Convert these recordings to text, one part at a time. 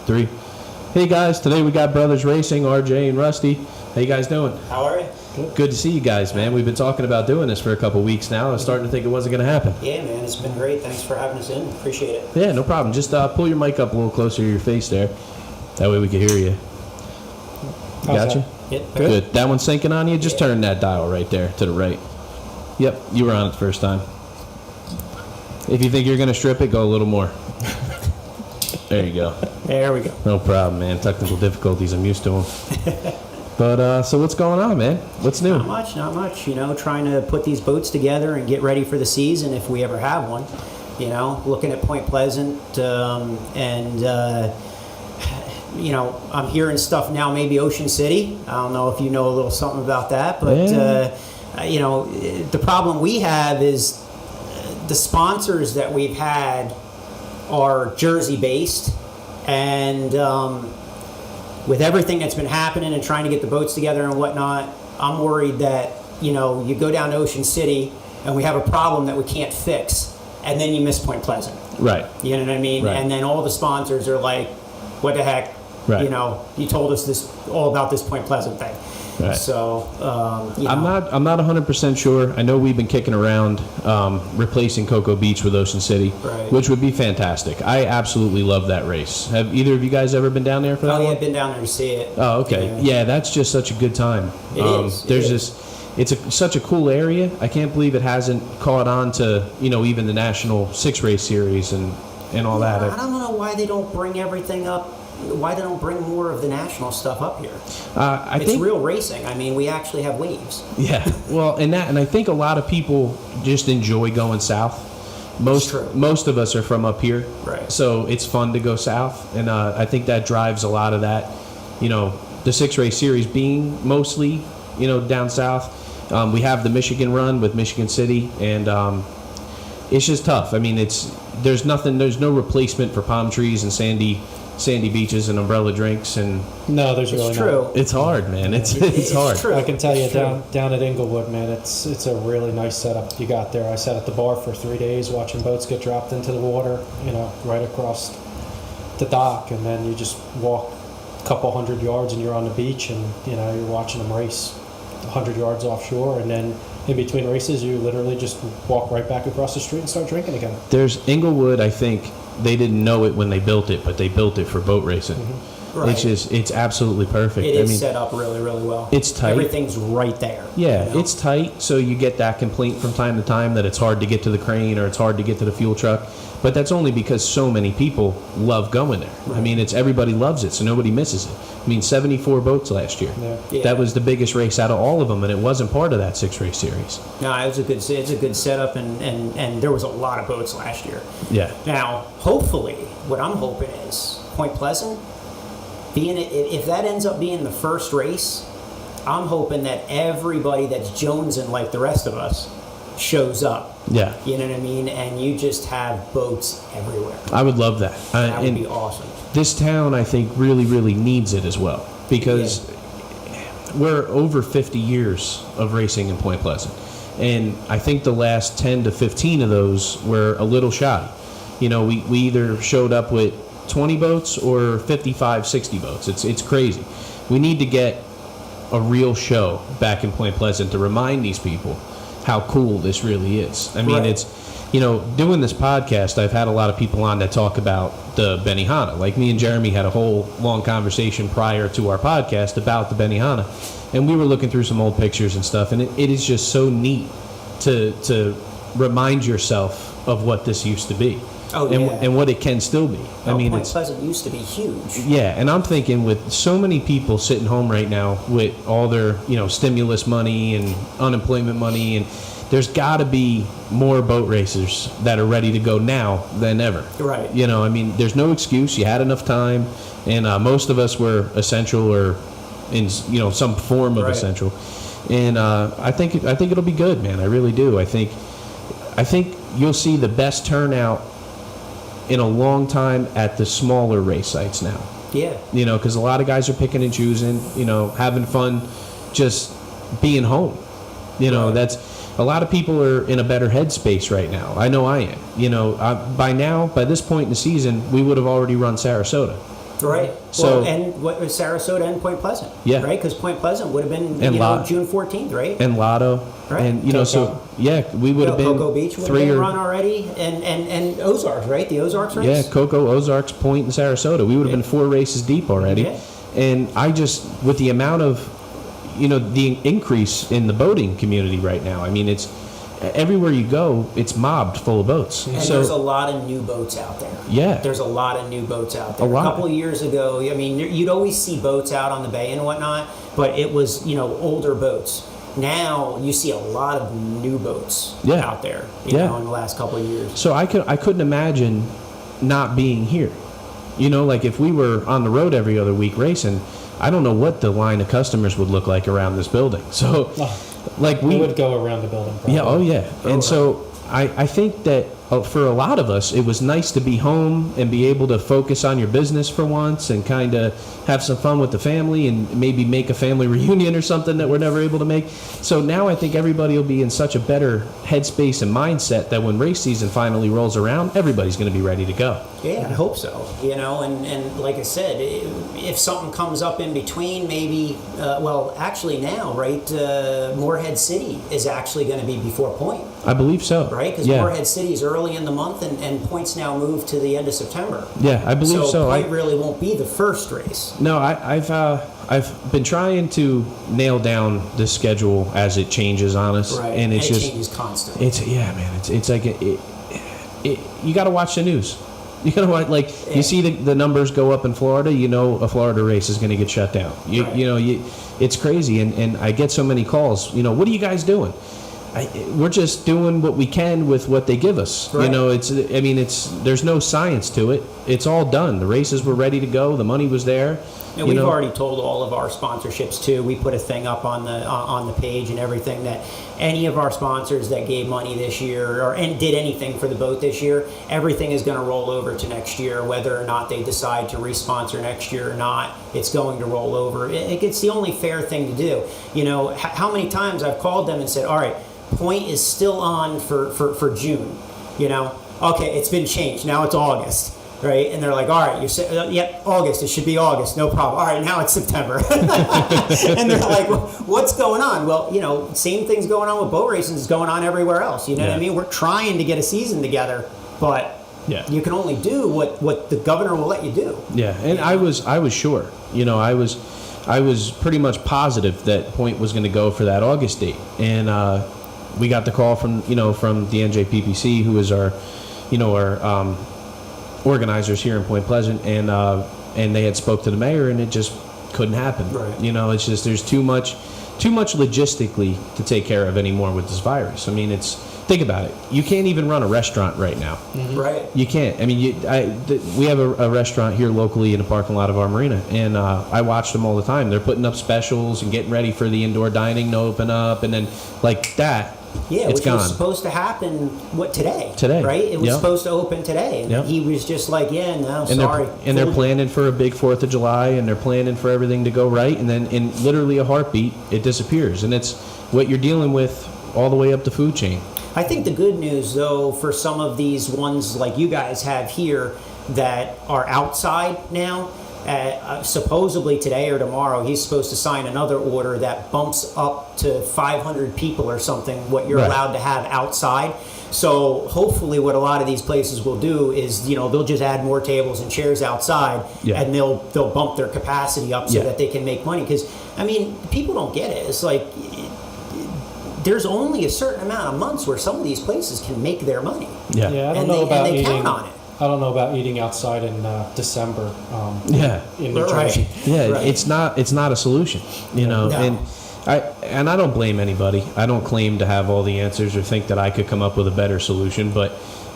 3. Hey guys, today we got Brothers Racing, RJ and Rusty. How you guys doing? How are you? Good to see you guys, man. We've been talking about doing this for a couple weeks now. I was starting to think it wasn't going to happen. Yeah, man, it's been great. Thanks for having us in. Appreciate it. Yeah, no problem. Just pull your mic up a little closer to your face there. That way we can hear you. Got you? Yep. Good. That one's syncing on you? Just turn that dial right there to the right. Yep, you were on it the first time. If you think you're going to strip it, go a little more. There you go. There we go. No problem, man. Technical difficulties, I'm used to them. But, so what's going on, man? What's new? Not much. You know, trying to put these boats together and get ready for the season if we ever have one. You know, looking at Point Pleasant you know, I'm hearing stuff now, maybe Ocean City. I don't know if you know a little something about that, but, you know, the problem we have is the sponsors that we've had are Jersey-based, and with everything that's been happening and trying to get the boats together and whatnot, I'm worried that, you know, you go down to Ocean City and we have a problem that we can't fix, and then you miss Point Pleasant. Right. You know what I mean? Right. And then all the sponsors are like, what the heck? Right. You know, you told us this all about this Point Pleasant thing. Right. So, you know. I'm not 100% sure. I know we've been kicking around replacing Cocoa Beach with Ocean City, Right. which would be fantastic. I absolutely love that race. Have either of you guys ever been down there for that Oh, yeah, one? I've been down there to see it. Oh, okay. Yeah, that's just such a good time. It is. There's it's such a cool area. I can't believe it hasn't caught on to, you know, even the National 6 Race Series and all that. I don't know why they don't bring everything up. Why they don't bring more of the national stuff up here? I It's think real racing. I mean, we actually have waves. Yeah, well, and I think a lot of people just enjoy going south. Most of us are from up here, Right. So it's fun to go south, and I think that drives a lot of that. You know, the 6 Race Series being mostly, you know, down south. We have the Michigan run with Michigan City, and it's just tough. I mean, there's no replacement for palm trees and sandy beaches and umbrella drinks, and No, there's really It's true. not. it's hard, man. It's hard. true. I can tell you It's true. down at Inglewood, man, it's a really nice setup you got there. I sat at the bar for 3 days watching boats get dropped into the water, you know, right across the dock, and then you just walk a couple hundred yards and you're on the beach, and you know you're watching them race 100 yards offshore, and then in between races you literally just walk right back across the street and start drinking again. There's Inglewood, I think they didn't know it when they built it, but they built it for boat racing. Right. It's absolutely perfect. It is set up really, really well. It's tight. Everything's right there. Yeah, you know? it's tight, so you get that complaint from time to time that it's hard to get to the crane or it's hard to get to the fuel truck. But that's only because so many people love going there. I mean, everybody loves it, so nobody misses it. I mean, 74 boats last year. Yeah. That was the biggest race out of all of them, and it wasn't part of that 6 Race Series. No, it's a good setup, and there was a lot of boats last year. Yeah. Now, hopefully, what I'm hoping is Point Pleasant, if that ends up being the first race, I'm hoping that everybody that's jonesing like the rest of us shows up. Yeah. You know what I mean? And you just have boats everywhere. I would love that. That would be awesome. This town, I think, really, really needs it as well, because we're over 50 years of racing in Point Pleasant, and I think the last 10 to 15 of those were a little shoddy. You know, we either showed up with 20 boats or 55, 60 boats. It's crazy. We need to get a real show back in Point Pleasant to remind these people how cool this really is. I mean, Right. it's, you know, doing this podcast, I've had a lot of people on that talk about the Benihana. Like me and Jeremy had a whole long conversation prior to our podcast about the Benihana, and we were looking through some old pictures and stuff, and it is just so neat to remind yourself of what this used to be. Oh, and, yeah. and what it can still be. I mean, Point it's Pleasant used to be huge. yeah, and I'm thinking with so many people sitting home right now with all their, you know, stimulus money and unemployment money, and there's got to be more boat racers that are ready to go now than ever. Right. You know, I mean, there's no excuse. You had enough time, and most of us were essential or in, you know, some form of Right. essential. And I think it'll be good, man. I really do. I think you'll see the best turnout in a long time at the smaller race sites now. Yeah. You know, because a lot of guys are picking and choosing, you know, having fun, just being home. You know, Right. that's a lot of people are in a better headspace right now. I know I am. You know, by this point in the season, we would have already run Sarasota. Right. So well, and what was Sarasota and Point Pleasant? Yeah. Right, because Point Pleasant would have been And June 14th, right? and Lotto, Right. and so we would have been Cocoa Beach would have 3 been or run already, and Ozarks, right? The Ozarks race. yeah, Cocoa, Ozarks, Point, and Sarasota. We would have been 4 races deep already, Yeah. and I just with the amount of the increase in the boating community right now. I mean, it's everywhere you go, it's mobbed full of boats. And So there's a lot of new boats out there. Yeah. There's a lot of new boats out there. A lot. Couple of years ago, I mean, you'd always see boats out on the bay and whatnot, but it was, older boats. Now you see a lot of new boats Yeah. out there, Yeah. in the last couple of years. So I couldn't imagine not being here. Like if we were on the road every other week racing, I don't know what the line of customers would look like around this building. So, like We would go around the building. Probably. yeah, oh yeah. And so I think that for a lot of us, it was nice to be home and be able to focus on your business for once and kind of have some fun with the family and maybe make a family reunion or something that we're never able to make. So now I think everybody will be in such a better headspace and mindset that when race season finally rolls around, everybody's going to be ready to go. Yeah, I hope so. And like I said, if something comes up in between, maybe, actually now, right, Morehead City is actually going to be before Point, I believe so. right? Because Yeah. Morehead City is early in the month and Point's now moved to the end of September. Yeah, I believe so. Point really won't be the first race. No, I've been trying to nail down the schedule as it changes on us, Right. and it's it just changes constantly. it's like you got to watch the news. You gotta watch, you see the numbers go up in Florida. A Florida race is going to get shut down. Right. It's crazy, and I get so many calls. What are you guys doing? We're just doing what we can with what they give us. Right. There's no science to it. It's all done. The races were ready to go. The money was there. And we've already told all of our sponsorships too. We put a thing up on the page and everything that any of our sponsors that gave money this year and did anything for the boat this year, everything is going to roll over to next year. Whether or not they decide to responsor next year or not, it's going to roll over. It's the only fair thing to do. How many times I've called them and said, all right, Point is still on for June. Okay, it's been changed. Now it's August. Right, and they're like, all right, you said, yep, August. It should be August, no problem. All right, now it's September, and they're like, well, what's going on? Well, same thing's going on with boat racing is going on everywhere else. You know what I mean? We're trying to get a season together, but you can only do what the governor will let you do. Yeah, and I was sure. I was pretty much positive that Point was going to go for that August date, and we got the call from the NJPPC, who is our organizers here in Point Pleasant, and they had spoke to the mayor, and it just couldn't happen. Right. It's just there's too much logistically to take care of anymore with this virus. I mean, think about it. You can't even run a restaurant right now. Mm-hmm. Right. You can't. I mean, we have a restaurant here locally in the parking lot of our marina, and I watch them all the time. They're putting up specials and getting ready for the indoor dining to open up, and then like that. Yeah, it's which gone. was supposed to happen today? Today, right? It was yep. supposed to open today, and Yep. he was just like, "Yeah, no, And sorry." they're planning for a big 4th of July, and they're planning for everything to go right, and then in literally a heartbeat, it disappears. And it's what you're dealing with all the way up the food chain. I think the good news, though, for some of these ones like you guys have here that are outside now, supposedly today or tomorrow, he's supposed to sign another order that bumps up to 500 people or something, what you're Right. allowed to have outside. So hopefully what a lot of these places will do is, they'll just add more tables and chairs outside, Yeah. and they'll bump their capacity up so Yeah. that they can make money. Because, people don't get it. It's like, there's only a certain amount of months where some of these places can make their money. Yeah, I don't And know about they eating. count on it. I don't know about eating outside in December. Yeah. In New Right. Jersey. Yeah, Right. it's not a solution, No. and I don't blame anybody. I don't claim to have all the answers or think that I could come up with a better solution, but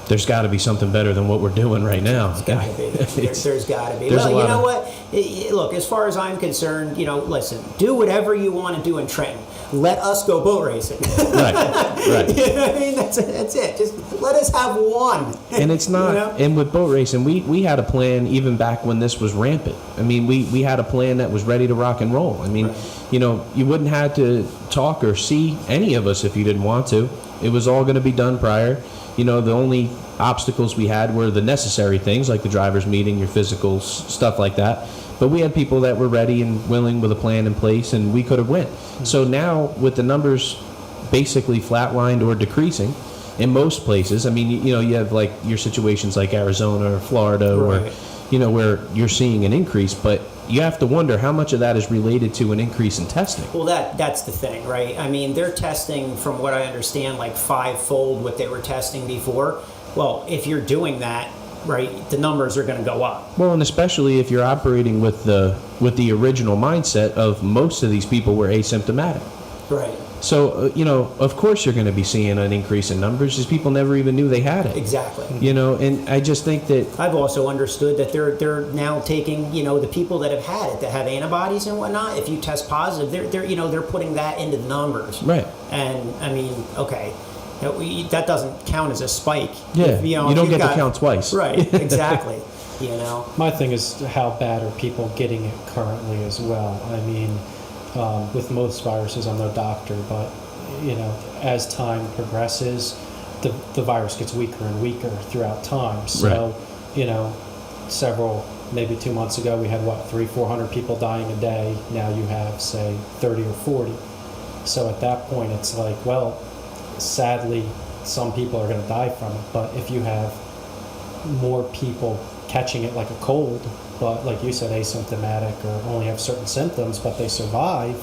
there's got to be something better than what we're doing right now. There's got to be. There's got to be. there's a Well, you lot know of- what? Look, as far as I'm concerned, listen, do whatever you want to do in Trenton. Let us go boat racing. Right, right. You know what I mean? That's it. Just let us have one. And it's not, and with boat racing, we had a plan even back when this was rampant. I mean, we had a plan that was ready to rock and roll. I mean, you wouldn't have to talk or see any of us if you didn't want to. It was all going to be done prior. The only obstacles we had were the necessary things like the driver's meeting, your physicals, stuff like that. But we had people that were ready and willing with a plan in place, and we could have went. So now with the numbers basically flatlined or decreasing in most places, I mean, you have like your situations like Arizona or Florida, Right. or where you're seeing an increase, but you have to wonder how much of that is related to an increase in testing. Well, that's the thing, right? I mean, they're testing, from what I understand, like 5-fold what they were testing before. Well, if you're doing that, right, the numbers are going to go up. Well, and especially if you're operating with the original mindset of most of these people were asymptomatic. Right. So, of course you're going to be seeing an increase in numbers because people never even knew they had it. Exactly. And I just think that... I've also understood that they're now taking, the people that have had it, that have antibodies and whatnot, if you test positive, they're putting that into the numbers. Right. And, I mean, okay, that doesn't count as a spike. Yeah, If, you don't get to count twice. Right, exactly. My thing is, how bad are people getting it currently as well? I mean, with most viruses, I'm no doctor, but as time progresses, the virus gets weaker and weaker throughout time. So, maybe 2 months ago, we had 300-400 people dying a day. Now you have, say, 30 or 40. So at that point, it's like, well, sadly, some people are going to die from it. But if you have more people catching it like a cold, but like you said, asymptomatic or only have certain symptoms, but they survive,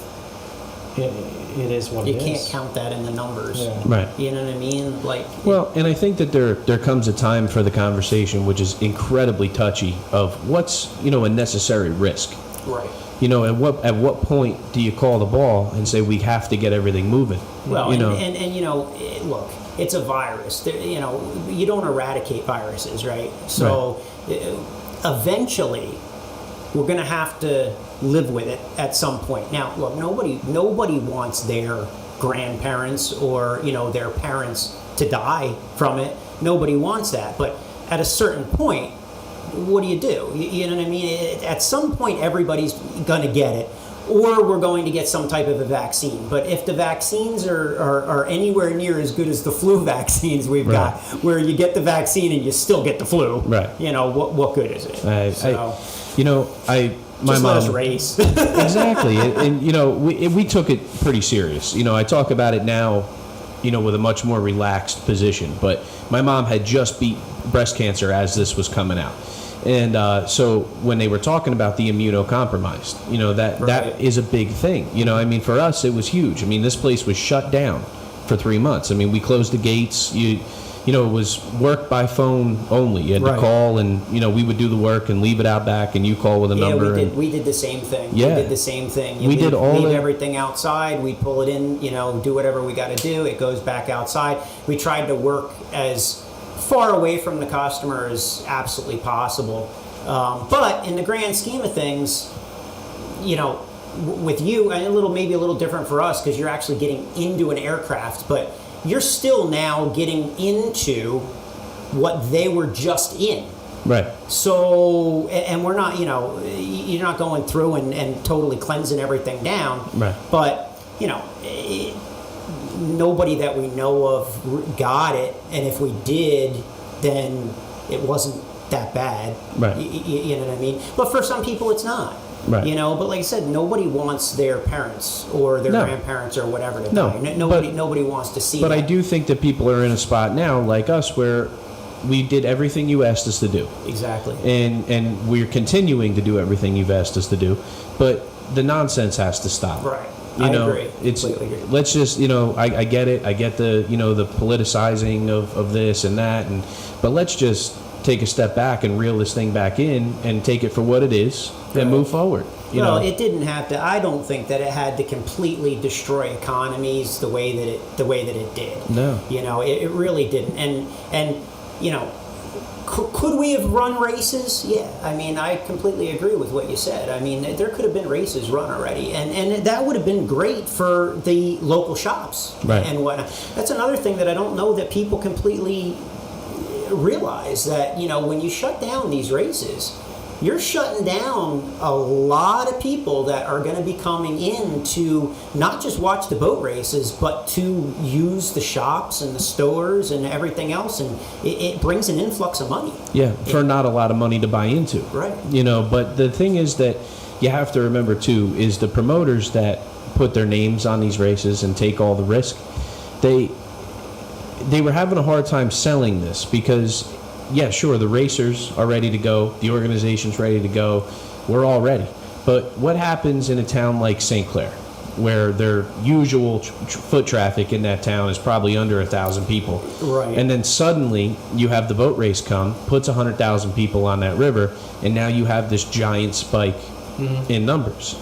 it is what it is. You can't count that in the numbers. Yeah. Right. You know what I mean? Well, and I think that there comes a time for the conversation, which is incredibly touchy, of what's, a necessary risk. Right. At what point do you call the ball and say we have to get everything moving? Well, look, it's a virus. You don't eradicate viruses, right? So eventually, we're going to have to live with it at some point. Now, look, nobody wants their grandparents or their parents to die from it. Nobody wants that. But at a certain point, what do? You know what I mean? At some point, everybody's going to get it, or we're going to get some type of a vaccine. But if the vaccines are anywhere near as good as the flu vaccines we've got, where you get the vaccine and you still get the flu, right? What good is it? My just mom, let us race. Exactly, and we took it pretty serious. I talk about it now, with a much more relaxed position. But my mom had just beat breast cancer as this was coming out. And so when they were talking about the immunocompromised, that is a big thing. For us, it was huge. This place was shut down for 3 months. We closed the gates. It was work by phone only. You had to call, and we would do the work and leave it out back, and you call with a number. Yeah, we did the same thing. Yeah. We did the same thing. Leave everything outside. We pull it in. Do whatever we got to do. It goes back outside. We tried to work as far away from the customer as absolutely possible. But in the grand scheme of things, with you, and maybe a little different for us because you're actually getting into an aircraft, but you're still now getting into what they were just in. Right. So, and we're not, you're not going through and totally cleansing everything down. Right. But, nobody that we know of got it, and if we did, then it wasn't that bad. Right. You know what I mean? But for some people, it's not. Right. But like I said, nobody wants their parents or their grandparents or whatever to die. Nobody wants to see that. But I do think that people are in a spot now, like us, where we did everything you asked us to do. Exactly. And we're continuing to do everything you've asked us to do. But the nonsense has to stop. Right. I agree. Completely agree. Let's just, I get it. I get the, the politicizing of this and that. But let's just take a step back and reel this thing back in and take it for what it is and move forward. It didn't have to. I don't think that it had to completely destroy economies the way that it did. No. It really didn't. And could we have run races? Yeah. I completely agree with what you said. There could have been races run already, and that would have been great for the local shops and whatnot. That's another thing that I don't know that people completely realize, that when you shut down these races, you're shutting down a lot of people that are going to be coming in to not just watch the boat races, but to use the shops and the stores and everything else, and it brings an influx of money. Yeah, for not a lot of money to buy into. Right. But the thing is that you have to remember too is the promoters that put their names on these races and take all the risk, they were having a hard time selling this because, yeah, sure, the racers are ready to go, the organization's ready to go, we're all ready. But what happens in a town like St. Clair, where their usual foot traffic in that town is probably under 1,000 people? Right. And then suddenly you have the boat race come, puts 100,000 people on that river, and now you have this giant spike in numbers.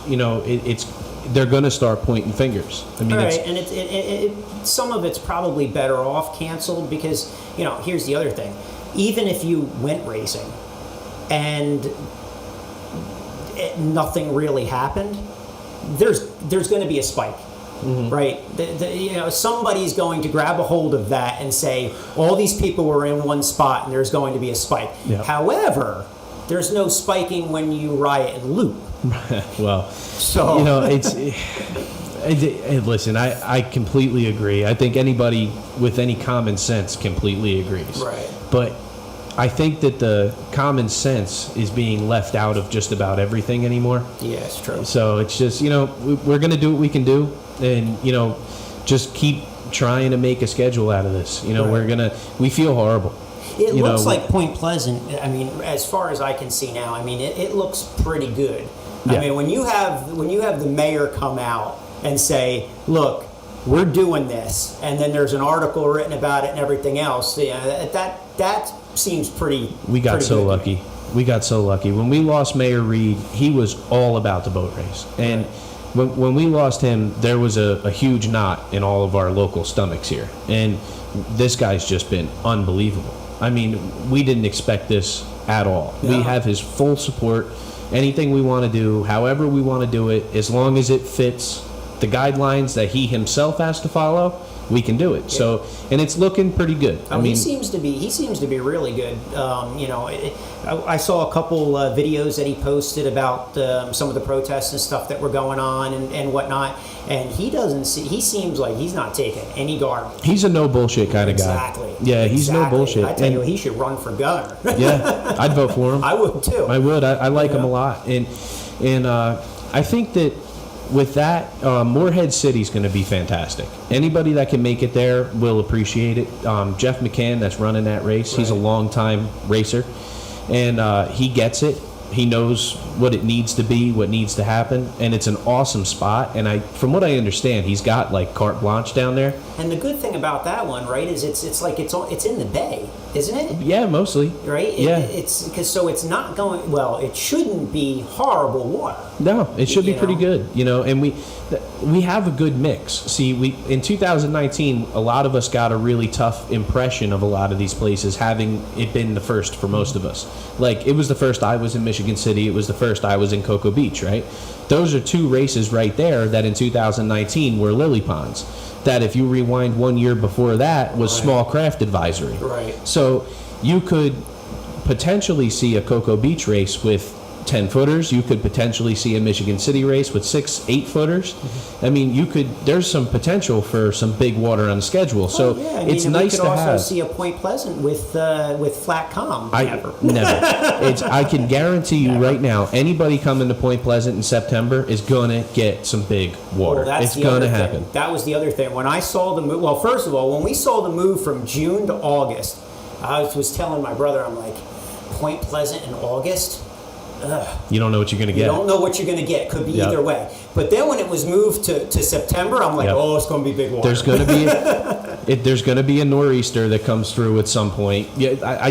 They're going to start pointing fingers. I mean, right, and some of it's probably better off canceled because, here's the other thing. Even if you went racing and nothing really happened, there's going to be a spike, right? Somebody's going to grab a hold of that and say, all these people were in one spot and there's going to be a spike. Yeah. However, there's no spiking when you riot and loop. Well, so listen, I completely agree. I think anybody with any common sense completely agrees. Right. But I think that the common sense is being left out of just about everything anymore. Yeah, it's true. So it's just, we're going to do what we can do and, just keep trying to make a schedule out of this. Right. We feel horrible. It looks like Point Pleasant, as far as I can see now, it looks pretty good. Yeah. When you have the mayor come out and say, look, we're doing this, and then there's an article written about it and everything else, that seems pretty We got pretty so good. lucky. We got so lucky. When we lost Mayor Reed, he was all about the boat race. And when we lost him, there was a huge knot in all of our local stomachs here. And this guy's just been unbelievable. We didn't expect this at all. No. We have his full support. Anything we want to do, however we want to do it, as long as it fits the guidelines that he himself has to follow, we can do it. Yeah. So, and it's looking pretty good. He seems to be really good. I saw a couple videos that he posted about some of the protests and stuff that were going on and whatnot. And he seems like he's not taking any garbage. He's a no bullshit kind of guy. Exactly. Yeah, he's no bullshit. I tell you, he should run for governor. Yeah, I'd vote for him. I would too. I would. I like him a lot. And I think that with that, Morehead City's going to be fantastic. Anybody that can make it there will appreciate it. Jeff McCann, that's running that race, he's a long-time racer, and he gets it. He knows what it needs to be, what needs to happen, and it's an awesome spot. And from what I understand, he's got like carte blanche down there. And the good thing about that one, right, is it's in the bay, isn't it? Yeah, mostly. Right. It's not going well. It shouldn't be horrible water. No, it should be pretty good. And we have a good mix. See, in 2019, a lot of us got a really tough impression of a lot of these places, having it been the first for most of us. Like, it was the first I was in Michigan City. It was the first I was in Cocoa Beach, right? Those are two races right there that in 2019 were lily ponds. That if you rewind 1 year before that was small craft advisory. Right. So you could potentially see a Cocoa Beach race with 10-footers. You could potentially see a Michigan City race with 6-8-footers. Mm-hmm. There's some potential for some big water on the schedule. So it's nice to have. We could also see a Point Pleasant with flat calm. Never. I can guarantee you right now, anybody coming to Point Pleasant in September is gonna get some big water. Well, it's gonna happen. That was the other thing. When I saw the move, well, first of all, when we saw the move from June to August, I was telling my brother, I'm like, Point Pleasant in August? You don't know what you're going to get. You don't know what you're going to get. Could be either way. But then when it was moved to September, I'm like, it's going to be big water. There's going to be a nor'easter that comes through at some point. Yeah,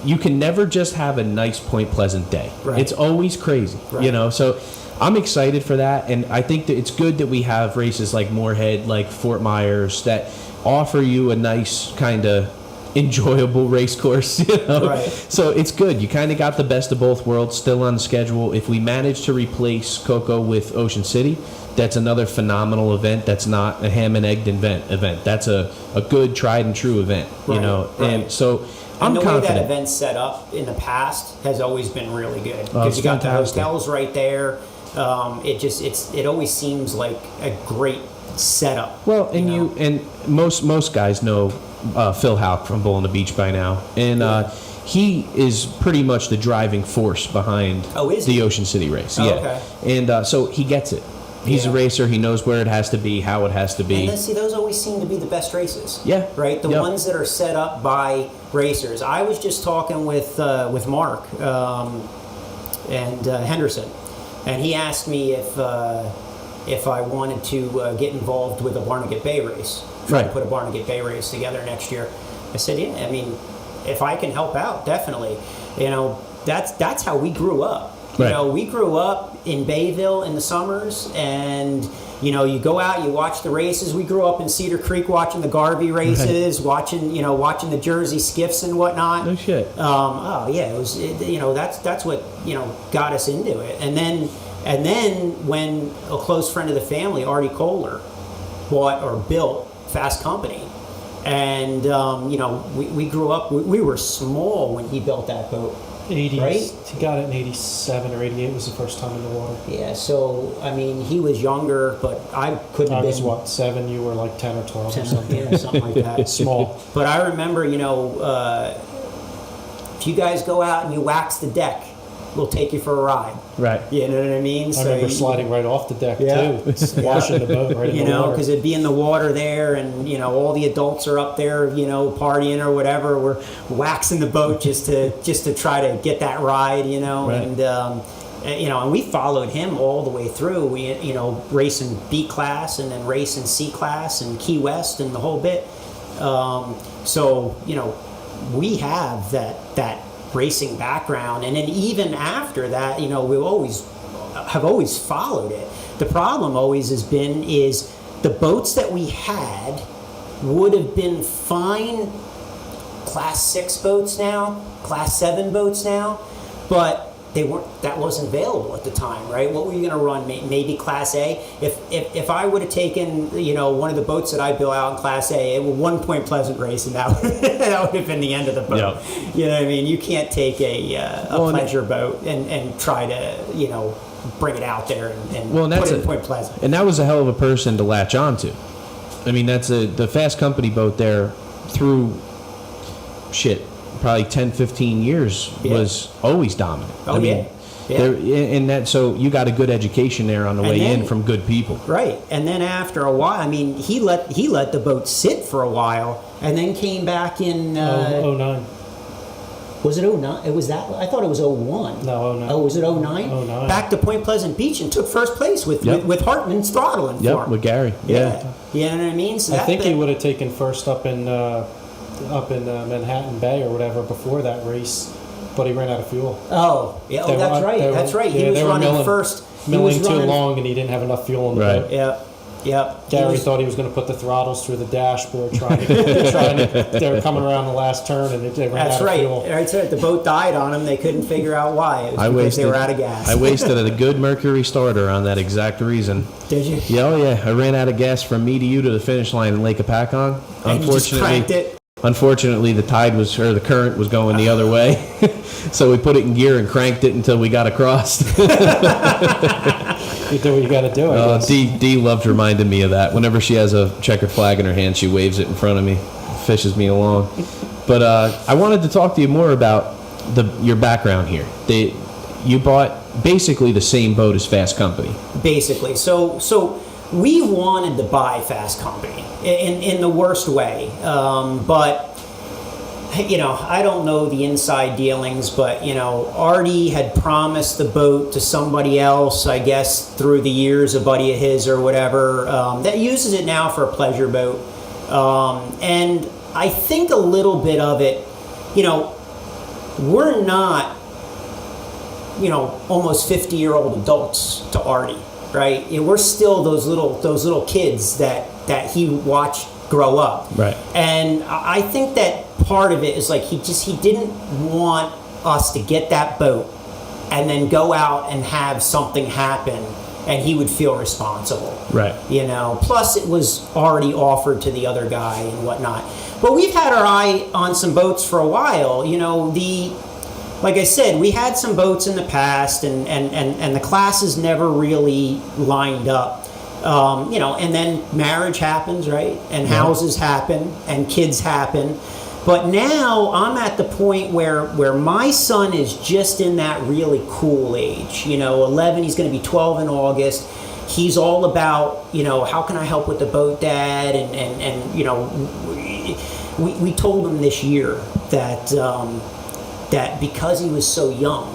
you can never just have a nice Point Pleasant day. Right. It's always crazy, right. So I'm excited for that, and I think that it's good that we have races like Moorhead, like Fort Myers, that offer you a nice kind of enjoyable race course, Right. So it's good. You kind of got the best of both worlds still on the schedule. If we manage to replace Cocoa with Ocean City, that's another phenomenal event. That's not a ham and egg event. That's a good tried and true event, Right. And so I'm And the way that confident. event's set up in the past has always been really good Oh, because it's you got fantastic. the hotels right there. It always seems like a great setup. Well, and know? most guys know Phil Houck from Bull on the Beach by now, and he is pretty much the driving force behind Oh, is the he? Ocean City race. Oh, Yeah, okay. and so he gets it. He's a Yeah. racer. He knows where it has to be, how it has to be. And then, see, those always seem to be the best races. Yeah. Right? The Yep. ones that are set up by racers. I was just talking with Mark and Henderson, and he asked me if I wanted to get involved with a Barnegat Bay race. Try to Right. put a Barnegat Bay race together next year. I said, yeah, I mean, if I can help out, definitely. You know, that's how we grew up. You Right. know, we grew up in Bayville in the summers, and you know, you go out, you watch the races. We grew up in Cedar Creek watching the Garvey races, watching the Jersey skiffs and whatnot. No shit. Oh yeah, that's what got us into it. And then when a close friend of the family, Artie Kohler, bought or built Fast Company, and we grew up. We were small when he built that boat. 80s. Right? He got it in 87 or 88 was the first time in the water. Yeah, so I mean, he was younger, but I couldn't I have was, been 7, you were like 10 or 12 or 10, something. yeah, something like that. Small. But I remember, if you guys go out and you wax the deck, we'll take you for a ride. Right. You know what I mean? I remember sliding right off the deck, too. Washing the boat right in the water. because it'd be in the water there, and all the adults are up there, partying or whatever. We're waxing the boat just to try to get that ride, Right. And we followed him all the way through. We racing B class and then racing C class and Key West and the whole bit. We have that racing background, and then even after that, we have always followed it. The problem always has been is the boats that we had would have been fine class 6 boats now, class 7 boats now, but that wasn't available at the time, right? What were you going to run? Maybe class A. If I would have taken one of the boats that I built out in class A, it was 1 Point Pleasant race, and that would have been the end of the boat. Yeah. You know what I mean? You can't take a pleasure boat and try to bring it out there and put it in Point Pleasant. And that was a hell of a person to latch on to. I mean, that's the Fast Company boat there through probably 10, 15 years was always dominant. Oh, I mean, yeah. so you got a good education there on the way in from good people. Right. And then after a while, I mean, he let the boat sit for a while and then came back in 09. Was it 09? It was that. I thought it was 01. No, 09. Oh, was it 09? 09. Back to Point Pleasant Beach and took first place with Hartman's Throttleman for him. With Gary. Yeah. You know what I mean? So I think he would have taken first up in Manhattan Bay or whatever before that race, but he ran out of fuel. Oh, yeah. Oh, that's right. That's right. He was running first. Milling too long, and he didn't have enough fuel in the boat. Yeah. Yeah. Gary thought he was going to put the throttles through the dashboard, they were coming around the last turn, and they ran out of fuel. That's right. The boat died on them. They couldn't figure out why. It was because they were out of gas. I wasted a good Mercury starter on that exact reason. Did you? Yeah, oh yeah. I ran out of gas from me to you to the finish line in Lake Apacon. And you just cranked it. Unfortunately, the current was going the other way, so we put it in gear and cranked it until we got across. You do what you got to do. I guess. Dee loved reminding me of that. Whenever she has a checkered flag in her hand, she waves it in front of me, fishes me along. But I wanted to talk to you more about your background here. You bought basically the same boat as Fast Company. Basically, so we wanted to buy Fast Company in the worst way, but I don't know the inside dealings, but Artie had promised the boat to somebody else, I guess through the years, a buddy of his or whatever, that uses it now for a pleasure boat, and I think a little bit of it, we're not almost 50-year-old adults to Artie. Right, we're still those little kids that he watched grow up. Right, and I think that part of it is like he didn't want us to get that boat and then go out and have something happen, and he would feel responsible. Right. Plus, it was already offered to the other guy and whatnot. But we've had our eye on some boats for a while. You know, like I said, we had some boats in the past, and the classes never really lined up. You know, and then marriage happens, right? And houses happen, and kids happen. But now I'm at the point where my son is just in that really cool age. You know, 11, he's going to be 12 in August. He's all about, you know, how can I help with the boat, Dad? And you know, we told him this year that that because he was so young,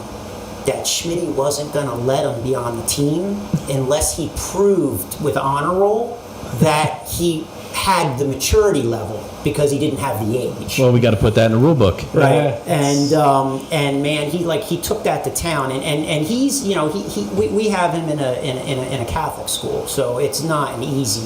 that Schmitty wasn't going to let him be on the team unless he proved with honor roll that he had the maturity level, because he didn't have the age. Well, we got to put that in the rule book. Right. And man, he took that to town, and he's, you know, we have him in a Catholic school, so it's not an easy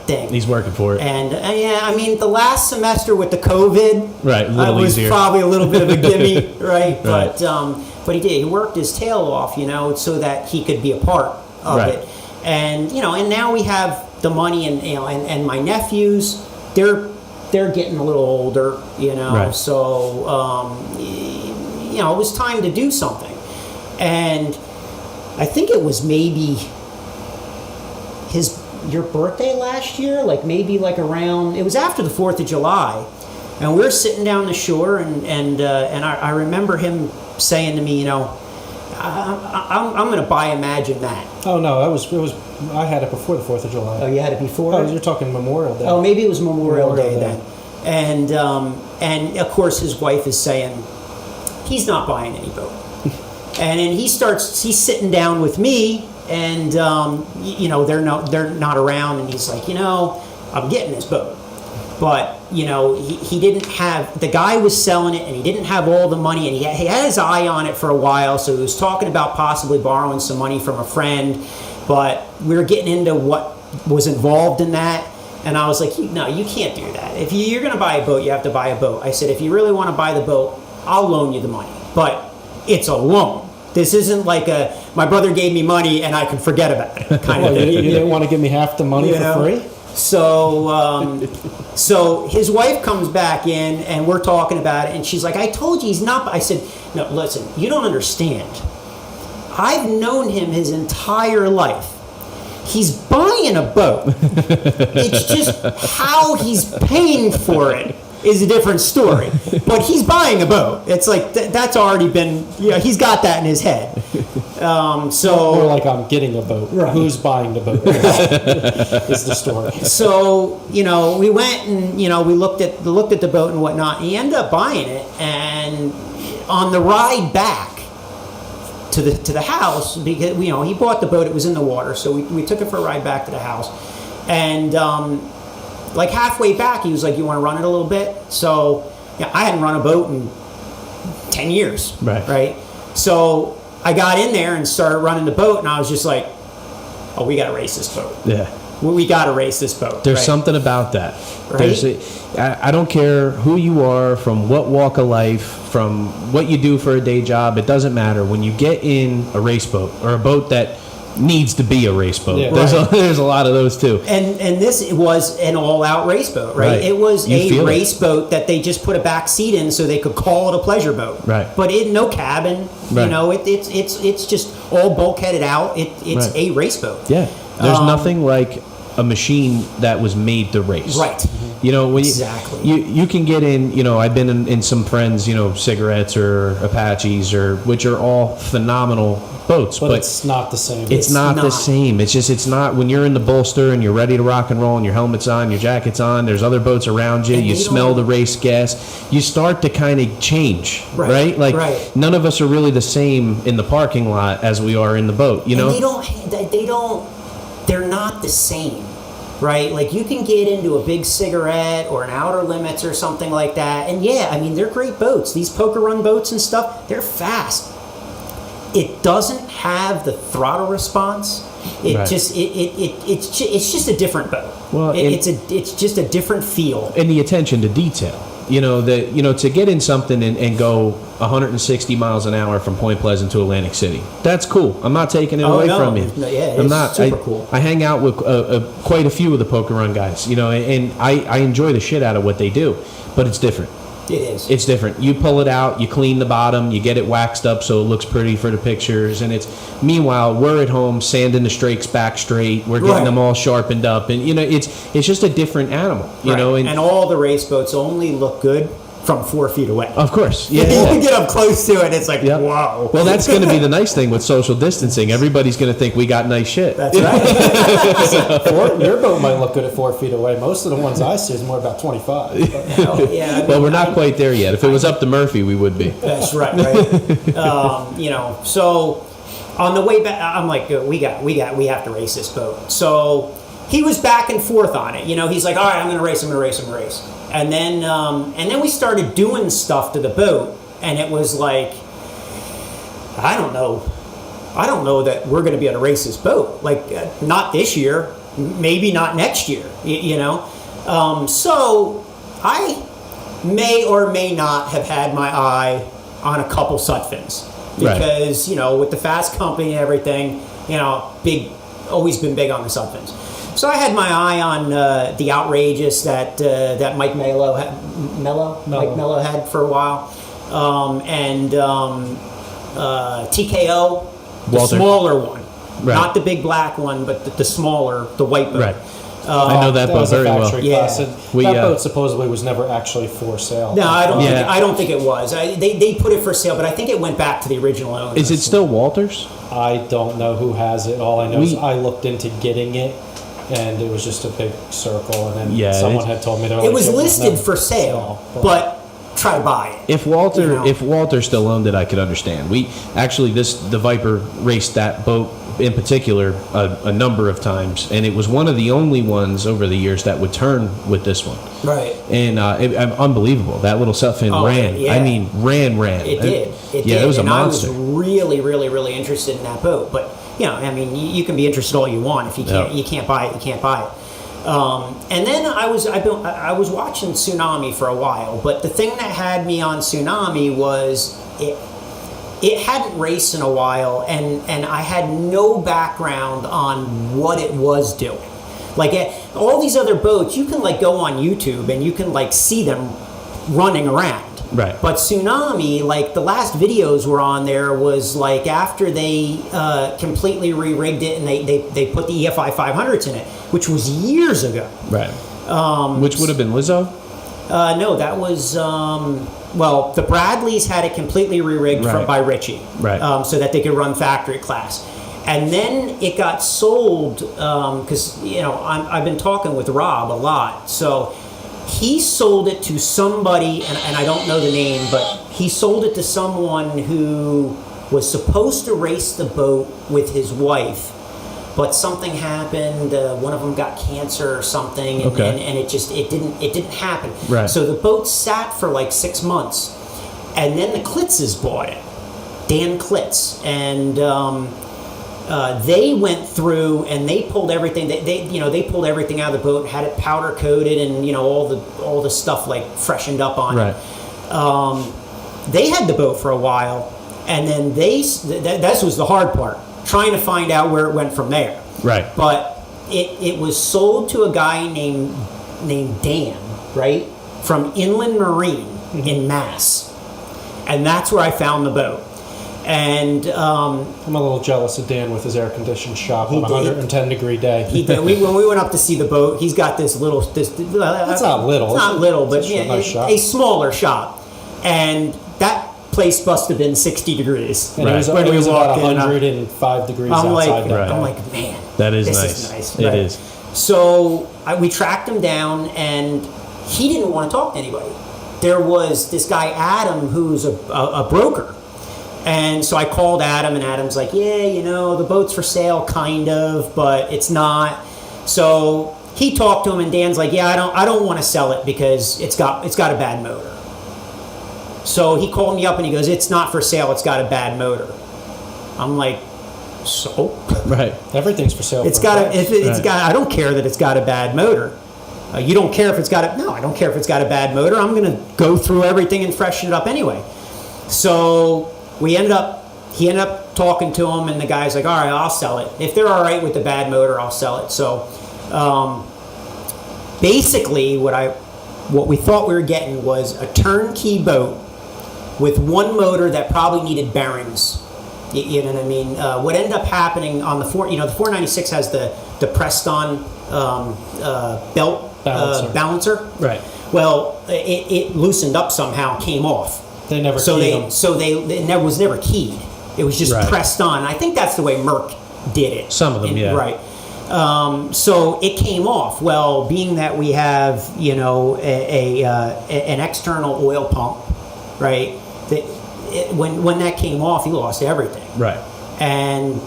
thing. He's working for it. And yeah, I mean, the last semester with the COVID, a little was easier. Probably a little bit of a gimme, right? But he did. He worked his tail off, you know, so that he could be a part of it. And you know, and now we have the money, and you know, and my nephews, they're getting a little older, you know. So you know, it was time to do something. And I think it was maybe your birthday last year, like maybe like around, it was after the 4th of July, and we were sitting down the shore, and I remember him saying to me, you know, I'm going to buy Imagine That. Oh no, it was I had it before the 4th of July. Oh, you had it before? Oh, you're talking Memorial Day. Oh, maybe it was Memorial Day then. And of course his wife is saying he's not buying any boat. And then he's sitting down with me, and you know, they're not around, and he's like, you know, I'm getting this boat. But, you know, he didn't have, the guy was selling it, and he didn't have all the money, and he had his eye on it for a while, so he was talking about possibly borrowing some money from a friend, but we were getting into what was involved in that, and I was like, no, you can't do that. If you're going to buy a boat, you have to buy a boat. I said, if you really want to buy the boat, I'll loan you the money, but it's a loan. This isn't like my brother gave me money and I can forget about it kind of thing. You didn't want to give me half the money for free? So, so his wife comes back in, and we're talking about it, and she's like, I told you he's not. I said, no, listen, you don't understand. I've known him his entire life. He's buying a boat. It's just how he's paying for it is a different story. But he's buying a boat. It's like, that's already been, you know, he's got that in his head. So more like I'm getting a boat. Right. Who's buying the boat? Is the story. So, you know, we went and, you know, we looked at the boat and whatnot. And he ended up buying it, and on the ride back to the house, because, you know, he bought the boat, it was in the water, so we took it for a ride back to the house, and like halfway back, he was like, you want to run it a little bit? So, yeah, I hadn't run a boat in 10 years, right? So I got in there and started running the boat, and I was just like, oh, we got to race this boat. Yeah. We got to race this boat. There's something about that. Right? I don't care who you are, from what walk of life, from what you do for a day job, it doesn't matter. When you get in a race boat, or a boat that needs to be a race boat, there's a lot of those too. And this was an all-out race boat, right? It was a race boat that they just put a back seat in so they could call it a pleasure boat. Right. But no cabin. You know, it's just all bulkheaded out. It's a race boat. Yeah. There's nothing like a machine that was made to race. Right. You know, when exactly. You can get in, you know, I've been in some friends, you know, Cigarettes or Apaches, which are all phenomenal boats. But it's not the same. It's not the same. It's not, when you're in the bolster and you're ready to rock and roll and your helmet's on, your jacket's on, there's other boats around you, you smell the race gas, you start to kind of change, right? Like, none of us are really the same in the parking lot as we are in the boat, you know? And they're not the same, right? Like, you can get into a big Cigarette or an Outer Limits or something like that, and yeah, I mean, they're great boats. These poker run boats and stuff, they're fast. It doesn't have the throttle response. It's just a different boat. Well, it's just a different feel. And the attention to detail. to get in something and go 160 miles an hour from Point Pleasant to Atlantic City, that's cool. I'm not taking it away from you. No, yeah, I'm it's not. super cool. I hang out with quite a few of the poker run guys, and I enjoy the shit out of what they do, but it's different. It is. It's different. You pull it out, you clean the bottom, you get it waxed up so it looks pretty for the pictures, and meanwhile we're at home sanding the strakes back straight. We're getting them all sharpened up, and it's just a different animal, and all the race boats only look good from 4 feet away. Of course, yeah. You get up close to it, it's like, wow. Well, that's going to be the nice thing with social distancing. Everybody's going to think we got nice shit. That's right. Your boat might look good at 4 feet away. Most of the ones I see is more about 25. Well, we're not quite there yet. If it was up to Murphy, we would be. That's right. So on the way back, I'm like, we have to race this boat. So he was back and forth on it. He's like, all right, I'm going to race. And then we started doing stuff to the boat, and it was like, I don't know that we're going to be able to race this boat. Like, not this year, maybe not next year, So I may or may not have had my eye on a couple Sutphins because, with the fast company and everything, always been big on the Sutphins. So I had my eye on the outrageous that Mike Mello had for a while, and TKO, the Walter. smaller one, not the big black one, but the smaller, the white boat. Right. I know that boat very well. Class, and that boat supposedly was never actually for sale. No, I don't think it was. They put it for sale, but I think it went back to the original owner. Is it still Walters? I don't know who has it. All I know is I looked into getting it, and it was just a big circle, and then someone had told me it was listed for sale, but try to buy it. If Walter still owned it, I could understand. We actually the Viper raced that boat in particular a number of times, and it was one of the only ones over the years that would turn with this one. Right. And unbelievable. That little Sutphin ran. Yeah. I mean, ran. It did. It was a monster. I was really, really, really interested in that boat, but you can be interested all you want. If you can't buy it, you can't buy it. And then I was watching Tsunami for a while, but the thing that had me on Tsunami was it hadn't raced in a while, and I had no background on what it was doing. Like all these other boats, you can go on YouTube and you can see them running around. Right. But Tsunami, the last videos were on there was after they completely re-rigged it and they put the EFI 500s in it, which was years ago. Right. Which would have been Lizzo? No, that was the Bradleys had it completely re-rigged by Ritchie, right? So that they could run factory class, and then it got sold because I've been talking with Rob a lot, so he sold it to somebody, and I don't know the name, but he sold it to someone who was supposed to race the boat with his wife. But something happened. One of them got cancer or something, and it didn't happen. Right. So the boat sat for 6 months, and then the Klitzes bought it, Dan Klitz, and they went through and they pulled everything. They pulled everything out of the boat, and had it powder coated, and all the stuff freshened up on it. They had the boat for a while, and then that was the hard part. Trying to find out where it went from there. Right. But it was sold to a guy named Dan, right? From Inland Marine in Mass. And that's where I found the boat. And I'm a little jealous of Dan with his air-conditioned shop on a 110-degree day. He did. When we went up to see the boat, he's got this little... It's not little. It's not little, but nice a smaller shop. And that place must have been 60 degrees. And it was about 105 degrees outside. I'm like, man, that is this nice. is nice. It right? is. So we tracked him down, and he didn't want to talk to anybody. There was this guy, Adam, who's a broker. And so I called Adam, and Adam's like, yeah, the boat's for sale, kind of, but it's not. So he talked to him, and Dan's like, yeah, I don't want to sell it because it's got a bad motor. So he called me up and he goes, it's not for sale, it's got a bad motor. I'm like, so? Right. Everything's for sale. I don't care that it's got a bad motor. You don't care if it's got no, I don't care if it's got a bad motor. I'm going to go through everything and freshen it up anyway. So he ended up talking to him, and the guy's like, all right, I'll sell it. If they're all right with the bad motor, I'll sell it. So basically what we thought we were getting was a turnkey boat with one motor that probably needed bearings. You know what I mean? What ended up happening on the 496 has the pressed on belt balancer. Right. Well, it loosened up somehow, came off. They never So keyed they them. so they it never was never keyed. It was just Right. pressed on. I think that's the way Merck did it. Some of them, yeah. Right. So it came off. Well, being that we have an external oil pump, right? When that came off, he lost everything. Right. And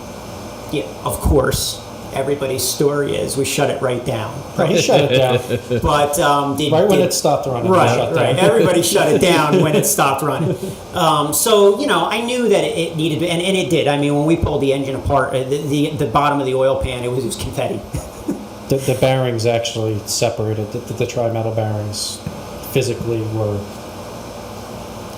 yeah, of course, everybody's story is we shut it right down. Right, he shut it down. But When it stopped running, right, he shut right. down. Everybody shut it down when it stopped running. So I knew that it needed, and it did. I mean, when we pulled the engine apart, the bottom of the oil pan, it was confetti. The bearings actually separated. The tri-metal bearings physically were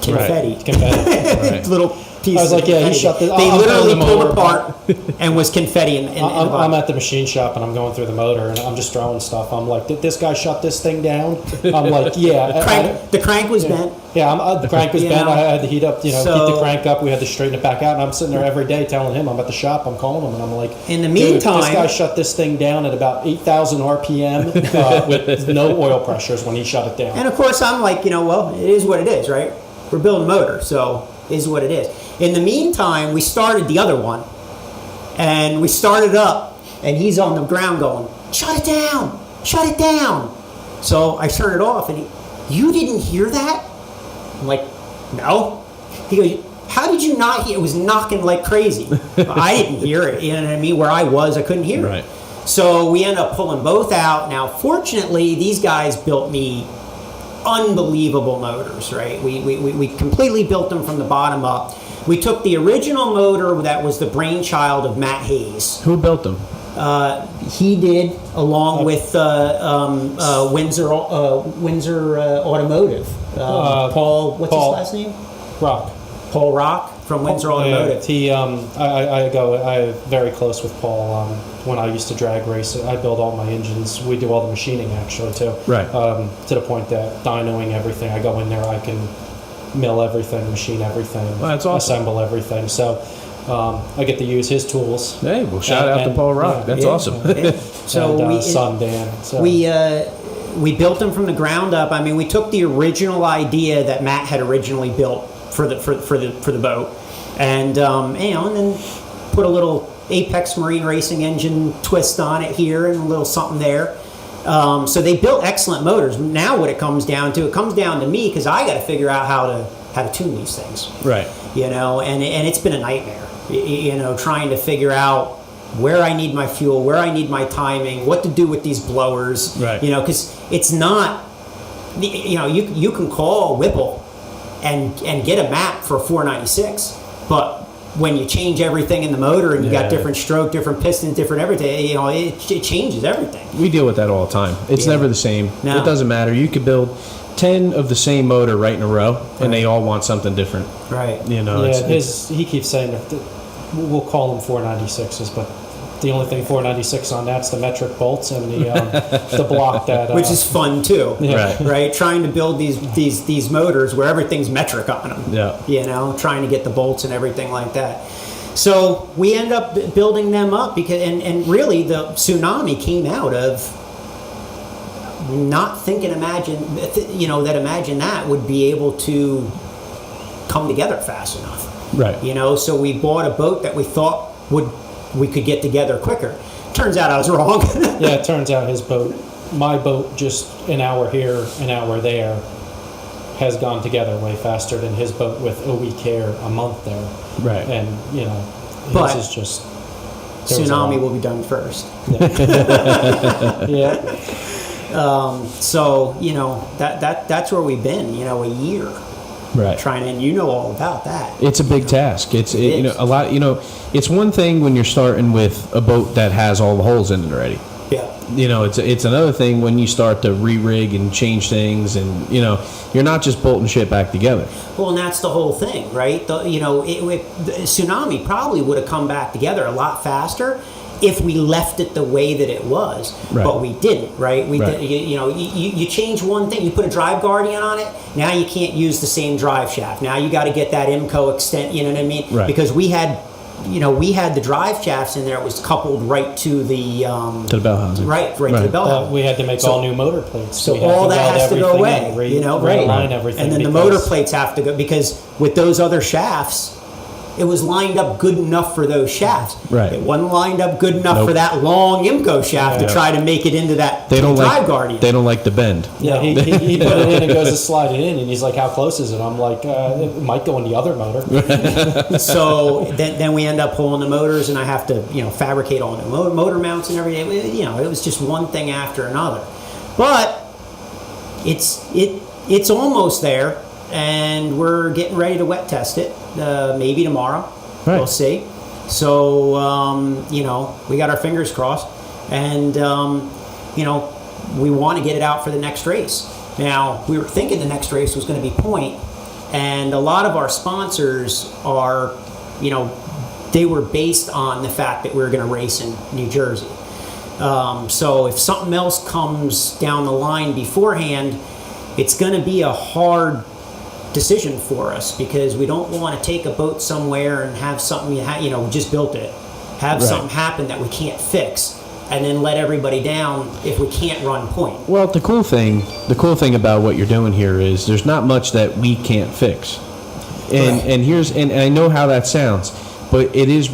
Confetti. confetti. Little pieces. I was like, of yeah, he confetti. shut the. They I'm literally pulling the pulled motor apart and was confetti in the I'm bottom. at the machine shop and I'm going through the motor and I'm just throwing stuff. I'm like, did this guy shut this thing down? I'm like, yeah. The crank was bent. Yeah, the crank was You bent. know? I had to heat up, heat So- the crank up. We had to straighten it back out. And I'm sitting there every day telling him, I'm at the shop, I'm calling him, and I'm like, In the "Dude, meantime- this guy shut this thing down at about 8,000 RPM with no oil pressures when he shut it down." And of course, I'm like, well, it is what it is, right? We're building a motor, so it is what it is. In the meantime, we started the other one, and we started up, and he's on the ground going, "Shut it down! Shut it down!" So I turned it off, and you didn't hear that? I'm like, no. He goes, how did you not hear? It was knocking like crazy. I didn't hear it. You know what I mean? Where I was, I couldn't hear Right. it. So we ended up pulling both out. Now, fortunately, these guys built me unbelievable motors, right? We completely built them from the bottom up. We took the original motor that was the brainchild of Matt Hayes. Who built them? He did, along with Windsor Automotive. Paul, what's Paul. his last name? Rock. Paul Rock from Windsor Automotive. I'm very close with Paul. When I used to drag race, I build all my engines. We do all the machining actually too. Right. To the point that dynoing everything, I go in there, I can mill everything, machine everything, Well, that's awesome. assemble everything. So I get to use his tools. Hey, well, shout out to And- Paul Rock. yeah. That's Yeah. awesome. Yeah. So and son Dan. So. we built them from the ground up. I mean, we took the original idea that Matt had originally built for the boat, and and then put a little Apex Marine Racing engine twist on it here and a little something there. So they built excellent motors. Now what it comes down to me because I got to figure out how to tune these things. Right. And it's been a nightmare. Trying to figure out where I need my fuel, where I need my timing, what to do with these blowers. Right. Because it's not. You can call Whipple and get a map for a 496, but when you change everything in the motor and you Yeah. got different stroke, different pistons, different everything, it changes everything. We deal with that all the time. It's Yeah. never the same. No. It doesn't matter. You could build 10 of the same motor right in a row, and they all want something different. Right. He keeps saying that we'll call them 496s, but the only thing 496 on that's the metric bolts and the block that Which is fun too. Yeah. Right. Trying to build these motors where everything's metric on them. Yeah. Trying to get the bolts and everything like that. So we end up building them up because, and really the Tsunami came out of not thinking, imagine that would be able to come together fast enough. Right. So we bought a boat that we thought we could get together quicker. Turns out I was wrong. Yeah, it turns out my boat, just an hour here, an hour there, has gone together way faster than his boat with a week here, a month there. Right. And, But his is just... there was a Tsunami lot. will be done first. Yeah. So that's where we've been. A year Right. trying to, and all about that. It's a big task. It's is. a lot. It's one thing when you're starting with a boat that has all the holes in it already. Yeah. It's another thing when you start to re-rig and change things, and you're not just bolting shit back together. Well, and that's the whole thing, right? The Tsunami probably would have come back together a lot faster if we left it the way that it was, Right. but we didn't, right? Right. You change one thing, you put a drive guardian on it, now you can't use the same drive shaft. Now you got to get that IMCO extent, you know what I mean? Right. Because we had the drive shafts in there. It was coupled right to the To the bell housing. right to the bell housing. We had to make So- all new motor plates. So We had all to that weld has to go everything away, in, right? realign everything. And then the because- motor plates have to go, because with those other shafts, it was lined up good enough for those shafts. Right. It wasn't lined up good enough Nope. for that long IMCO shaft Yeah. to try to make it into that They don't drive like guardian. They don't like the bend. Yeah, he put it in and goes to slide it in, and he's like, "How close is it?" I'm like, "It might go in the other motor." So then we end up pulling the motors, and I have to fabricate all new motor mounts and everything. It was just one thing after another. But it's almost there, and we're getting ready to wet test it. Maybe tomorrow. Right. We'll see. So we got our fingers crossed, and we want to get it out for the next race. Now we were thinking the next race was going to be Point, and a lot of our sponsors are, they were based on the fact that we were going to race in New Jersey. So if something else comes down the line beforehand, it's going to be a hard decision for us, because we don't want to take a boat somewhere and have something we just built it, have Right. something happen that we can't fix, and then let everybody down if we can't run Point. Well, the cool thing about what you're doing here is there's not much that we can't fix. And Right. and I know how that sounds, but it is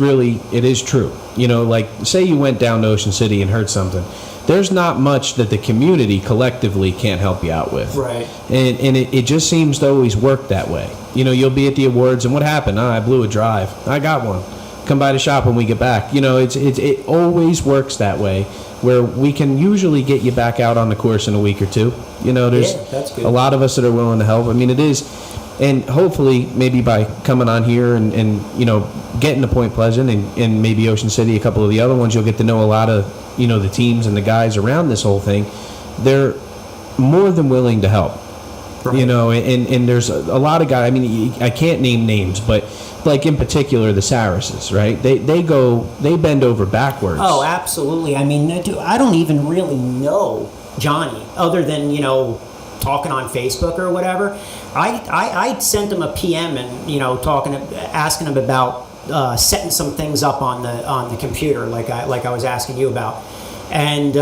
true. Like say you went down to Ocean City and heard something. There's not much that the community collectively can't help you out with. Right. And it just seems to always work that way. You'll be at the awards and what happened? I blew a drive. I got one. Come by the shop when we get back. It always works that way, where we can usually get you back out on the course in a week or two. There's Yeah, that's good. a lot of us that are willing to help. I mean, it is, and hopefully maybe by coming on here and getting to Point Pleasant and maybe Ocean City, a couple of the other ones, you'll get to know a lot of the teams and the guys around this whole thing. They're more than willing to help. Right. And there's a lot of guys. I mean, I can't name names, but like in particular the Saracens, right? They bend over backwards. Oh, absolutely. I mean, I don't even really know Johnny, other than talking on Facebook or whatever. I sent him a PM and asking him about setting some things up on the computer, like I was asking you about, and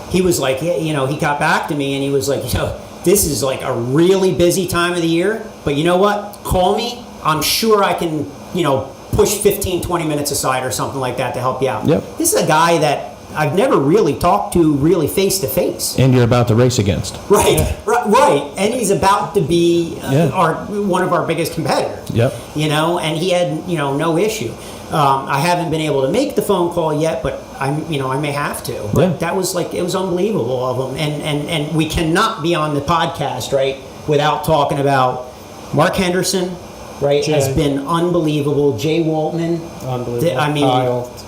he was like, yeah, he got back to me and he was like, this is like a really busy time of the year, but you know what? Call me. I'm sure I can, push 15, 20 minutes aside or something like that to help you out. Yep. This is a guy that I've never really talked to really face to face. And you're about to race against. Right. And he's about to be one of our biggest competitors. Yep. And he had, no issue. I haven't been able to make the phone call yet, but I may have to. But Yeah. that was it was unbelievable of him. And we cannot be on the podcast, right, without talking about Mark Henderson, right, Jay. has been unbelievable. Jay Waltman. Unbelievable. I mean,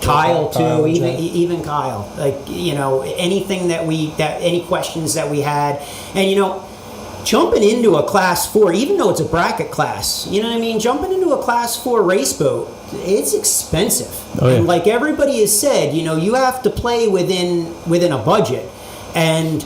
Kyle too, Kyle, even Kyle. Anything any questions that we had, and jumping into a class 4, even though it's a bracket class, jumping into a class 4 race boat, it's expensive. Oh, yeah. And like everybody has said, you have to play within a budget, and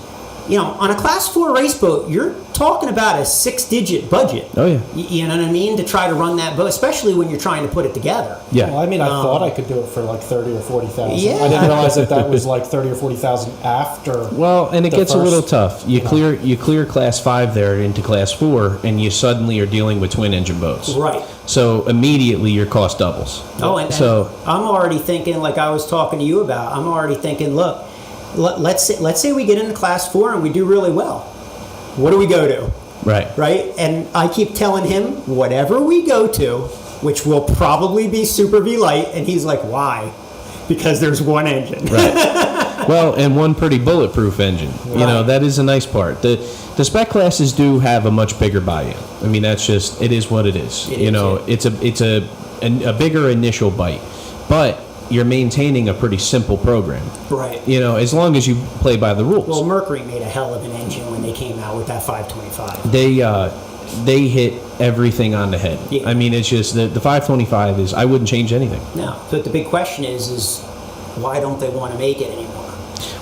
on a class 4 race boat, you're talking about a 6-digit budget. Oh yeah. You know what I mean? To try to run that boat, especially when you're trying to put it together. Yeah. Well, I mean, I thought I could do it for like 30 or 40,000. Yeah. I didn't realize that was like 30 or 40,000 after. Well, and it the gets a first- little tough. You clear class 5 there into class 4, and you suddenly are dealing with twin engine boats. Right. So immediately your cost doubles. Oh, and I'm already thinking, like I was talking to you about, I'm already thinking, look, let's say we get into class 4 and we do really well. What do we go to? Right? And I keep telling him, whatever we go to, which will probably be Super V Light, and he's like, why? Because there's one engine. Right. Well, and one pretty bulletproof engine. Right. That is a nice part. The spec classes do have a much bigger buy-in. I mean, it is what it is. It is, yeah. It's a bigger initial bite. But you're maintaining a pretty simple program. Right. You know, as long as you play by the rules. Well, Mercury made a hell of an engine when they came out with that 525. They hit everything on the head. Yeah. I mean, it's just the 525 is, I wouldn't change anything. No, but the big question is why don't they want to make it anymore?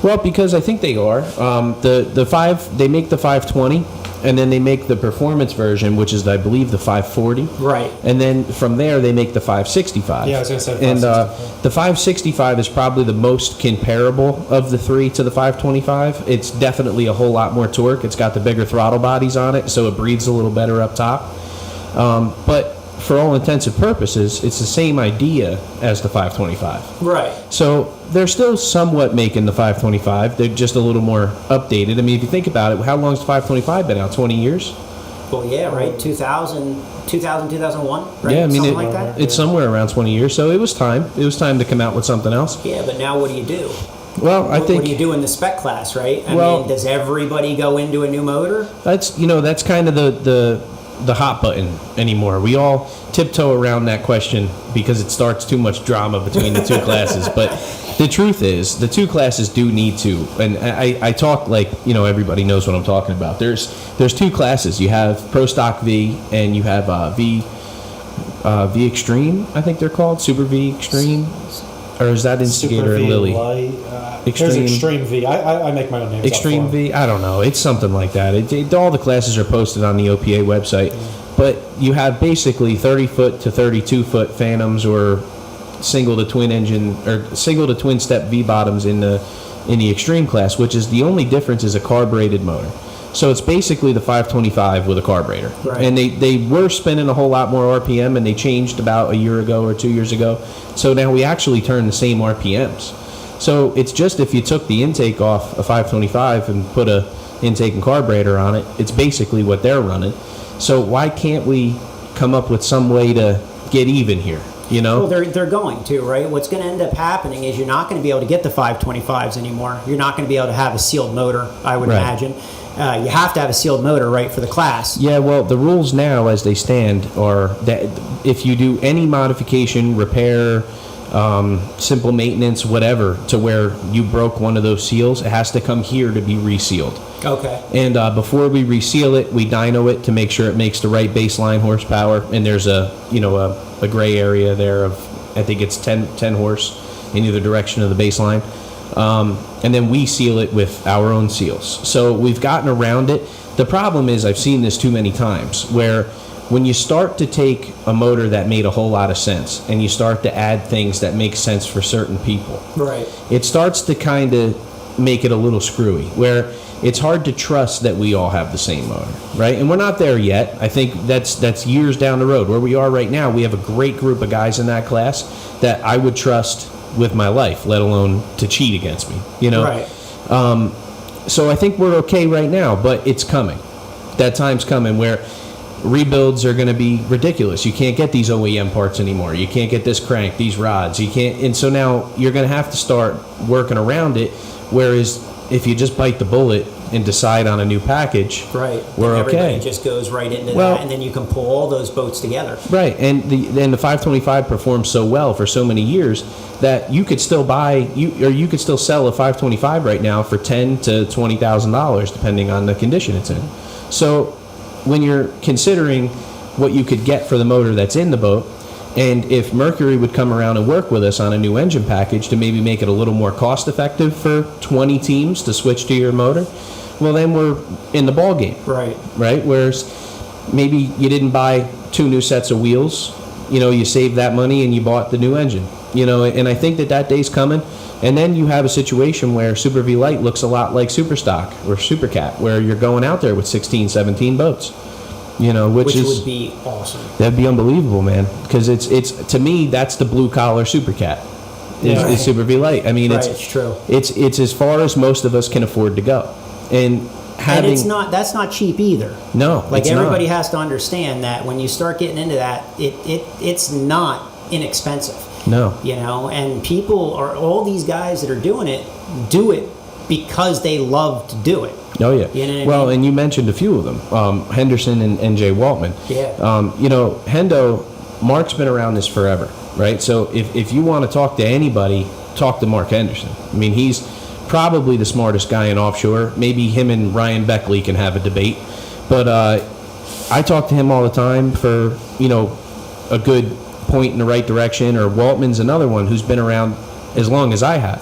Well, because I think they are. They make the 520, and then they make the performance version, which is, I believe, the 540. Right. And then from there, they make the 565. Yeah, I was going to say And 565. the 565 is probably the most comparable of the three to the 525. It's definitely a whole lot more torque. It's got the bigger throttle bodies on it, so it breathes a little better up top. But for all intents and purposes, it's the same idea as the 525. Right. So they're still somewhat making the 525. They're just a little more updated. I mean, if you think about it, how long's the 525 been out? 20 years? Well, yeah, right. 2000, 2001, right? Yeah, I mean, Something like that. it's somewhere around 20 years. So it was time. It was time to come out with something else. Yeah, but now what do you do? Well, I think What do you do in the spec class, right? I Well- mean, does everybody go into a new motor? that's kind of the hot button anymore. We all tiptoe around that question because it starts too much drama between the two classes. But the truth is, the two classes do need to. And I talk like, everybody knows what I'm talking about. There's two classes. You have Pro Stock V and you have V Extreme, I think they're called, Super V Extreme, or is that Instigator Super and V Lily? Light, Extreme- there's Extreme V. I make my own names. Extreme up for 'em. V, I don't know. It's something like that. All the classes are posted on the OPA website, but you have basically 30-foot to 32-foot Phantoms or single to twin engine or single to twin step V bottoms in the Extreme class, which is the only difference is a carbureted motor. So it's basically the 525 with a carburetor. Right. And they were spinning a whole lot more RPM, and they changed about a year ago or 2 years ago. So now we actually turn the same RPMs. So it's just if you took the intake off a 525 and put a intake and carburetor on it, it's basically what they're running. So why can't we come up with some way to get even here? Well, they're going to, right? What's going to end up happening is you're not going to be able to get the 525s anymore. You're not going to be able to have a sealed motor, I would Right. imagine. You have to have a sealed motor, right, for the class. Yeah, well, the rules now as they stand are that if you do any modification, repair, simple maintenance, whatever, to where you broke one of those seals, it has to come here to be resealed. Okay. And before we reseal it, we dyno it to make sure it makes the right baseline horsepower. And there's a gray area there of, I think it's 10 horse in either direction of the baseline. And then we seal it with our own seals. So we've gotten around it. The problem is I've seen this too many times where when you start to take a motor that made a whole lot of sense and you start to add things that make sense for certain people, Right. it starts to kind of make it a little screwy, where it's hard to trust that we all have the same motor, right? And we're not there yet. I think that's years down the road. Where we are right now, we have a great group of guys in that class that I would trust with my life, let alone to cheat against me, Right. So I think we're okay right now, but it's coming. That time's coming where rebuilds are going to be ridiculous. You can't get these OEM parts anymore. You can't get this crank, these rods. You can't, and so now you're going to have to start working around it. Whereas if you just bite the bullet and decide on a new package, Right. we're Then everybody okay. just goes right into Well- that, and then you can pull all those boats together. Right, and the 525 performed so well for so many years that you could still you could still sell a 525 right now for $10,000 to $20,000 depending on the condition it's in. So when you're considering what you could get for the motor that's in the boat, and if Mercury would come around and work with us on a new engine package to maybe make it a little more cost effective for 20 teams to switch to your motor, well then we're in the ball game. Right. Right? Whereas maybe you didn't buy 2 new sets of wheels, you saved that money and you bought the new engine, and I think that day's coming. And then you have a situation where Super V Light looks a lot like Super Stock or Super Cat, where you're going out there with 16, 17 boats, which would be awesome. that'd be unbelievable, man. Because it's to me, that's the blue collar Super Cat. Yeah. Is Super V Light. I mean, Right, it's true. It's as far as most of us can afford to go, and having that's not cheap either. no, Like it's everybody not. has to understand that when you start getting into that, it's not inexpensive. No. And people all these guys that are doing it do it because they love to do it. Oh yeah. You know what I Well, mean? and you mentioned a few of them, Henderson and Jay Waltman. Yeah. Hendo, Mark's been around this forever. right? So if you want to talk to anybody, talk to Mark Henderson. I mean, he's probably the smartest guy in offshore. Maybe him and Ryan Beckley can have a debate. But I talk to him all the time for, a good point in the right direction. Or Waltman's another one who's been around as long as I have.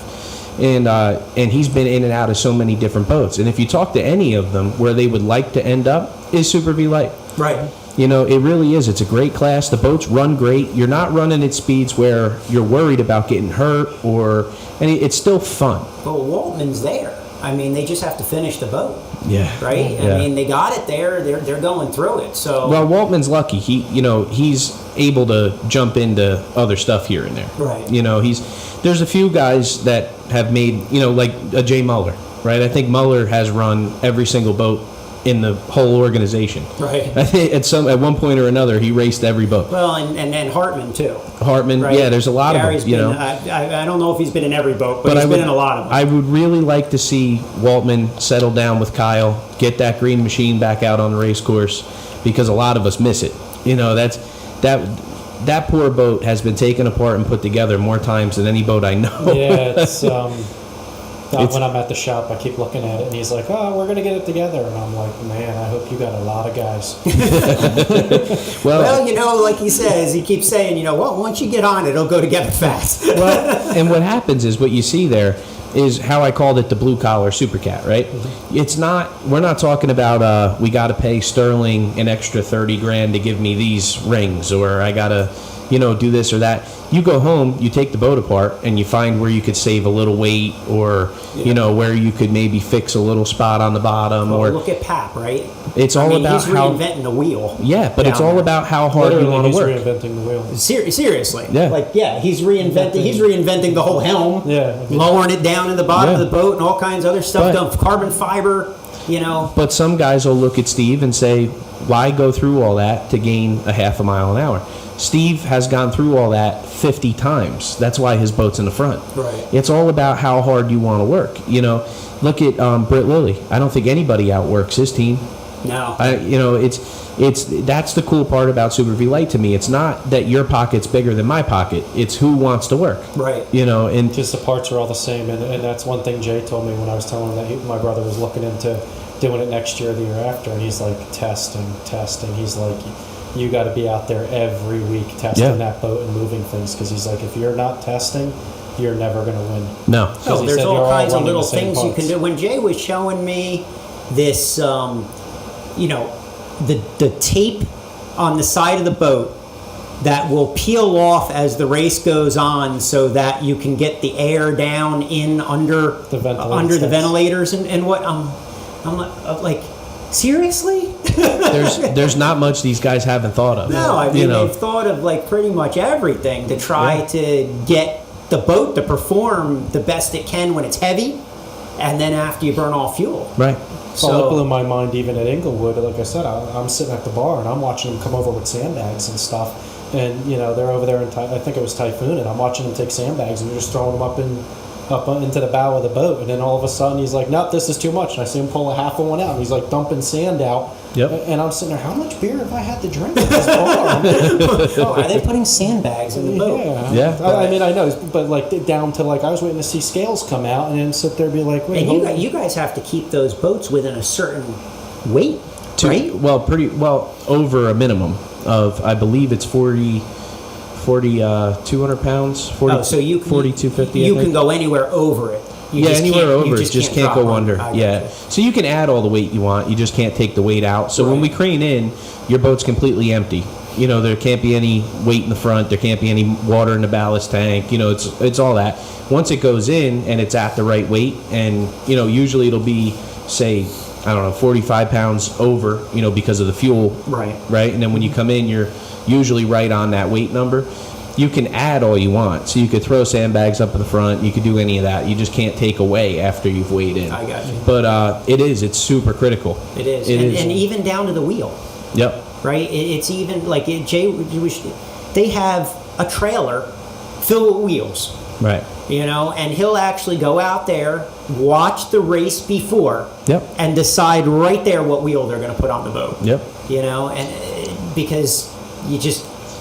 And he's been in and out of so many different boats. And if you talk to any of them, where they would like to end up is Super V Light. Right. It really is. It's a great class. The boats run great. You're not running at speeds where you're worried about getting hurt and it's still fun. Well, Waltman's there. I mean, they just have to finish the boat. Yeah. Right? Yeah. I mean, they got it there. They're going through it. So. Well, Waltman's lucky. He's able to jump into other stuff here and there. Right. There's a few guys that have made, like a Jay Muller, right? I think Muller has run every single boat in the whole organization. Right. I think at one point or another, he raced every boat. Well, and Hartman too. Hartman, right? Yeah, there's a lot Gary's of them. I don't know if he's been in every boat, but he's been in a lot of them. I would really like to see Waltman settle down with Kyle, get that green machine back out on the race course, because a lot of us miss it. That poor boat has been taken apart and put together more times than any boat I know. Yeah, it's when I'm at the shop, I keep looking at it, and he's like, "Oh, we're gonna get it together," and I'm like, "Man, I hope you got a lot of guys." Well, like he says, he keeps saying, once you get on it, it'll go together fast. Well, and what happens is what you see there is how I called it the blue collar supercat, right? Mm-hmm. It's not. We're not talking about we got to pay Sterling an extra $30,000 to give me these rings, or I gotta, do this or that. You go home, you take the boat apart, and you find where you could save a little weight, or where you could maybe fix a little spot on the bottom. Well, or look at Pap, right? It's all about he's reinventing the wheel. Yeah, but it's all about how hard you want to work. He's reinventing the wheel. Seriously. Yeah. He's reinventing the whole helm. Yeah. Lowering it down in the bottom of the boat and all kinds of other stuff. Done carbon fiber. But some guys will look at Steve and say, why go through all that to gain a half a mile an hour? Steve has gone through all that 50 times. That's why his boat's in the front. Right. It's all about how hard you want to work. Look at Britt Lilly. I don't think anybody outworks his team. No. It's that's the cool part about Super V Light to me. It's not that your pocket's bigger than my pocket. It's who wants to work. Right. And just the parts are all the same, and that's one thing Jay told me when I was telling him that my brother was looking into doing it next year or the year after, and he's like testing. He's like, you got to be out there every week testing that boat and moving things, because he's like, if you're not testing, you're never going to win. No. Oh, there's all kinds of little things you can do. When Jay was showing me this, the tape on the side of the boat that will peel off as the race goes on, so that you can get the air down in under the ventilators and what I'm like, seriously? there's not much these guys haven't thought of. No, I mean, they've thought of like pretty much everything to try to get the boat to perform the best it can when it's heavy, and then after you burn all fuel. Right. So it blew my mind even at Inglewood. Like I said, I'm sitting at the bar and I'm watching them come over with sandbags and stuff. And, they're over there in, I think it was Typhoon, and I'm watching them take sandbags and they're just throwing them up into the bow of the boat. And then all of a sudden he's like, nope, this is too much. And I see him pull a half of one out, and he's like dumping sand out. Yep. And I'm sitting there, how much beer have I had to drink at this bar? Are they putting sandbags in the boat? Yeah. I mean, I know, but like down to like, I was waiting to see scales come out and then sit there and be like, wait. And you guys have to keep those boats within a certain weight, right? Well, over a minimum of, I believe it's 200 pounds, 40, so you 250. You can go anywhere over it. Anywhere over it, just can't go under. under. Yeah. So you can add all the weight you want, you just can't take the weight out. So when we crane in, your boat's completely empty. There can't be any weight in the front, there can't be any water in the ballast tank. It's all that. Once it goes in and it's at the right weight, and usually it'll be, say, 45 pounds over, because of the fuel. Right. And then when you come in, you're usually right on that weight number. You can add all you want. So you could throw sandbags up in the front. You could do any of that. You just can't take away after you've weighed in. I got you. But it's super critical. It is. And even down to the wheel. Yep. Right? It's even like they have a trailer filled with wheels. Right. And he'll actually go out there, watch the race before, and decide right there what wheel they're going to put on the boat. Yep. And because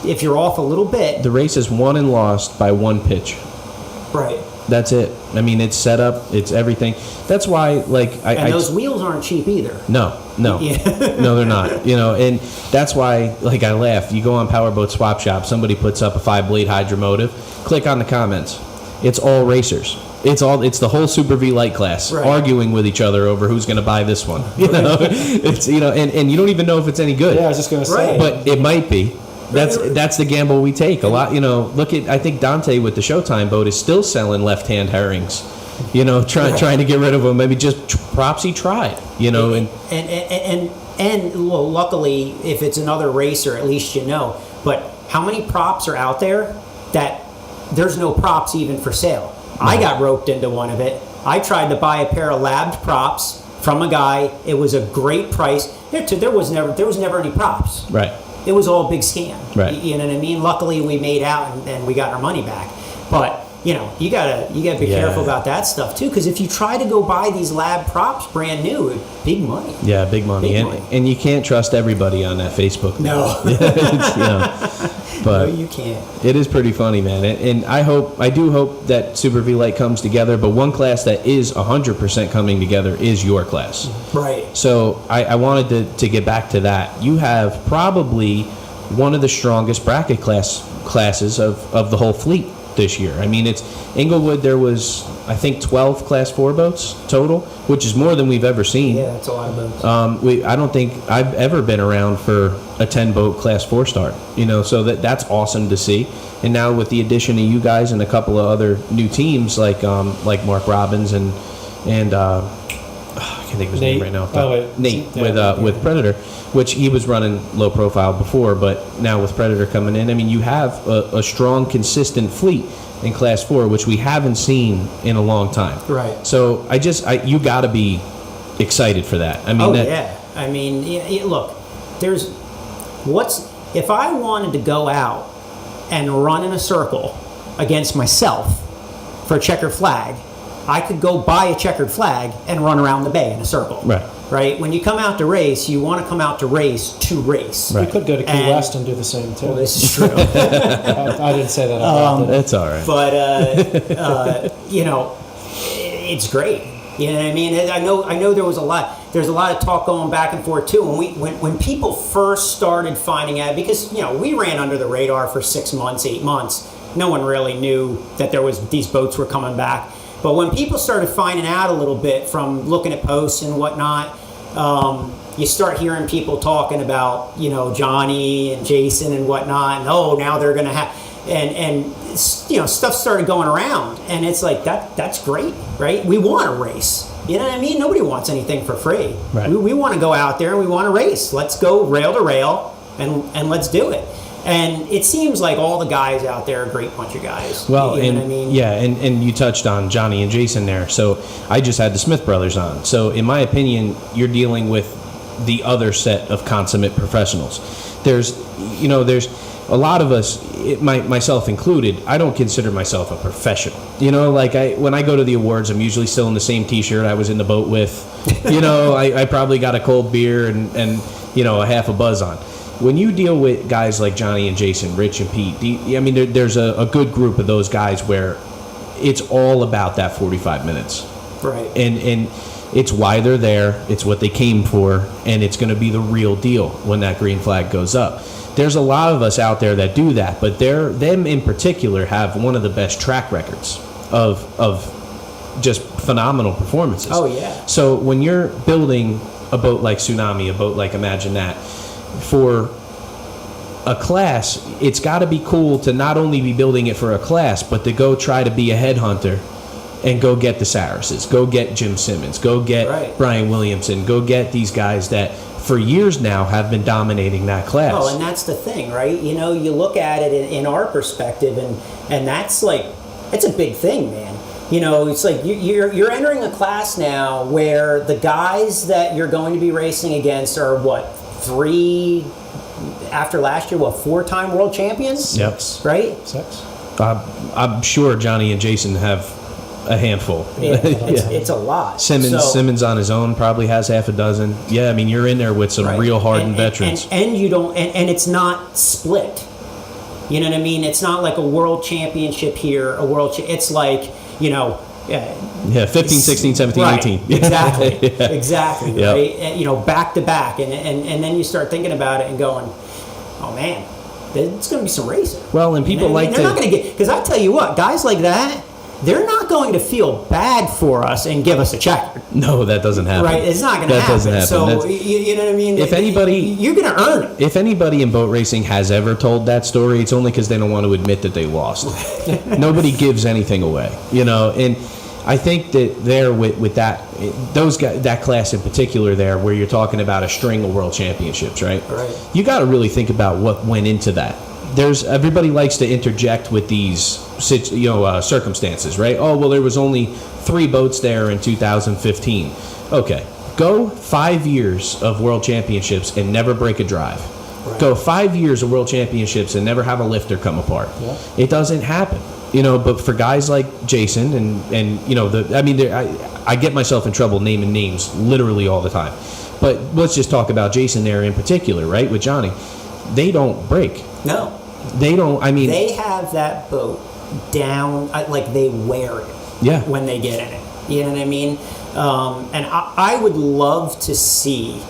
if you're off a little bit, The race is won and lost by one pitch. right? That's it. I mean, it's set up. It's everything. That's why, like, And those wheels aren't cheap either. no, Yeah. no, they're not. You know, and that's why, like, I laugh. You go on Powerboat Swap Shop, somebody puts up a 5-blade Hydromotive. Click on the comments. It's all racers. It's the whole Super V light class Right. arguing with each other over who's going to buy this one. You know, it's and you don't even know if it's any good. Yeah, I was just gonna say. Right. But it might be. That's the gamble we take. A lot, you know. Look at, I think Dante with the Showtime boat is still selling left-hand herrings. You know, trying to get rid of them. Maybe just props he tried. You know, And well, luckily, if it's another racer, at least you know. But how many props are out there that there's no props even for sale? I got roped into one of it. I tried to buy a pair of labbed props from a guy. It was a great price. There was never any props. right. It was all a big scam. Right. You know what I mean? Luckily, we made out and we got our money back. But you know, you gotta be careful about that stuff too, because if you try to go buy these lab props brand new, big money. Yeah, big money. Big and, money. and you can't trust everybody on that Facebook. No. It's, you know, but No, you can't. it is pretty funny, man. And I do hope that Super V Light comes together. But one class that is 100% coming together is your class. Right. So I wanted to get back to that. You have probably one of the strongest bracket classes of the whole fleet this year. I mean, it's Inglewood. There was, I think, 12 Class 4 boats total, which is more than we've ever seen. Yeah, that's a lot of boats. I don't think I've ever been around for a 10-boat Class 4 start. You know, so that's awesome to see. And now with the addition of you guys and a couple of other new teams like Mark Robbins and I can't think of his name Nate. right now. Oh, wait. Nate Yeah, with Predator, which he was running low profile before, but now with Predator coming in, I mean, you have a strong, consistent fleet in Class 4, which we haven't seen in a long time. Right. So you got to be excited for that. I mean, Yeah. I mean, look, if I wanted to go out and run in a circle against myself for a checkered flag, I could go buy a checkered flag and run around the bay in a circle. Right. Right? When you come out to race, you want to come out to race. We could go to Key And- West and do the same too. Well, this is true. I didn't say that out loud. That's all right. But it's great. You know what I mean? I know there's a lot of talk going back and forth too. When people first started finding out, because we ran under the radar for 6 months, 8 months. No one really knew that these boats were coming back. But when people started finding out a little bit from looking at posts and whatnot, you start hearing people talking about, Johnny and Jason and whatnot, and now they're going to have, and stuff started going around, and it's like that's great, right? We want to race. You know what I mean? Nobody wants anything for free. Right. We want to go out there and we want to race. Let's go rail to rail and let's do it. And it seems like all the guys out there are a great bunch of guys. Well, you know what I mean? yeah, and you touched on Johnny and Jason there. So I just had the Smith brothers on. So in my opinion, you're dealing with the other set of consummate professionals. There's a lot of us, myself included. I don't consider myself a professional. When I go to the awards, I'm usually still in the same T-shirt I was in the boat with. I probably got a cold beer and a half a buzz on. When you deal with guys like Johnny and Jason, Rich and Pete, there's a good group of those guys where it's all about that 45 minutes. Right. And it's why they're there. It's what they came for, and it's going to be the real deal when that green flag goes up. There's a lot of us out there that do that, but them in particular have one of the best track records of just phenomenal performances. Oh, yeah. So when you're building a boat like Tsunami, a boat like Imagine That, for a class, it's got to be cool to not only be building it for a class, but to go try to be a headhunter and go get the Sarases, go get Jim Simmons, go get Right. Brian Williamson, go get these guys that for years now have been dominating that class. Oh, and that's the thing, right? You look at it in our perspective, and that's like, it's a big thing, man. It's like you're entering a class now where the guys that you're going to be racing against are after last year, 4-time world champions? Yep. Right? 6. I'm sure Johnny and Jason have a handful. Yeah, it's a lot. Simmons on his own probably has half a dozen. Yeah, I mean, you're in there with some Right. real hardened veterans. And you don't, and it's not split. You know what I mean? It's not like a world championship here, it's like, Yeah, 15, 16, 17, right, 18. Exactly. Yeah. Exactly. Yep. Right? And, back to back. And then you start thinking about it and going, oh, man, it's going to be some racing. Well, and people like they're not going to get, because I tell you what, guys like that, they're not going to feel bad for us and give us a check. No, that doesn't happen. Right? It's not going to That happen. doesn't happen. So, you know what I mean? If anybody... You're going to earn it. If anybody in boat racing has ever told that story, it's only because they don't want to admit that they lost. Nobody gives anything away, and I think that there with that, those guys, that class in particular there, where you're talking about a string of world championships, right? Right. You got to really think about what went into that. Everybody likes to interject with these, circumstances, right? Oh, well, there was only 3 boats there in 2015. Okay, go 5 years of world championships and never break a drive. Right. Go 5 years of world championships and never have a lifter come apart. Yeah. It doesn't happen. But for guys like Jason I get myself in trouble naming names literally all the time. But let's just talk about Jason there in particular, right? With Johnny. They don't break. No. They don't, they have that boat down, like they wear it. Yeah. When they get in it. You know what I mean? And I would love to see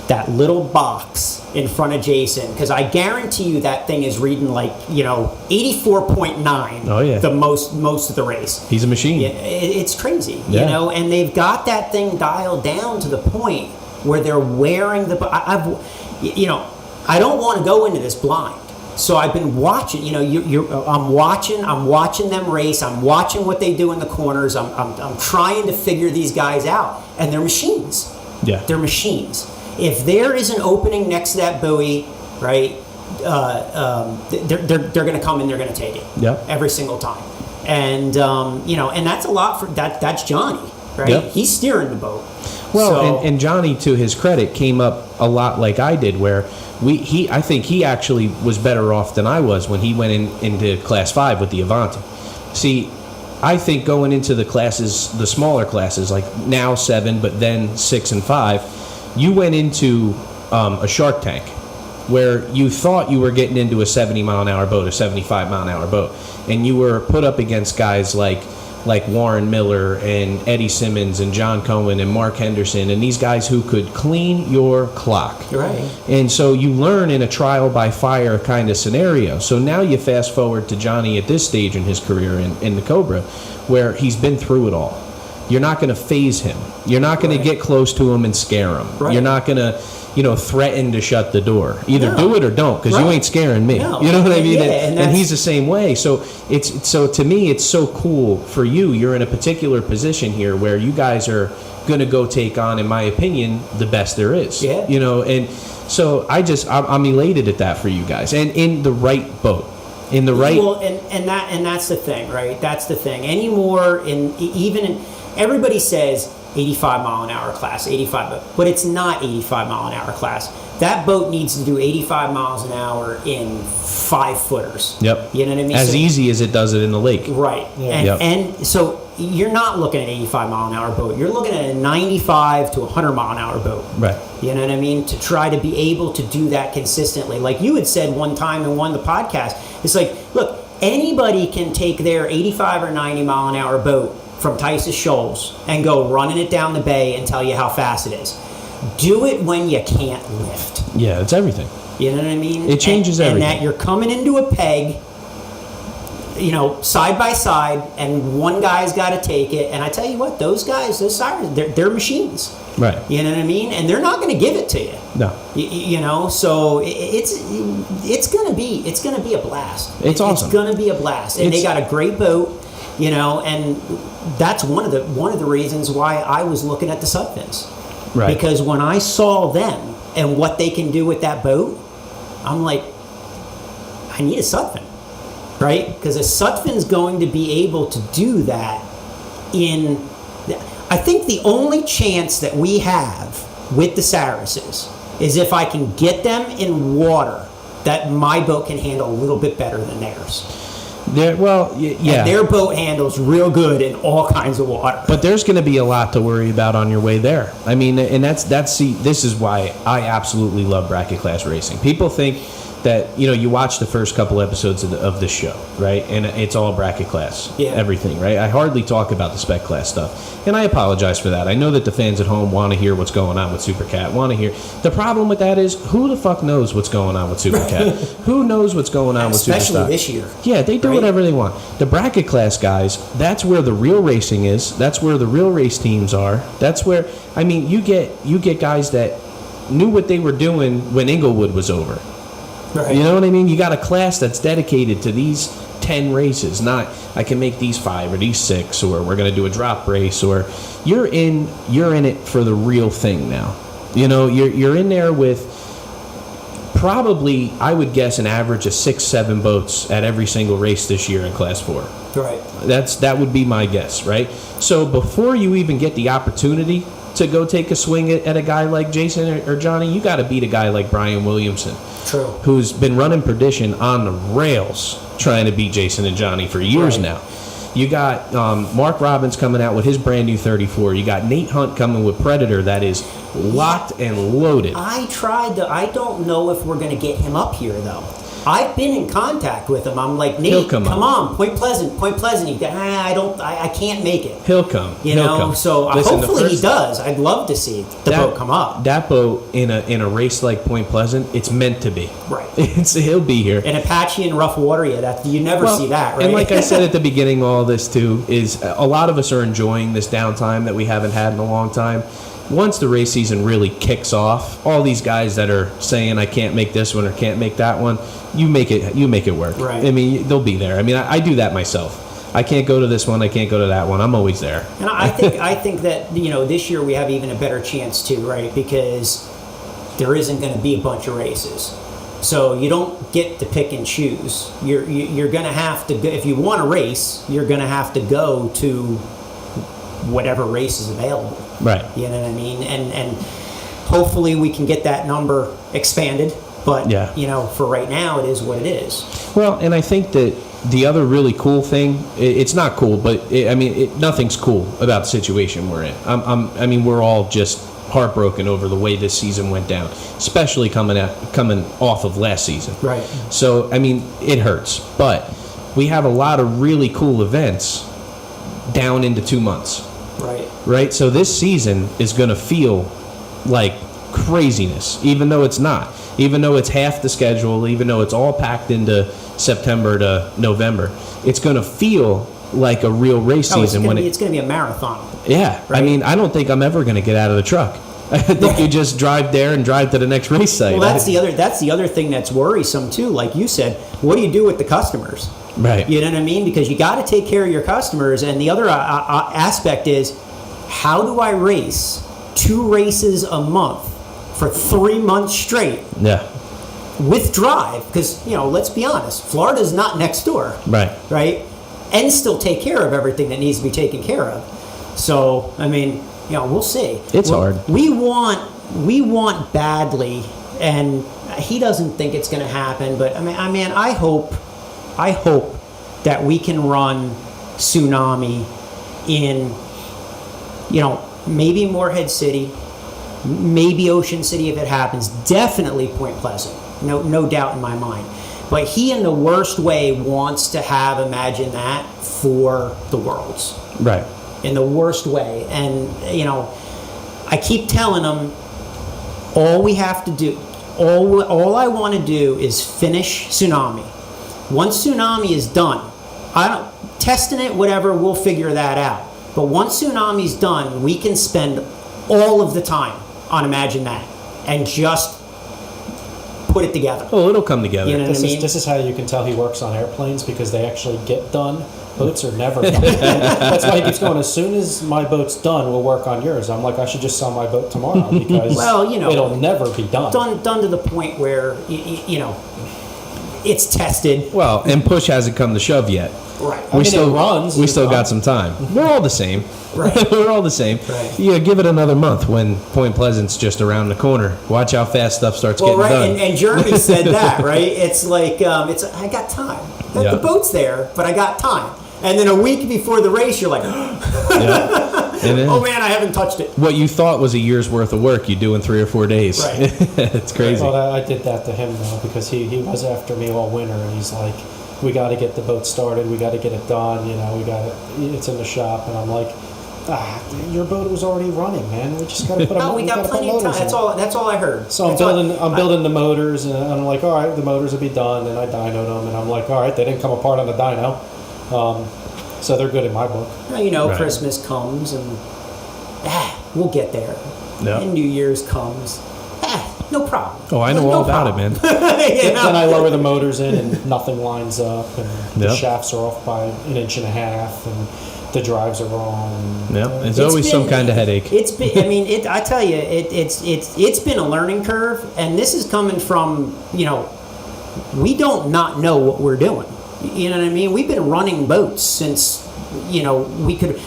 that little box in front of Jason, because I guarantee you that thing is reading 84.9. Oh yeah, the most of the race. He's a machine. It's crazy, and they've got that thing dialed down to the point where they're wearing the. I don't want to go into this blind. So I've been watching. I'm watching them race. I'm watching what they do in the corners. I'm trying to figure these guys out, and they're machines. Yeah, they're machines. If there is an opening next to that buoy, right, they're going to come and they're going to take it. Yeah. Every single time, and and that's a lot for that. That's Johnny, right? Yep. He's steering the boat. Well, and Johnny, to his credit, came up a lot like I did, where I think he actually was better off than I was when he went into Class 5 with the Avanti. See, I think going into the smaller classes, like now 7, but then 6 and 5, you went into a Shark Tank where you thought you were getting into a 70-mile-an-hour boat, a 75-mile-an-hour boat, and you were put up against guys like Warren Miller and Eddie Simmons and John Cohen and Mark Henderson and these guys who could clean your clock. Right. And so you learn in a trial by fire kind of scenario. So now you fast forward to Johnny at this stage in his career in the Cobra, where he's been through it all. You're not going to phase him. You're not going to get close to him and scare him. Right. You're not going to, threaten to shut the door. Either do it or don't, because you ain't scaring me. No. You know what I mean? Yeah, and he's the same way. So to me, it's so cool for you. You're in a particular position here where you guys are going to go take on, in my opinion, the best there is. Yeah. And so I'm elated at that for you guys, and in the right boat. In the right. Well, and that's the thing, right? That's the thing. Everybody says 85-mile-an-hour class, 85, but it's not 85-mile-an-hour class. That boat needs to do 85 miles an hour in 5-footers. Yep. You know what I mean? As easy as it does it in the lake. Right. Yeah. And so you're not looking at an 85-mile-an-hour boat. You're looking at a 95 to 100-mile-an-hour boat. Right. You know what I mean? To try to be able to do that consistently. Like you had said one time in one of the podcasts, it's like, look, anybody can take their 85 or 90-mile-an-hour boat from Tice's Shoals and go running it down the bay and tell you how fast it is. Do it when you can't lift. Yeah, it's everything. You know what I mean? It changes everything. And that you're coming into a peg, side by side, and one guy's got to take it. And I tell you what, those guys, those sirens, they're machines. Right. You know what I mean? And they're not going to give it to you. No. So it's going to be a blast. It's awesome. It's going to be a blast. And they got a great boat. And that's one of the reasons why I was looking at the Sutphins. Right. Because when I saw them and what they can do with that boat, I'm like, I need a Sutphin, right? Because a Sutphin's going to be able to do that I think the only chance that we have with the Saracens is if I can get them in water that my boat can handle a little bit better than theirs. Yeah. And their boat handles real good in all kinds of water. But there's going to be a lot to worry about on your way there. I mean, and this is why I absolutely love bracket class racing. People think that, you watch the first couple episodes of this show, right? And it's all bracket class, everything, right? I hardly talk about the spec class stuff, and I apologize for that. I know that the fans at home want to hear what's going on with Supercat, want to hear. The problem with that is, who the fuck knows what's going on with Supercat? Who knows what's going on with Superstock? Especially this year. Yeah, they do whatever they want. The bracket class guys, that's where the real racing is. That's where the real race teams are. That's where, you get guys that knew what they were doing when Inglewood was over. Right. You know what I mean? You got a class that's dedicated to these 10 races, not I can make these 5 or these 6, or we're going to do a drop race, or you're in it for the real thing now. You're in there with probably, I would guess, an average of 6-7 boats at every single race this year in Class 4. Right. That would be my guess, right? So before you even get the opportunity to go take a swing at a guy like Jason or Johnny, you got to beat a guy like Brian Williamson. True. Who's been running Perdition on the rails trying to beat Jason and Johnny for years now. You got Mark Robbins coming out with his brand new 34. You got Nate Hunt coming with Predator that is locked and loaded. I don't know if we're going to get him up here, though. I've been in contact with him. I'm like, Nate, come on, Point Pleasant. I can't make it. He'll come. So Listen, hopefully he does. I'd love to see the boat come up. That boat in a race like Point Pleasant, it's meant to be. Right. He'll be here. In Apache and rough water, you never see that, right? And like I said at the beginning of all this too, is a lot of us are enjoying this downtime that we haven't had in a long time. Once the race season really kicks off, all these guys that are saying I can't make this one or can't make that one, you make it work. Right. They'll be there. I do that myself. I can't go to this one, I can't go to that one. I'm always there. And I think that this year we have even a better chance too, right? Because there isn't going to be a bunch of races, so you don't get to pick and choose. You're going to have to go, if you want to race, you're going to have to go to whatever race is available. Right. You know what I mean? And hopefully we can get that number expanded. But, for right now, it is what it is. Well, and I think that the other really cool thing, it's not cool, but nothing's cool about the situation we're in. We're all just heartbroken over the way this season went down, especially coming off of last season. Right. So, it hurts. But we have a lot of really cool events down into 2 months. Right? So this season is going to feel like craziness, even though it's not. Even though it's half the schedule, even though it's all packed into September to November, it's going to feel like a real race season. It's going to be a marathon. Yeah. Right? I don't think I'm ever going to get out of the truck. I think you just drive there and drive to the next race site. Well, that's the other thing that's worrisome too. Like you said, what do you do with the customers? Right. You know what I mean? Because you got to take care of your customers. And the other aspect is, how do I race 2 races a month for 3 months straight? Yeah. With drive, because let's be honest, Florida's not next door. Right. And still take care of everything that needs to be taken care of. So we'll see. It's hard. We want badly, and he doesn't think it's going to happen. But I hope that we can run Tsunami in, maybe Morehead City, maybe Ocean City if it happens. Definitely Point Pleasant. No doubt in my mind. But he, in the worst way, wants to have Imagine That for the Worlds. Right. In the worst way. And, I keep telling him, all we have to do, all I want to do is finish Tsunami. Once Tsunami is done, testing it, whatever, we'll figure that out. But once Tsunami's done, we can spend all of the time on Imagine That and just put it together. Oh, it'll come together. You know what I mean? This is how you can tell he works on airplanes, because they actually get done. Boats are never done. That's why he keeps going, as soon as my boat's done, we'll work on yours. I'm like, I should just sell my boat tomorrow, because it'll never be done. Done to the point where, it's tested. Well, and push hasn't come to shove yet. Right. We still got some time. We're all the same. Right. We're all the same. Right. Yeah, give it another month when Point Pleasant's just around the corner. Watch how fast stuff starts getting done. And Jeremy said that, right? It's like, I got time. The boat's there, but I got time. And then a week before the race, you're like, And then Oh man, I haven't touched it. what you thought was a year's worth of work, you do in 3 or 4 days. Right. It's crazy. Well, I did that to him though, because he was after me all winter, and he's like, "We got to get the boat started. We got to get it done. You know, it's in the shop." And I'm like, your boat was already running, man. We just got to put No, we got plenty of time. That's all I heard. So I'm building the motors, and I'm like, all right, the motors will be done, and I dynoed them, and I'm like, all right, they didn't come apart on the dyno, so they're good in my book. Well, you know, Right. Christmas comes, and we'll get there. Yep. And New Year's comes. No problem. Oh, I know No all about it, problem. man. You know? Then I lower the motors in, and nothing lines up, and the Yep. shafts are off by 1.5 inches, and the drives are wrong. Yep. It's It's always some been- kind of headache. It's been. I mean, I tell you, it's been a learning curve, and this is coming from, you know, we don't not know what we're doing. You know what I mean? We've been running boats since, you know, we could.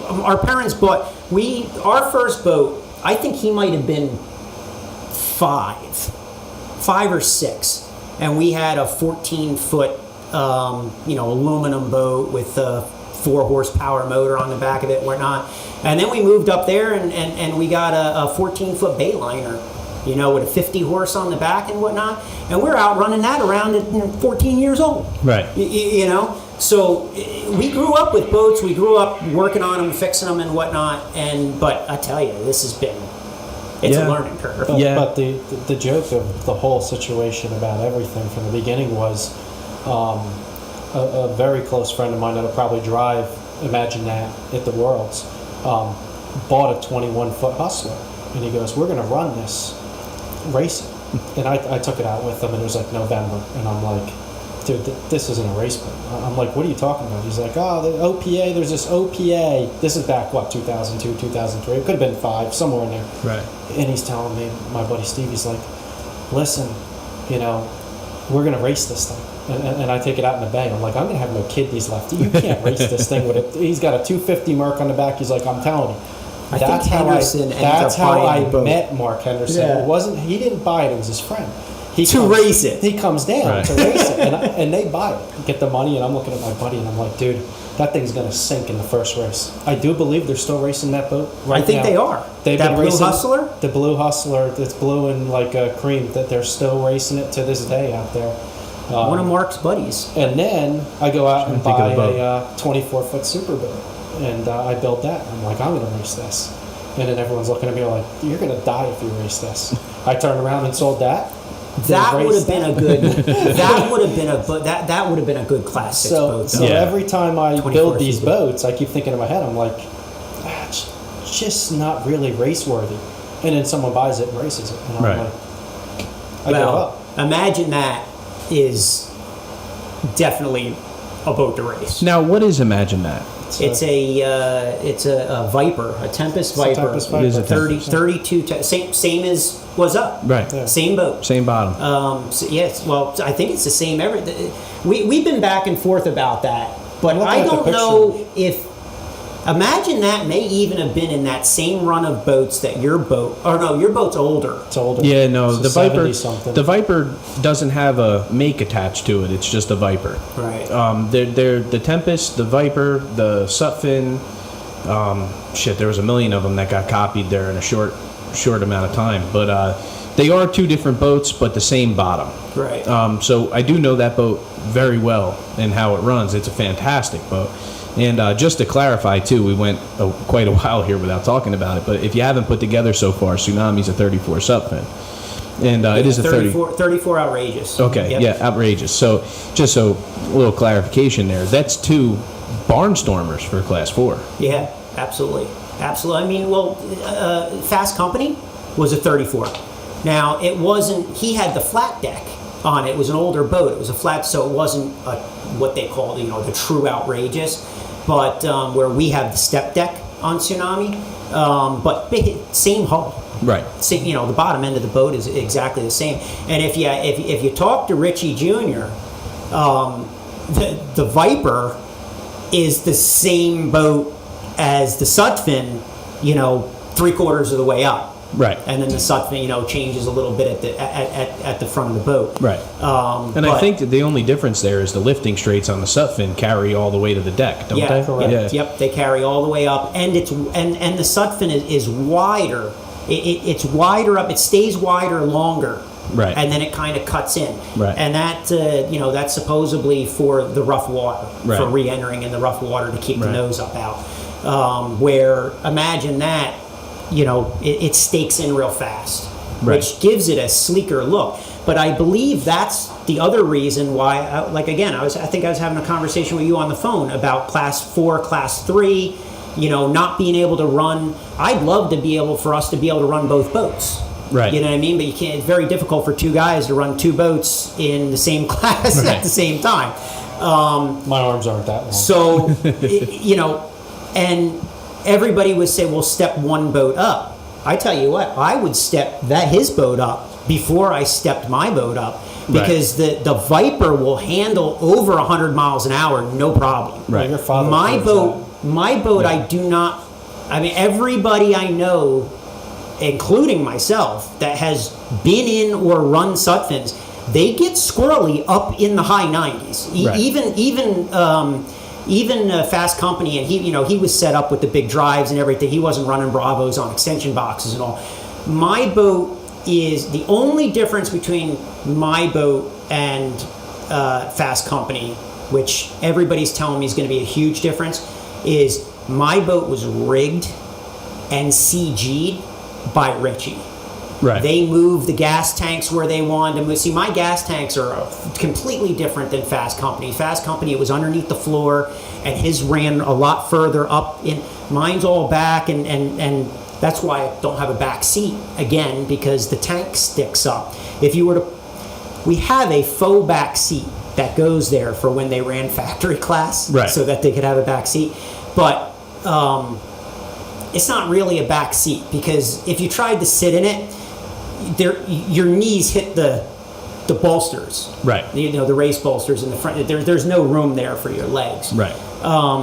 Our parents bought our first boat. I think he might have been 5 or 6, and we had a 14-foot, you know, aluminum boat with a 4 horsepower motor on the back of it, whatnot. And then we moved up there, and we got a 14-foot Bayliner, you know, with a 50 horse on the back and whatnot. And we're out running that around at 14 years old. Right. You know, so we grew up with boats. We grew up working on them, fixing them, and whatnot. But I tell you, this has been. It's Yeah. a learning curve. But, Yeah. but the joke of the whole situation about everything from the beginning was a very close friend of mine that'll probably drive Imagine That at the Worlds bought a 21-foot Hustler, and he goes, "We're going to run this, race it." And I took it out with him, and it was like November, and I'm like, "Dude, this isn't a race boat." I'm like, "What are you talking about?" He's like, "Oh, the OPA, there's this OPA." This is back, 2002, 2003. It could have been 5, somewhere in there. Right. And he's telling me, my buddy Steve, he's like, "Listen, you know, we're going to race this thing." And I take it out in the bay. I'm like, "I'm going to have no kidneys left. You can't race this thing with it." He's got a 250 Merc on the back. He's like, "I'm telling you." I think Henderson ended That's up how buying I the boat. met Mark Henderson. Yeah. It wasn't, he didn't buy it, it was his friend. To race it. He comes down Right. to race it, and they buy it, get the money, and I'm looking at my buddy, and I'm like, "Dude, that thing's going to sink in the first race." I do believe they're still racing that boat right I think now. they are. They've That been Blue racing Hustler? the Blue Hustler that's blue and like cream, that they're still racing it to this day out there. One of Mark's buddies. And then I go out and Trying to buy think of the a 24-foot super boat, and I build that. I'm like, "I'm going to race this," and then everyone's looking at me like, "You're going to die if you race this." I turned around and sold that. That would raced have been a good. That would have been that would have been a good Class 6 boat. So Yeah. every time I 24 build these feet. boats, I keep thinking in my head, I'm like, it's just not really race worthy. And then someone buys it and races it, and I'm Right. like, I give Well, up. Imagine That is definitely a boat to race. Now, what is Imagine That? It's a Viper, a Tempest It's a Viper. Tempest It is a 32 same as was up. Right. Yeah. Same boat. Same bottom. So yes, well, I think it's the same. We've been back and forth about that, but I'm looking I at the don't know if. Imagine That may even have been in that same run of boats that your boat. Or no, your boat's older. It's older. Yeah, no, It's a the Viper. 70-something. The Viper doesn't have a make attached to it. It's just a Viper. Right. They're the Tempest, the Viper, the Sutphin. There was a million of them that got copied there in a short amount of time. But they are 2 different boats, but the same bottom. Right. So I do know that boat very well and how it runs. It's a fantastic boat. And just to clarify, too, we went quite a while here without talking about it. But if you haven't put together so far, Tsunami's a 34 Sutphin. And it is a 34 outrageous. Okay, Yep. yeah, outrageous. So just a little clarification there. That's 2 barnstormers for Class 4. Yeah, absolutely. Absolutely. I mean, well, Fast Company was a 34. Now, it wasn't, he had the flat deck on it. It was an older boat. It was a flat, so it wasn't what they called, the true outrageous, but where we have the step deck on Tsunami, but same hull. Right. Same, the bottom end of the boat is exactly the same. And if you talk to Richie Jr., the Viper is the same boat as the Sutphin, 3/4 of the way up. Right. And then the Sutphin, changes a little bit at the front of the boat. Right. And I think that the only difference there is the lifting straights on the Sutphin carry all the way to the deck, don't they? Correct. Yep, they carry all the way up, and the Sutphin is wider. It's wider up. It stays wider longer. Right. And then it kind of cuts in. Right. And that that's supposedly for the rough water, Right. for re-entering in the rough water to keep the Right. nose up out. Where imagine that, it stakes in real fast, Right. which gives it a sleeker look. But I believe that's the other reason why. I think I was having a conversation with you on the phone about Class 4, Class 3. Not being able to run. I'd love for us to be able to run both boats. Right. You know what I mean? But you can't. It's very difficult for two guys to run two boats in the same class Right. at the same time. My arms aren't that long. So, and everybody would say, "Well, step one boat up." I tell you what, I would step his boat up before I stepped my boat up, because the Viper will handle over 100 miles an hour, no problem. Right. Your father My proves boat, that. I do not. I mean, everybody I know, including myself, that has been in or run Sutphins, they get squirrely up in the high 90s. Right. Even Fast Company, and he was set up with the big drives and everything. He wasn't running Bravos on extension boxes and all. My boat is the only difference between my boat and Fast Company, which everybody's telling me is going to be a huge difference, is my boat was rigged and CG'd by Ritchie. Right. They moved the gas tanks where they wanted to move. See, my gas tanks are completely different than Fast Company. Fast Company, it was underneath the floor, and his ran a lot further up. Mine's all back, and that's why I don't have a back seat, again, because the tank sticks up. We have a faux back seat that goes there for when they ran factory class, right. so that they could have a back seat. But it's not really a back seat, because if you tried to sit in it, your knees hit the bolsters, Right. The race bolsters in the front. There's no room there for your legs, Right.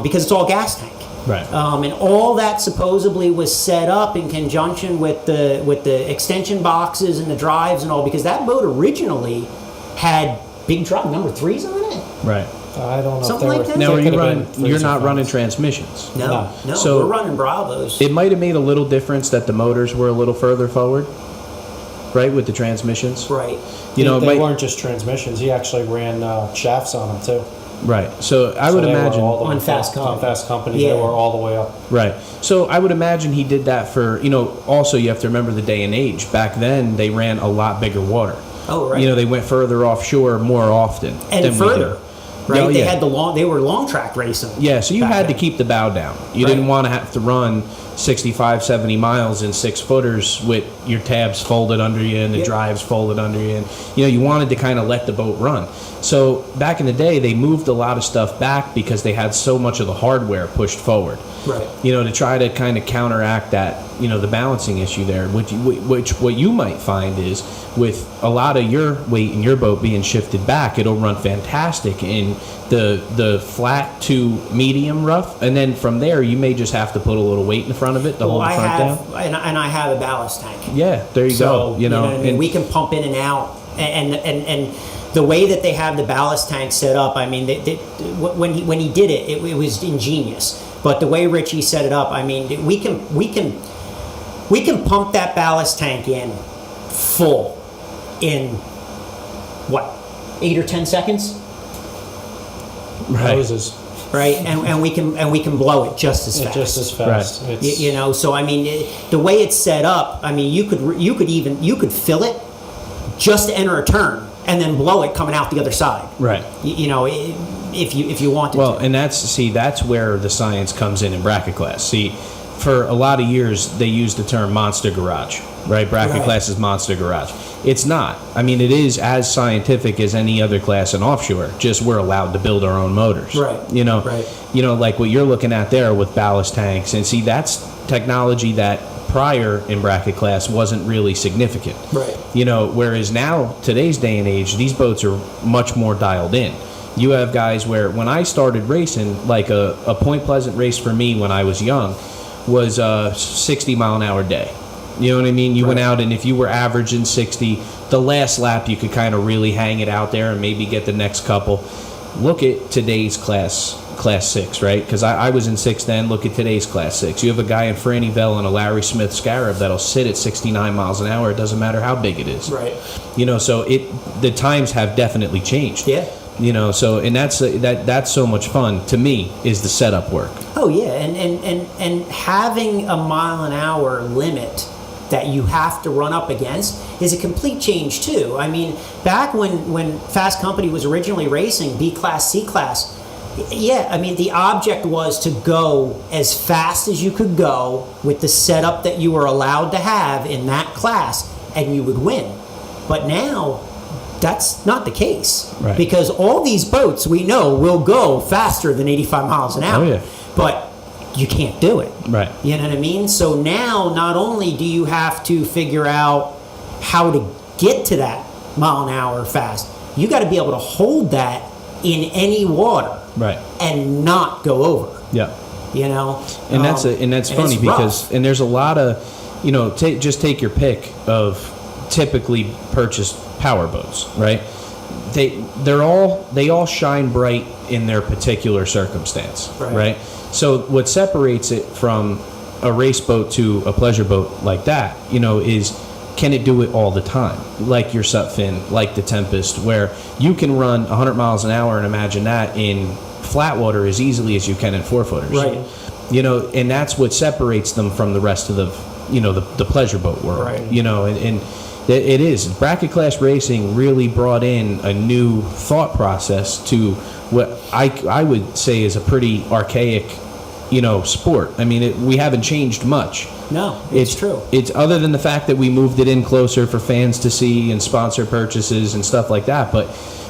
Because it's all gas tank. Right. And all that supposedly was set up in conjunction with the extension boxes and the drives and all, because that boat originally had big drive number 3s on it. Right. I don't know. Something like that? Now, They could've been you're threes not or running fives. transmissions. No, So- we're running Bravos. It might have made a little difference that the motors were a little further forward, right, with the transmissions. Right. You know, it they might- weren't just transmissions. He actually ran shafts on them too. Right. So I would So they were imagine. all the way On Fast up. Company. On Fast Company, Yeah. they were all the way up. Right. So I would imagine he did that for, also you have to remember the day and age. Back then, they ran a lot bigger water. Oh, right. They went further offshore more often And than we further, do. right? Oh, They yeah. had they were long track racing. Yeah, so you back had to then. keep the bow down. You Right. didn't want to have to run 65, 70 miles in 6-footers with your tabs folded under you and the Yep. drives folded under you. And, you wanted to kind of let the boat run. So back in the day, they moved a lot of stuff back because they had so much of the hardware pushed forward. Right. To try to kind of counteract that, the balancing issue there, which what you might find is with a lot of your weight in your boat being shifted back, it'll run fantastic in the flat to medium rough, and then from there you may just have to put a little weight in front of it to hold the front down. And I have a ballast tank. Yeah, there you So, go. what I mean? And We can pump in and out, and the way that they have the ballast tank set up, I mean, when he did it, it was ingenious. But the way Richie set it up, I mean, we can pump that ballast tank in full in what, 8 or 10 seconds, right. Moses. right? And we can blow it just as fast. Just as fast. Right. It's, So I mean, the way it's set up, I mean, you could fill it just to enter a turn and then blow it coming out the other side. Right. If you wanted Well, to. and that's where the science comes in bracket class. See, for a lot of years they used the term monster garage, right? Bracket Right. class is monster garage. It's not. I mean, it is as scientific as any other class in offshore. Just we're allowed to build our own motors. Right. Right. Like what you're looking at there with ballast tanks, and see, that's technology that prior in bracket class wasn't really significant. Right. Whereas now, today's day and age, these boats are much more dialed in. You have guys where when I started racing, like a Point Pleasant race for me when I was young was a 60-mile-an-hour day. You know what I mean? You went Right. out, and if you were averaging 60, the last lap you could kind of really hang it out there and maybe get the next couple. Look at today's class 6, right? Because I was in 6 then. Look at today's class 6. You have a guy in Franny Vell and a Larry Smith Scarab that'll sit at 69 miles an hour. It doesn't matter how big it is. Right. You know, so the times have definitely changed. Yeah. You know, so and that's so much fun to me is the setup work. Oh yeah, and having a mile an hour limit that you have to run up against is a complete change too. I mean, back when Fast Company was originally racing B class, C class, yeah, I mean the object was to go as fast as you could go with the setup that you were allowed to have in that class, and you would win. But now, that's not the case. Right. Because all these boats we know will go faster than 85 miles an hour. Oh, yeah. But you can't do it. Right. You know what I mean? So now not only do you have to figure out how to get to that mile an hour fast, you got to be able to hold that in any water. Right. And not go over. Yeah. You know? And that's funny it's because rough. and there's a lot of, you know, just take your pick of typically purchased power boats, right? They all shine bright in their particular circumstance, right? So what separates it from a race boat to a pleasure boat like that, you know, is can it do it all the time? Like your Sutphin, like the Tempest, where you can run 100 miles an hour and imagine that in flat water as easily as you can in 4-footers. Right. You know, and that's what separates them from the rest of the, you know, the pleasure boat world. Right. You know, and it is. Bracket class racing really brought in a new thought process to what I would say is a pretty archaic, you know, sport. I mean, we haven't changed much. No, it's true. It's other than the fact that we moved it in closer for fans to see and sponsor purchases and stuff like that. But,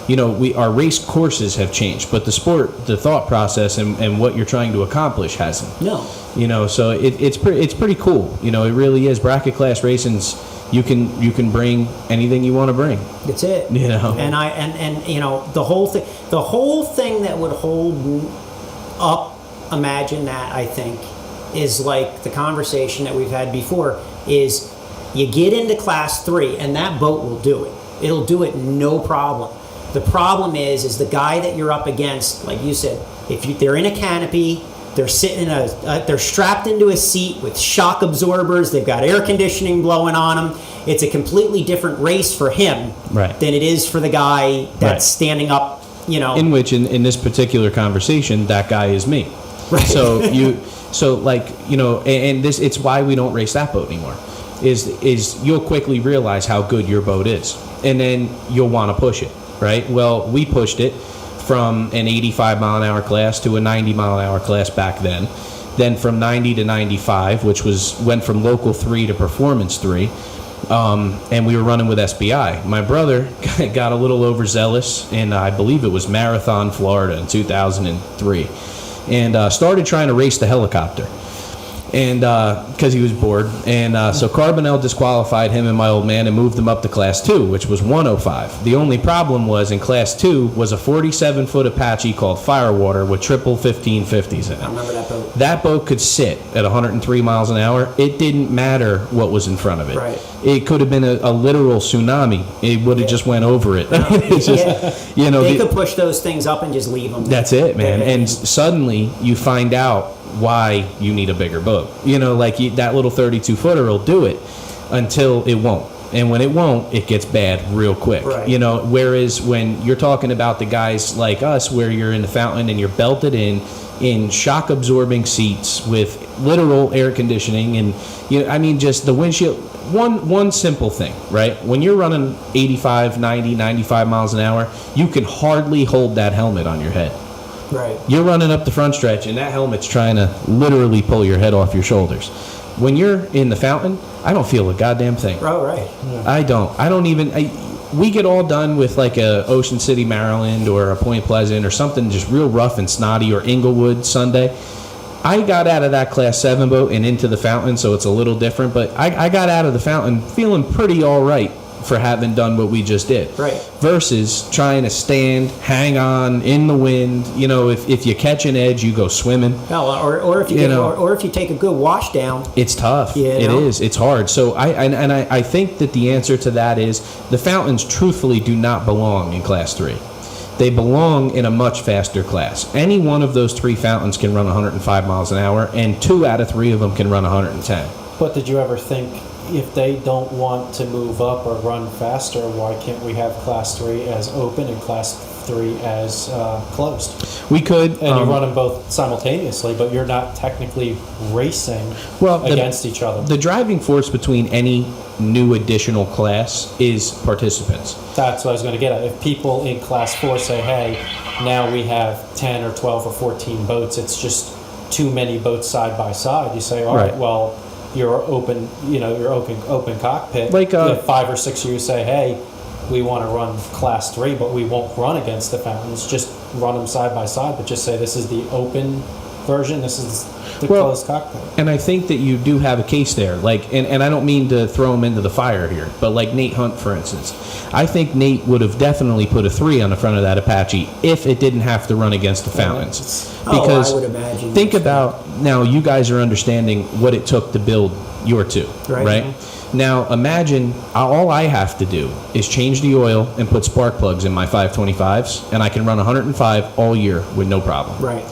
you know, our race courses have changed, but the sport, the thought process and what you're trying to accomplish hasn't. No. You know, so it's pretty cool. You know, it really is. Bracket class racing's, you can bring anything you want to bring. That's it. You know. And you know, the whole thing that would hold up Imagine That, I think, is like the conversation that we've had before, is you get into class 3 and that boat will do it. It'll do it no problem. The problem is the guy that you're up against, like you said, they're in a canopy, they're sitting they're strapped into a seat with shock absorbers, they've got air conditioning blowing on them. It's a completely different race for him than it is for the guy that's standing up, you know. In which, in this particular conversation, that guy is me. Right. So like, you know, and this, it's why we don't race that boat anymore. Is you'll quickly realize how good your boat is, and then you'll want to push it, right? Well, we pushed it from an 85 mile an hour class to a 90 mile an hour class back then. Then from 90 to 95, which went from local 3 to performance 3. And we were running with SBI. My brother got a little overzealous, and I believe it was Marathon, Florida in 2003, and started trying to race the helicopter. And because he was bored, and so Carbonell disqualified him and my old man and moved him up to class 2, which was 105. The only problem was in class 2 was a 47-foot Apache called Firewater with triple 1550s in it. I remember that boat. That boat could sit at 103 miles an hour. It didn't matter what was in front of it. Right. It could have been a literal tsunami. It would have just went over it. It's just, you know, they could push those things up and just leave them. That's it, man. And suddenly you find out why you need a bigger boat. You know, like that little 32-footer will do it until it won't. And when it won't, it gets bad real quick. Right. You know, whereas when you're talking about the guys like us where you're in the fountain and you're belted in shock absorbing seats with literal air conditioning and, you know, I mean, just the windshield, one simple thing, right? When you're running 85, 90, 95 miles an hour, you can hardly hold that helmet on your head. Right. You're running up the front stretch, and that helmet's trying to literally pull your head off your shoulders. When you're in the fountain, I don't feel a goddamn thing. Oh, right. Yeah. I don't even. We get all done with like a Ocean City, Maryland, or a Point Pleasant, or something just real rough and snotty, or Inglewood Sunday. I got out of that Class 7 boat and into the fountain, so it's a little different. But I got out of the fountain feeling pretty all right for having done what we just did. Right. Versus trying to stand, hang on in the wind. You know, if you catch an edge, you go swimming. No, or if if you take a good wash down. It's tough. You It know? is. It's hard. So I think that the answer to that is the fountains truthfully do not belong in Class 3. They belong in a much faster class. Any one of those 3 fountains can run 105 miles an hour, and 2 out of 3 of them can run 110. But did you ever think, if they don't want to move up or run faster, why can't we have Class 3 as open and Class 3 as closed? We could. And you run them both simultaneously, but you're not technically racing against each other. The driving force between any new additional class is participants. That's what I was going to get at. If people in Class 4 say, hey, now we have 10 or 12 or 14 boats, it's just too many boats side by side, you say, all right, Right. well, you're open, your open cockpit. Like, if 5 or 6 of you say, hey, we want to run Class 3, but we won't run against the fountains, just run them side by side, but just say this is the open version, this is the closed cockpit. And I think that you do have a case there. Like, and I don't mean to throw him into the fire here, but like Nate Hunt, for instance. I think Nate would have definitely put a 3 on the front of that Apache if it didn't have to run against the fountains. Because I would imagine. think about, now you guys are understanding what it took to build your 2, right? Now imagine all I have to do is change the oil and put spark plugs in my 525s, and I can run 105 all year with no problem. Right.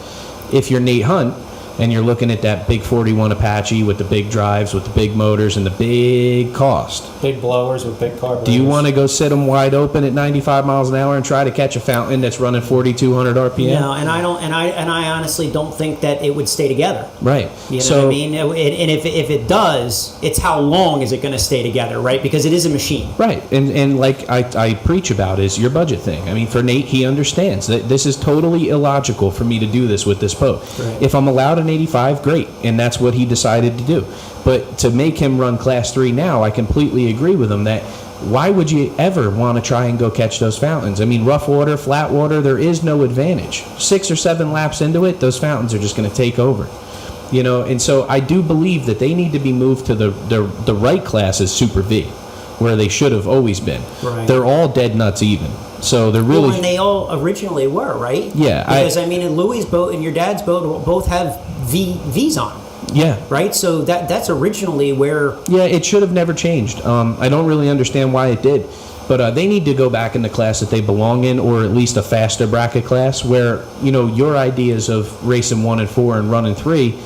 If you're Nate Hunt and you're looking at that big 41 Apache with the big drives, with the big motors, and the big cost, Big blowers with big carburetors. do you want to go sit them wide open at 95 miles an hour and try to catch a fountain that's running 4,200 RPM? No, and I honestly don't think that it would stay together. Right. You know So, what I mean? And if it does, it's how long is it going to stay together, right? Because it is a machine. right. And like I preach about is your budget thing. I mean, for Nate, he understands that this is totally illogical for me to do this with this boat. Right. If I'm allowed an 85, great. And that's what he decided to do. But to make him run Class 3 now, I completely agree with him that why would you ever want to try and go catch those fountains? I mean, rough water, flat water, there is no advantage. 6 or 7 laps into it, those fountains are just going to take over. You know, and so I do believe that they need to be moved to the right class as Super V, where they should have always been. Right. They're all dead nuts even. So they're really... Well, and they all originally were, right? Yeah, Because, I mean, in Louis' boat and your dad's boat both have V's on them. Yeah. Right? So that's originally where... Yeah, it should have never changed. I don't really understand why it did. But they need to go back in the class that they belong in, or at least a faster bracket class where, you know, your ideas of racing 1 and 4 and running 3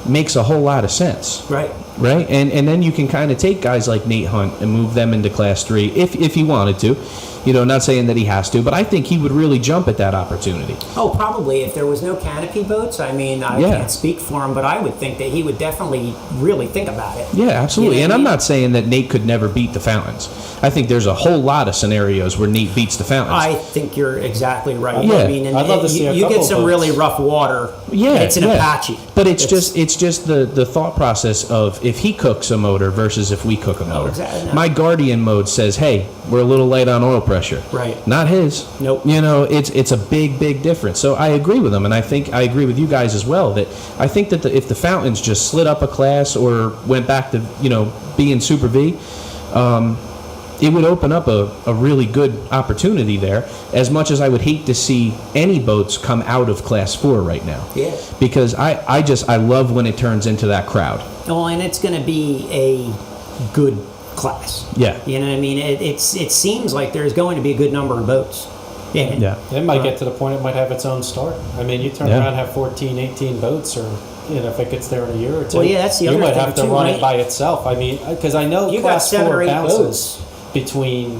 makes a whole lot of sense. Right. Right? And then you can kind of take guys like Nate Hunt and move them into Class 3 if he wanted to. You know, not saying that he has to, but I think he would really jump at that opportunity. Oh, probably. If there was no canopy boats, I mean, I can't speak for him, but I would think that he would definitely really think about it. Yeah, absolutely. You know And what I I'm mean? not saying that Nate could never beat the fountains. I think there's a whole lot of scenarios where Nate beats the fountains. I think you're exactly right. Yeah. I mean, and I'd love to see a you couple get some boats. really rough water. Yeah, and it's an Apache. But it's just the thought process of if he cooks a motor versus if we cook a motor. exactly. No. My Guardian mode says, hey, we're a little light on oil pressure. Right. Not his. Nope. You know, it's a big difference. So I agree with him, and I think I agree with you guys as well that I think that if the fountains just slid up a class or went back to, you know, being Super V, it would open up a really good opportunity there, as much as I would hate to see any boats come out of Class 4 right now. Yeah. Because I love when it turns into that crowd. Well, and it's going to be a good class. Yeah. You know what I mean? It seems like there's going to be a good number of boats. Yeah. It might get to the point it might have its own start. I mean, you turn Yeah. around and have 14, 18 boats, or you know, if it gets there in a year or two, Well, yeah, that's the you other might thing, have to too, run right? it by itself. I mean, because I know You got Class 7 or 4 8 bounces boats. between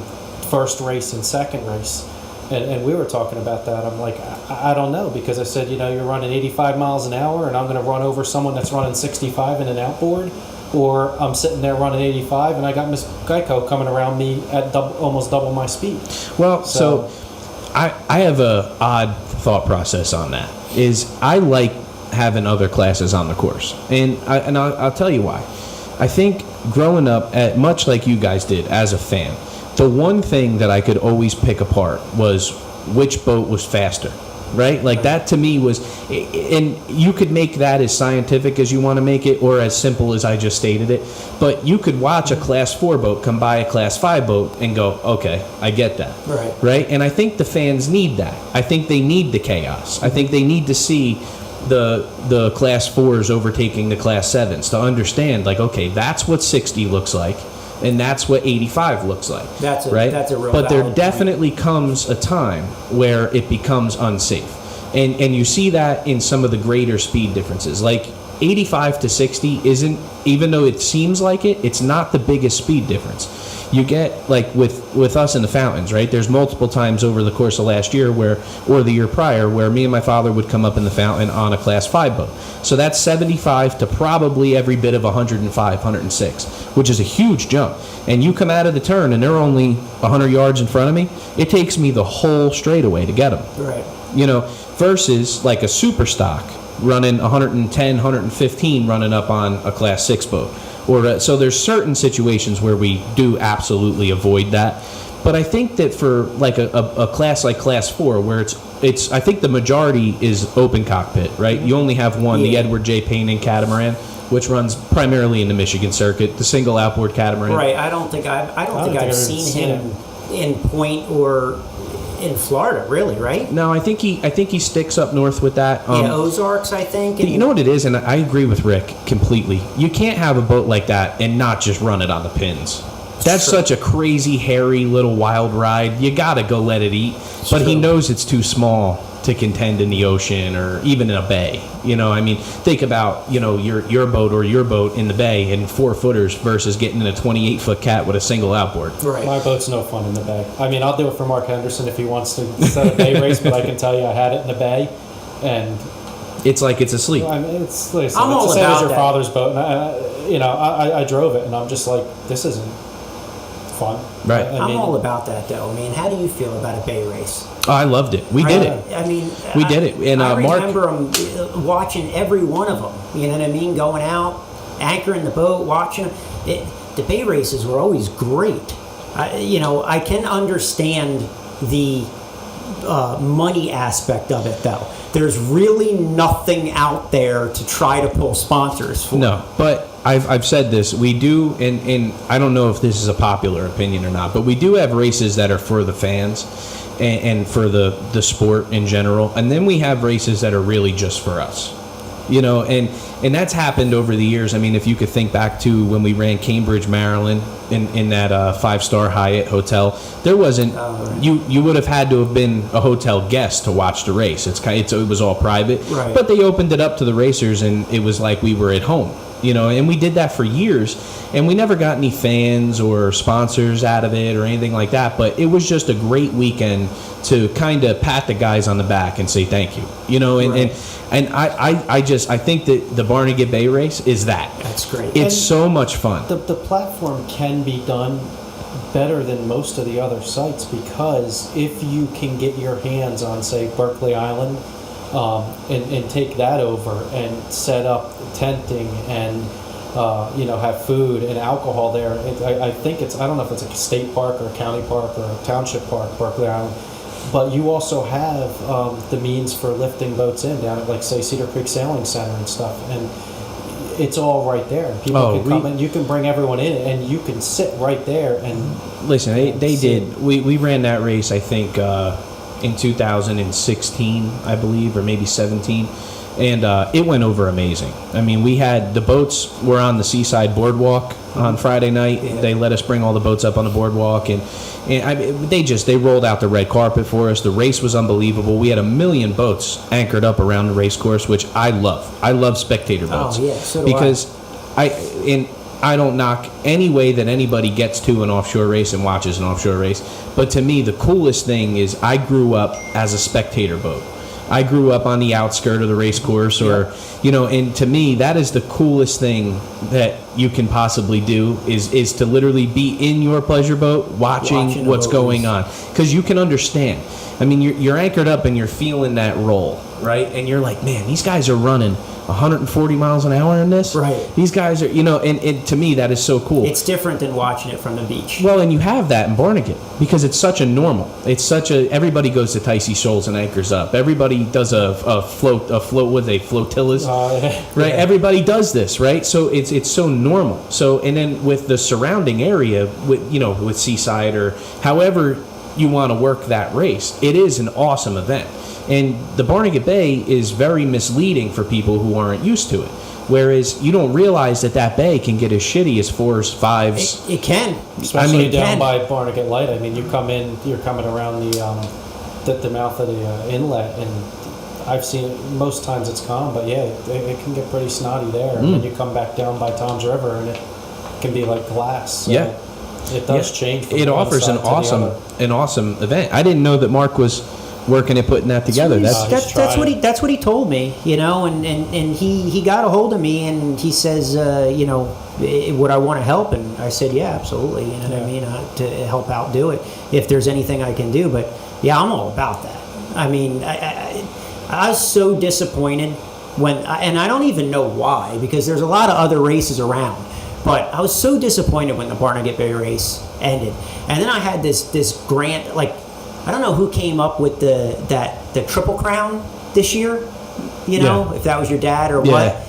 first race and second race. And we were talking about that. I'm like, I don't know, because I said, you know, you're running 85 miles an hour and I'm going to run over someone that's running 65 in an outboard, or I'm sitting there running 85 and I got Miss Geico coming around me at almost double my speed. Well, so I have a odd thought process on that. Is I like having other classes on the course, and I'll tell you why. I think growing up, much like you guys did as a fan, the one thing that I could always pick apart was which boat was faster. right? Like that to me was, and you could make that as scientific as you want to make it, or as simple as I just stated it. But you could watch a Class 4 boat come by a Class 5 boat and go, okay, I get that, right? And I think the fans need that. I think they need the chaos. I think they need to see the Class 4s overtaking the Class 7s to understand, like, okay, that's what 60 looks like. And that's what 85 looks like. That's a real. But there definitely comes a time where it becomes unsafe, and you see that in some of the greater speed differences. Like 85 to 60 isn't, even though it seems like it, it's not the biggest speed difference. You get, like with us in the fountains, right? There's multiple times over the course of last year or the year prior, where me and my father would come up in the fountain on a Class 5 boat. So that's 75 to probably every bit of 105, 106, which is a huge jump. And you come out of the turn and they're only 100 yards in front of me. It takes me the whole straightaway to get them. Right. You know, versus like a super stock running 110, 115 running up on a Class 6 boat. So there's certain situations where we do absolutely avoid that. But I think that for like a class like Class 4, where it's I think the majority is open cockpit, right? You only have one, the Edward J. Payne catamaran, which runs primarily in the Michigan circuit, the single outboard catamaran. Right. I don't think I've seen him in Point or in Florida, really, right? No, I think he sticks up north with that. Ozarks, I think. You know what it is, and I agree with Rick completely. You can't have a boat like that and not just run it on the pins. That's such a crazy, hairy little wild ride. You gotta go let it eat. But he knows it's too small to contend in the ocean or even in a bay. You know, I mean, think about, you know, your boat in the bay in 4-footers versus getting in a 28-foot cat with a single outboard. Right. My boat's no fun in the bay. I mean, I'll do it for Mark Henderson if he wants to set a bay race, but I can tell you I had it in the bay, and it's like it's asleep. I mean, it's the same as your father's boat, and I drove it, and I'm just like, this isn't fun. Right. I'm all about that, though. I mean, how do you feel about a bay race? Oh, I loved it. We did it. I mean, we did it. And I Mark, remember them watching every one of them. You know what I mean? Going out, anchoring the boat, watching them. The bay races were always great. I can understand the money aspect of it, though. There's really nothing out there to try to pull sponsors for. No, but I've said this. We do, and I don't know if this is a popular opinion or not, but we do have races that are for the fans and for the sport in general, and then we have races that are really just for us. You know, and that's happened over the years. I mean, if you could think back to when we ran Cambridge, Maryland, in that 5-star Hyatt hotel, there wasn't you would have had to have been a hotel guest to watch the race. It was all private, right. But they opened it up to the racers, and it was like we were at home. You know, and we did that for years, and we never got any fans or sponsors out of it or anything like that. But it was just a great weekend to kind of pat the guys on the back and say thank you. You know, and I think that the Barnegat Bay race is that. That's great. It's so much fun. The platform can be done better than most of the other sites, because if you can get your hands on, say, Berkeley Island, and take that over and set up tenting and have food and alcohol there. I think I don't know if it's a state park or a county park or a township park, Berkeley Island, but you also have the means for lifting boats in down at, like, say, Cedar Creek Sailing Center and stuff, and it's all right there. People can come and you can bring everyone in, and you can sit right there and listen. They did. We ran that race, I think, in 2016, I believe, or maybe 17, and it went over amazing. I mean, the boats were on the Seaside Boardwalk on Friday night. Yeah. They let us bring all the boats up on the boardwalk, and they rolled out the red carpet for us. The race was unbelievable. We had 1 million boats anchored up around the race course, which I love. I love spectator boats. Oh, yeah, so do because I don't knock any way that anybody gets to an offshore race and watches an offshore race. But to me, the coolest thing is I grew up as a spectator boat. I grew up on the outskirt of the race course, and to me, that is the coolest thing that you can possibly do is to literally be in your pleasure boat watching what's going on. Because you can understand. I mean, you're anchored up and you're feeling that roll, right? And you're like, man, these guys are running 140 miles an hour in this. Right. These guys are, and to me that is so cool. It's different than watching it from the beach. Well, and you have that in Barnegat because it's such a normal. It's such a everybody goes to Ticey Shoals and anchors up. Everybody does a float with flotillas, right? Yeah. Everybody does this, right? So it's so normal. So and then with the surrounding area, with Seaside or however you want to work that race, it is an awesome event. And the Barnegat Bay is very misleading for people who aren't used to it. Whereas you don't realize that bay can get as shitty as 4s, 5s. It can. Especially down can. by Barnegat Light. I mean, you're coming around the mouth of the inlet, and I've seen it, most times it's calm, but yeah, it can get pretty snotty there. And then you come back down by Tom's River, and it can be like glass. So Yeah. It does change from It one offers side an to the awesome event. I didn't know that Mark was working at putting that together. Jeez. That's what he told me, and he got a hold of me and he says, would I want to help? And I said, yeah, absolutely. You know what I mean? To help out, do it if there's anything I can do. But yeah, I'm all about that. I mean, I was so disappointed and I don't even know why, because there's a lot of other races around. But I was so disappointed when the Barnegat Bay race ended. And then I had this grant, like, I don't know who came up with the Triple Crown this year, if that was your dad or what,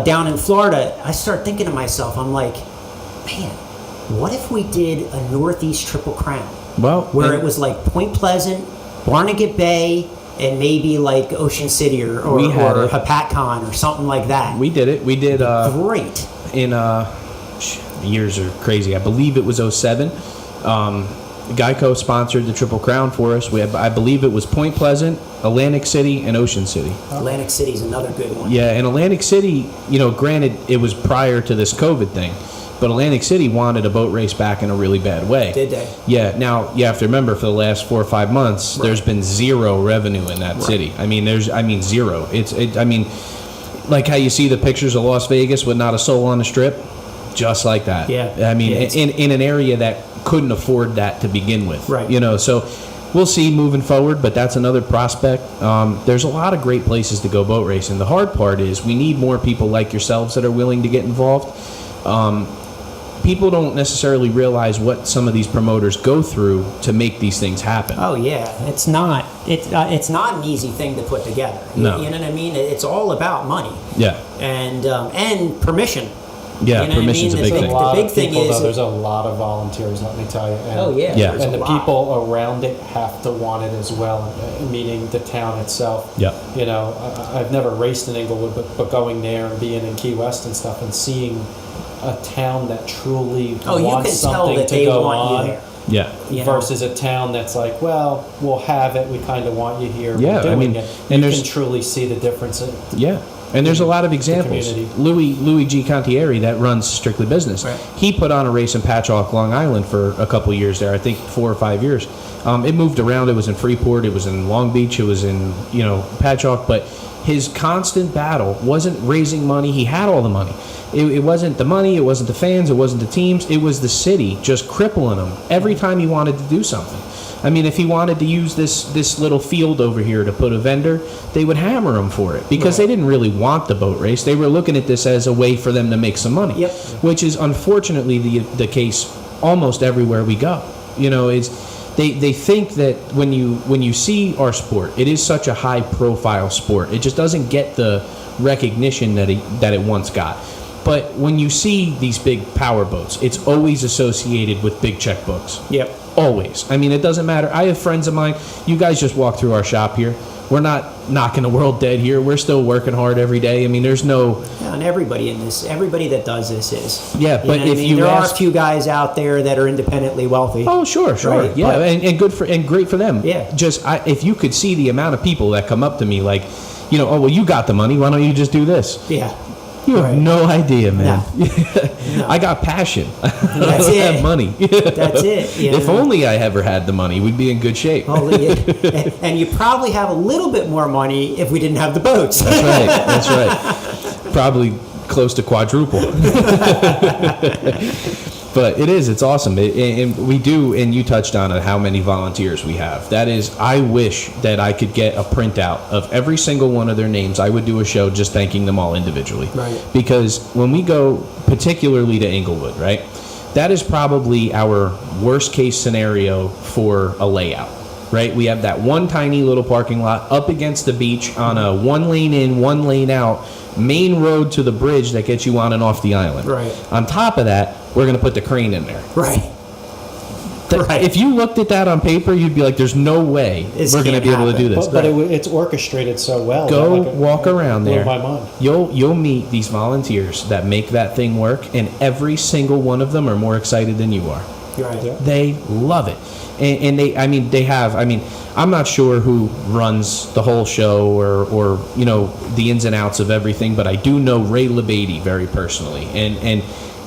down in Florida. I started thinking to myself, I'm like, man, what if we did a Northeast Triple Crown? Well, where it was like Point Pleasant, Barnegat Bay, and maybe like Ocean City or Hapatcon or something like that. We did it. We did great. In years are crazy. I believe it was 07. Geico sponsored the Triple Crown for us. I believe it was Point Pleasant, Atlantic City, and Ocean City. Atlantic City is another good one. Yeah, and Atlantic City, granted it was prior to this COVID thing, but Atlantic City wanted a boat race back in a really bad way. Did they? Yeah. Now you have to remember, for the last 4 or 5 months, there's been zero revenue in that city. I mean, zero. Like how you see the pictures of Las Vegas with not a soul on the strip, just like that. Yeah. I mean, in an area that couldn't afford that to begin with. Right. So we'll see moving forward, but that's another prospect. There's a lot of great places to go boat racing. The hard part is we need more people like yourselves that are willing to get involved. People don't necessarily realize what some of these promoters go through to make these things happen. Oh yeah, it's not an easy thing to put together. No. You know what I mean? It's all about money. Yeah. And permission. Yeah, You know what I permission's mean? a big It's thing. like- the big thing is- there's a lot of volunteers, let me tell you. And, Oh yeah. Yeah. there's and a the lot. people around it have to want it as well, meaning the town itself. Yeah. I've never raced in Inglewood, but going there and being in Key West and stuff and seeing a town that truly Oh, you wants can tell something that to they go want on you there. Yeah. You know? versus a town that's like, well, we'll have it, we kind of want you here, Yeah, we're I doing mean, it. and You there's- can truly see the difference. Yeah. And there's a lot of examples. community. Louis G. Contieri, that runs Strictly Business, Right. he put on a race in Patchogue, Long Island for a couple of years there, I think 4 or 5 years. It moved around. It was in Freeport. It was in Long Beach. It was in, Patchogue. But his constant battle wasn't raising money. He had all the money. It wasn't the money. It wasn't the fans. It wasn't the teams. It was the city just crippling him every time he wanted to do something. I mean, if he wanted to use this little field over here to put a vendor, they would hammer him for it because they didn't really want the boat race. They were looking at this as a way for them to make some money, Yep. which is unfortunately the case almost everywhere we go. They think that when you see our sport, it is such a high profile sport. It just doesn't get the recognition that it once got. But when you see these big power boats, it's always associated with big checkbooks. Yep. Always. I mean, it doesn't matter. I have friends of mine. You guys just walk through our shop here. We're not knocking the world dead here. We're still working hard every day. I mean, there's no... Yeah, and everybody that does this is. Yeah, but know what if I mean? you there ask- are a few guys out there that are independently wealthy. Oh, sure. Right, Yeah, but- and good and great for them. Yeah. Just if you could see the amount of people that come up to me like, oh, well, you got the money. Why don't you just do this? Yeah. You have Right. no idea, man. No. I got passion. I That's don't it. have money. That's it. You If know? only I ever had the money, we'd be in good shape. And you probably have a little bit more money if we didn't have the boats. That's right. Probably close to quadruple. But it is. It's awesome. And we do, and you touched on it, how many volunteers we have. That is, I wish that I could get a printout of every single one of their names. I would do a show just thanking them all individually. Right. Because when we go particularly to Inglewood, right, that is probably our worst case scenario for a layout. Right? We have that one tiny little parking lot up against the beach on a 1 lane in, 1 lane out, main road to the bridge that gets you on and off the island. Right. On top of that, we're going to put the crane in there. Right. Right. If you looked at that on paper, you'd be like, there's no way This we're going to can't be able to do happen. this. But it's orchestrated so well. Go Like, walk around blew there. my mind. You'll meet these volunteers that make that thing work, and every single one of them are more excited than you are. Right. Yeah. They love it. And I'm not sure who runs the whole show or the ins and outs of everything, but I do know Ray LeBady very personally. And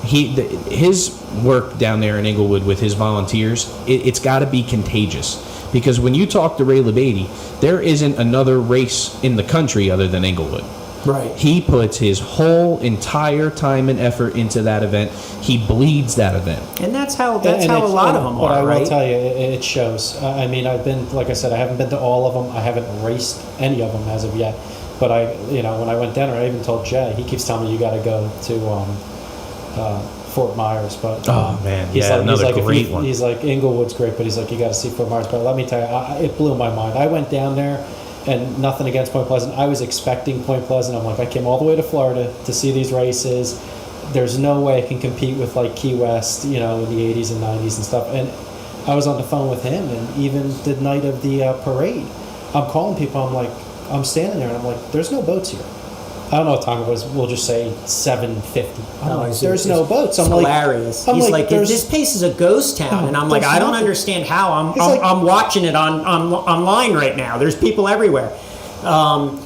his work down there in Inglewood with his volunteers, it's got to be contagious. Because when you talk to Ray LeBady, there isn't another race in the country other than Inglewood. Right. He puts his whole entire time and effort into that event. He bleeds that event. And that's how a And lot of them but are, I will right? tell you, it shows. I mean, I've been, like I said, I haven't been to all of them. I haven't raced any of them as of yet. But when I went down there, I even told Jay. He keeps telling me you got to go to Fort Myers. But Oh, man. he's Yeah, like, another if great one. He's like, Inglewood's great, but he's like, you got to see Fort Myers. But let me tell you, it blew my mind. I went down there. And nothing against Point Pleasant. I was expecting Point Pleasant. I'm like, I came all the way to Florida to see these races. There's no way I can compete with like Key West, in the 80s and 90s and stuff. And I was on the phone with him, and even the night of the parade, I'm calling people. I'm like, I'm standing there, and I'm like, there's no boats here. I don't know what time it was. We'll just say 7:50. I'm like, there's no boats. I'm like, hilarious. I'm He's like, there's- this place is a ghost town, and I'm like, there's I don't nothing. understand how. He's like- I'm watching it online right now. There's people everywhere.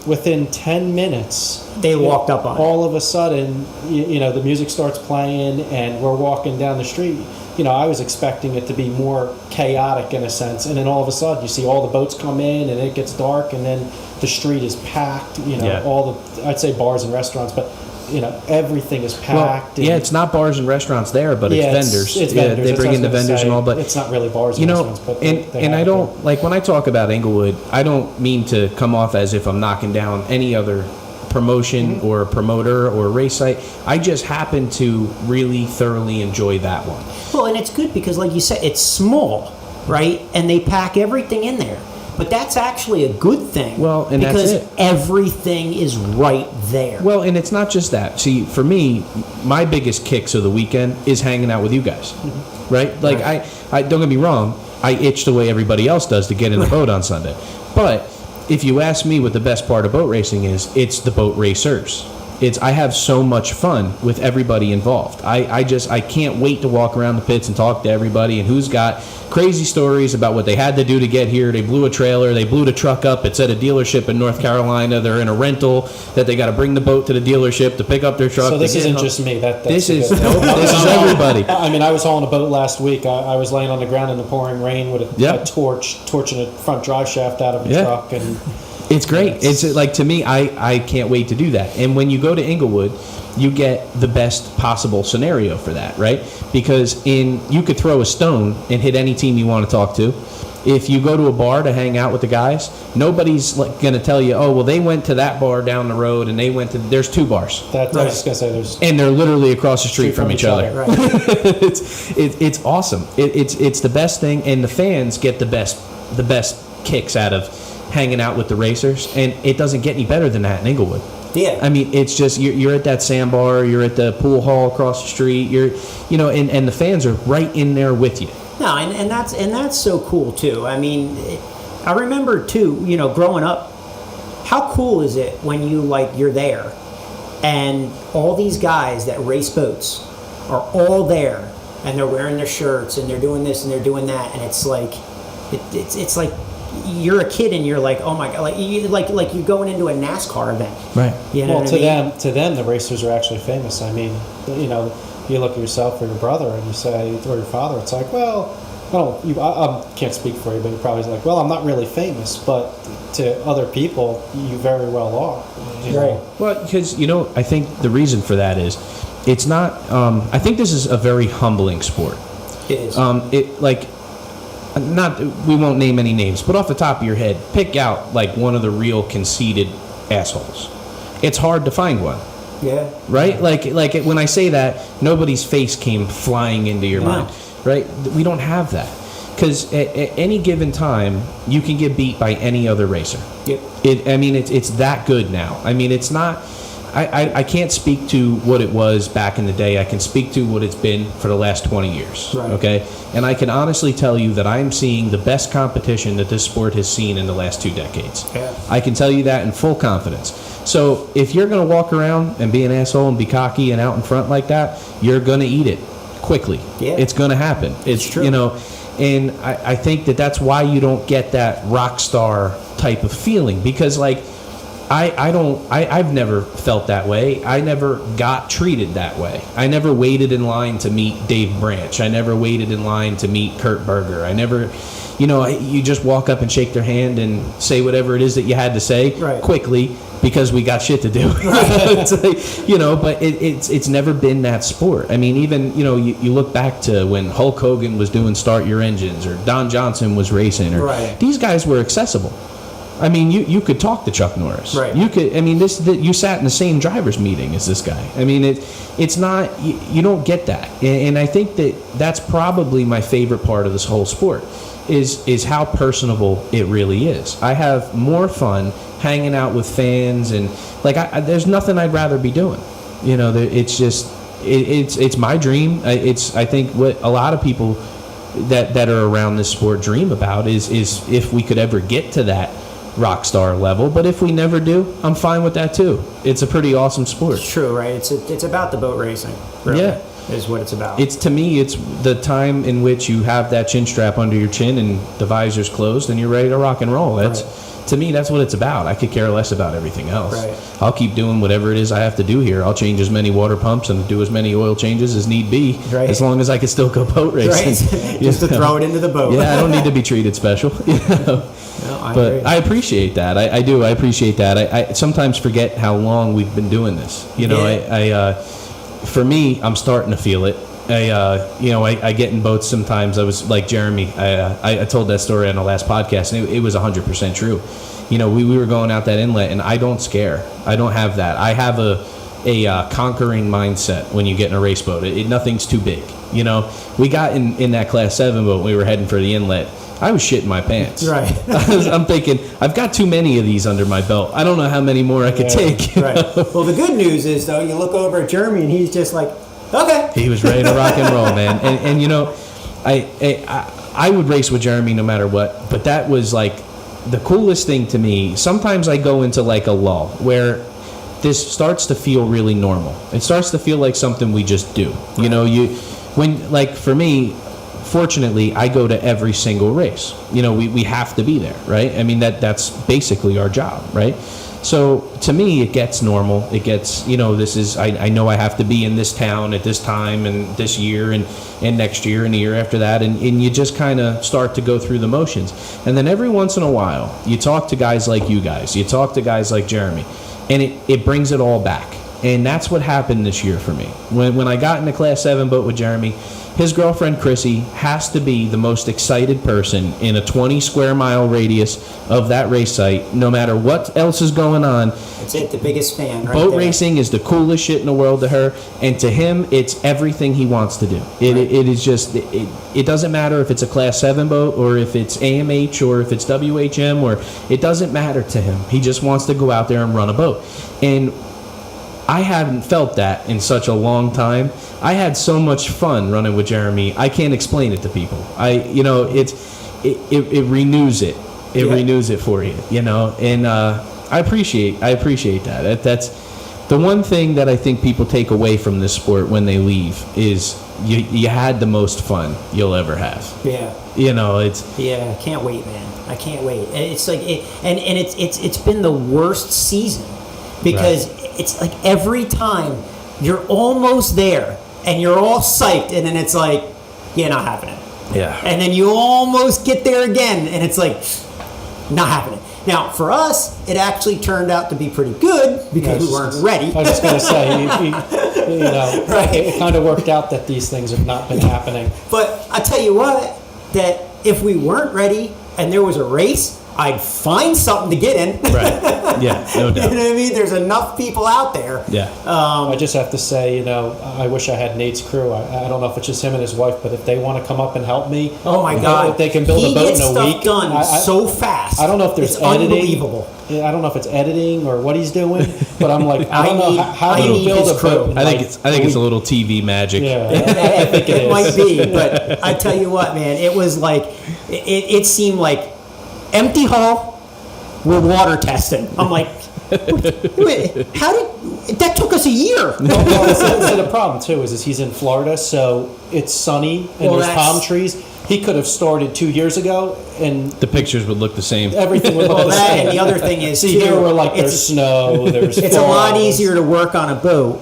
Within 10 minutes, They walked up on it. all of a sudden, the music starts playing and we're walking down the street. I was expecting it to be more chaotic in a sense, and then all of a sudden you see all the boats come in and it gets dark, and then the street is packed. Yeah. I'd say bars and restaurants, but everything is packed. Well, it's not bars and restaurants there, but Yeah, it's vendors. It's Yeah, vendors. they That's bring what in the I was gonna vendors say. and all, but it's not really bars and restaurants. But and they I have don't it. like when I talk about Inglewood, I don't mean to come off as if I'm knocking down any other promotion or promoter or race site. I just happen to really thoroughly enjoy that one. Well, and it's good because, like you said, it's small, right? And they pack everything in there. But that's actually a good thing. Well, and that's because it. everything is right there. Well, and it's not just that. See, for me, my biggest kicks of the weekend is hanging out with you guys, right? Like, Right. I don't get me wrong, I itch the way everybody else does to get in the boat on Sunday. But if you ask me what the best part of boat racing is, it's the boat racers. I have so much fun with everybody involved. I can't wait to walk around the pits and talk to everybody and who's got crazy stories about what they had to do to get here. They blew a trailer, they blew the truck up. It's at a dealership in North Carolina. They're in a rental that they got to bring the boat to the dealership to pick up their truck. So this to get isn't home. just me. That's This the is good- this is everybody. I mean, I was hauling a boat last week. I was laying on the ground in the pouring rain with Yeah. a torching a front drive shaft out of a Yeah. truck, and It's great. It's like, to me, I can't wait to do that. And when you go to Inglewood, you get the best possible scenario for that, right? Because you could throw a stone and hit any team you want to talk to. If you go to a bar to hang out with the guys, nobody's going to tell you, oh, well, they went to that bar down the road and there's 2 bars. I was just gonna say there's And they're literally across the street from each other. Right. It's awesome. It's the best thing, and the fans get the best kicks out of hanging out with the racers, and it doesn't get any better than that in Inglewood. Yeah. I mean, it's just you're at that sandbar, you're at the pool hall across the street, and the fans are right in there with you. No, and that's so cool too. I mean, I remember too, growing up, how cool is it when you're there, and all these guys that race boats are all there, and they're wearing their shirts, and they're doing this and they're doing that, and it's like, it's like you're a kid and you're like, oh my god, like you're going into a NASCAR event. Right. You know well what to I mean? them the racers are actually famous. I mean, you look at yourself or your brother and you say, or your father, it's like, well, I can't speak for you, but you're probably like, well, I'm not really famous, but to other people, you very well are. You know? Right. Well, because I think the reason for that is it's not. I think this is a very humbling sport. It is. We won't name any names, but off the top of your head, pick out like one of the real conceited assholes. It's hard to find one. Yeah. Right? Like when I say that, nobody's face came flying into your mind. Right? We don't have that. Because at any given time, you can get beat by any other racer. Yep. It's that good now. I mean, it's not... I can't speak to what it was back in the day. I can speak to what it's been for the last 20 years. Right. Okay? And I can honestly tell you that I'm seeing the best competition that this sport has seen in the last 2 decades. Yeah. I can tell you that in full confidence. So if you're going to walk around and be an asshole and be cocky and out in front like that, you're going to eat it quickly. Yeah. It's going to happen. It's true. You know, and I think that's why you don't get that rock star type of feeling, because like I've never felt that way. I never got treated that way. I never waited in line to meet Dave Branch. I never waited in line to meet Kurt Berger. I never, you just walk up and shake their hand and say whatever it is that you had to say quickly because we got shit to do. It's like, but it's never been that sport. I mean, even, you look back to when Hulk Hogan was doing Start Your Engines, or Don Johnson was racing, or these guys were accessible. I mean, you could talk to Chuck Norris. Right. You could. I mean, you sat in the same driver's meeting as this guy. I mean, it's not. You don't get that, and I think that's probably my favorite part of this whole sport, is how personable it really is. I have more fun hanging out with fans, and like there's nothing I'd rather be doing. It's just it's my dream. I think what a lot of people that are around this sport dream about is if we could ever get to that rock star level. But if we never do, I'm fine with that too. It's a pretty awesome sport. It's true, right? It's about the boat racing. Really, is what it's about. To me, it's the time in which you have that chin strap under your chin and the visor's closed and you're ready to rock and roll. To me, that's what it's about. I could care less about everything else. Right. I'll keep doing whatever it is I have to do here. I'll change as many water pumps and do as many oil changes as need be, as long as I can still go boat racing. Right. Just to throw it into the boat. Yeah, I don't need to be treated special. No, I agree. I appreciate that. I do. I appreciate that. I sometimes forget how long we've been doing this. For me, I'm starting to feel it. I get in boats sometimes. I was like Jeremy. I told that story on the last podcast, and it was 100% true. We were going out that inlet, and I don't scare. I don't have that. I have a conquering mindset when you get in a race boat. Nothing's too big. We got in that Class 7 boat. We were heading for the inlet. I was shitting my pants. Right. I'm thinking, I've got too many of these under my belt. I don't know how many more I could take. Right. Well, the good news is, though, you look over at Jeremy, and he's just like, okay. He was ready to rock and roll, man. And I would race with Jeremy no matter what, but that was like the coolest thing to me. Sometimes I go into like a lull where this starts to feel really normal. It starts to feel like something we just do. For me, fortunately, I go to every single race. We have to be there, right? I mean, that's basically our job, right? So to me, it gets normal. It gets, this is, I know I have to be in this town at this time and this year and next year and the year after that. And you just kind of start to go through the motions. And then every once in a while, you talk to guys like you guys. You talk to guys like Jeremy. And it brings it all back. And that's what happened this year for me. When I got in the Class 7 boat with Jeremy, his girlfriend Chrissy has to be the most excited person in a 20 square mile radius of that race site, no matter what else is going on. That's it, the biggest fan. Boat racing is the coolest shit in the world to her, and to him, it's everything he wants to do. It is just, it doesn't matter if it's a Class 7 boat, or if it's AMH, or if it's WHM, or it doesn't matter to him. He just wants to go out there and run a boat. And I haven't felt that in such a long time. I had so much fun running with Jeremy. I can't explain it to people. It renews it. It renews it for you, And I appreciate that. That's the one thing that I think people take away from this sport when they leave is you had the most fun you'll ever have. Yeah. I can't wait, man. I can't wait. And it's like it's been the worst season because it's like every time you're almost there and you're all psyched, and then it's like, you're not happening. Yeah. And then you almost get there again, and it's like, not happening. Now, for us, it actually turned out to be pretty good because we weren't ready. I was just going to say, Right. It kind of worked out that these things have not been happening. But I tell you what, that if we weren't ready and there was a race, I'd find something to get in. Right. Yeah, no You doubt. know what I mean? There's enough people out there. Yeah. I just have to say, I wish I had Nate's crew. I don't know if it's just him and his wife, but if they want to come up and help me, Oh my God! if they can build he a boat gets in a stuff week. done so fast. I don't know if there's it's editing. Unbelievable. I don't know if it's editing or what he's doing, but I'm like, I don't I know need- how I do you need build his a boat. crew. in, I think like, it's a little TV magic. Yeah, I think it It is. might be, but I tell you what, man, it was like it seemed like empty hull. We're water testing. I'm like, wait, how did that took us a year? Well, so the problem too is he's in Florida, so it's sunny and Well, there's that's- palm trees. He could have started 2 years ago, and The pictures would look the same. everything would look Well, the that same. and the other thing is See, too, here we're like, there's it's- snow, there's It's a lot fog. easier to work on a boat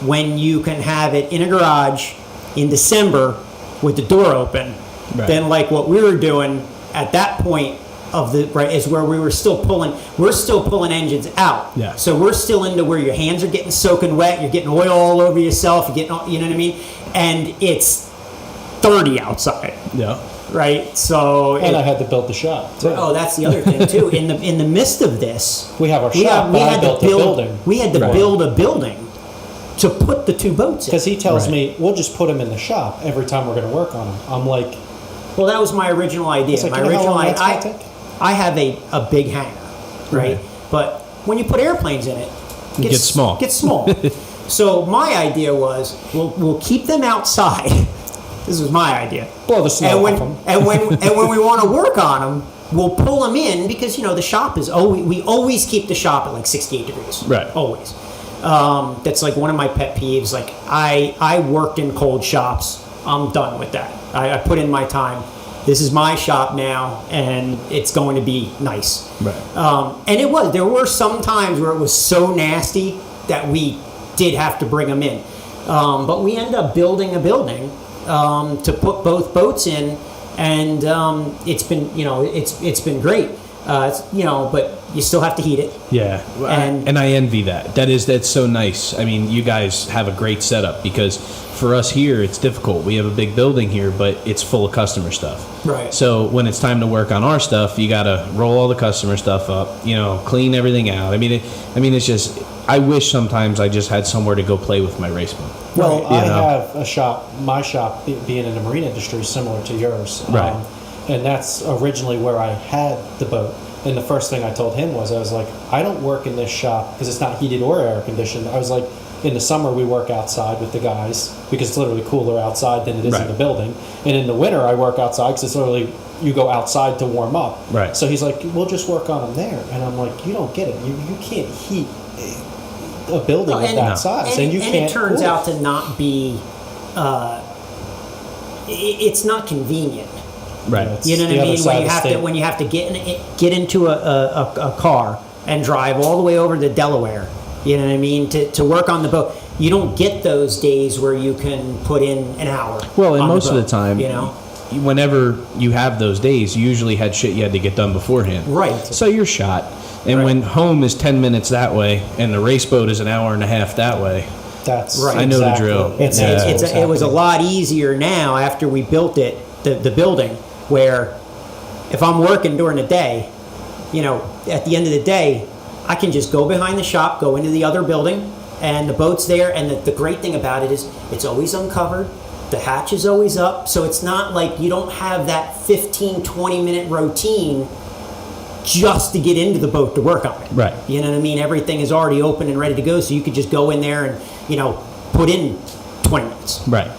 when you can have it in a garage in December with the door open Right. than like what we were doing at that point of the right is where we're still pulling engines out. Yeah. So we're still into where your hands are getting soaking wet, you're getting oil all over yourself, you're getting you know what I mean? And it's 30 outside, Yeah. right? So And I had to build the shop too. oh, that's the other thing too. In the midst of this, We have our shop, but I built a building. we had to Right. build a building to put the two boats in. Because he tells Right. me, we'll just put them in the shop every time we're going to work on them. I'm like, Well, that was my original idea. It's like, My you know how original long that's I gonna take? I have a big hangar, right? But when you put airplanes in it, It gets small. Gets small. So my idea was we'll keep them outside. This was my idea. blow the snow And off when them. and when we want to work on them, we'll pull them in because the shop is always we always keep the shop at like 68 degrees. Right. Always. That's like one of my pet peeves. Like I worked in cold shops. I'm done with that. I put in my time. This is my shop now, and it's going to be nice. Right. And there were some times where it was so nasty that we did have to bring them in. But we ended up building a building to put both boats in, and it's been it's been great. But you still have to heat it. Yeah, and I envy that. That's so nice. I mean, you guys have a great setup because for us here, it's difficult. We have a big building here, but it's full of customer stuff. Right. So when it's time to work on our stuff, you got to roll all the customer stuff up. Clean everything out. I mean, it's just. I wish sometimes I just had somewhere to go play with my race boat. Well, I You know? have a shop, my shop being in the marine industry, similar to yours. Right. And that's originally where I had the boat. And the first thing I told him was, I was like, I don't work in this shop because it's not heated or air conditioned. I was like, in the summer we work outside with the guys because it's literally cooler outside than it is Right. in the building. And in the winter I work outside because it's literally, you go outside to warm up. Right. So he's like, we'll just work on them there. And I'm like, you don't get it. You can't heat a building of that size. And you can't it turns cool. out to not be. It's not convenient. Right. Yeah, it's You know the what I other mean? side When you of the have to state. when you have to get into a car and drive all the way over to Delaware. You know what I mean? To work on the boat. You don't get those days where you can put in an hour. Well, and on most of the boat, time, whenever you have those days, you usually had shit you had to get done beforehand. Right. So you're shot. And Right. when home is 10 minutes that way and the race boat is an hour and a half that way, That's Right. I know the exactly- drill. It's, Yeah. it's, it was a lot easier now after we built it, the building, where if I'm working during the day, at the end of the day, I can just go behind the shop, go into the other building, and the boat's there. And the great thing about it is it's always uncovered. The hatch is always up. So it's not like you don't have that 15, 20-minute routine just to get into the boat to work on it. Right. You know what I mean? Everything is already open and ready to go, so you could just go in there and, put in 20 minutes. Right.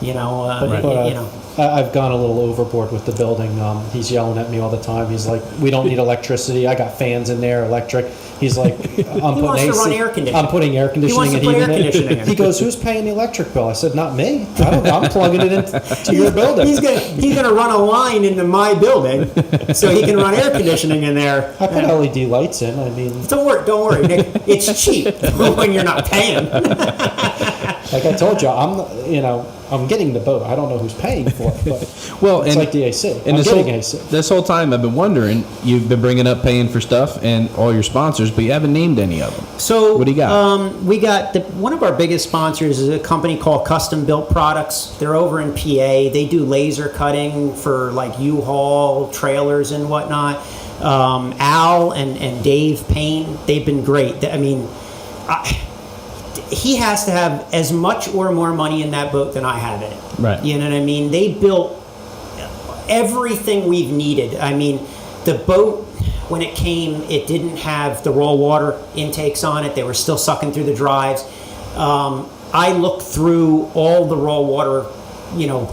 I've gone a little overboard with the building. He's yelling at me all the time. He's like, "We don't need electricity. I got fans in there, electric." He's like, "I'm putting wants to AC. run air conditioning. I'm putting air conditioning wants to and put heating air in." conditioning in. He goes, "Who's paying the electric bill?" I said, "Not me. I don't know. I'm plugging it into your building." He's gonna run a line into my building so he can run air conditioning in there. I put LED lights in. I mean, Don't worry, Nick. It's cheap when you're not paying. Like I told you, I'm getting the boat. I don't know who's paying for it, but Well, it's and like the AC. And I'm this getting whole, AC. this whole time I've been wondering, you've been bringing up paying for stuff and all your sponsors, but you haven't named any of them. So What do you got? We got one of our biggest sponsors is a company called Custom Built Products. They're over in PA. They do laser cutting for like U-Haul trailers and whatnot. Al and Dave Payne, they've been great. I mean, he has to have as much or more money in that boat than I have in it. Right. You know what I mean? They built everything we've needed. I mean, the boat, when it came, it didn't have the raw water intakes on it. They were still sucking through the drives. I looked through all the raw water,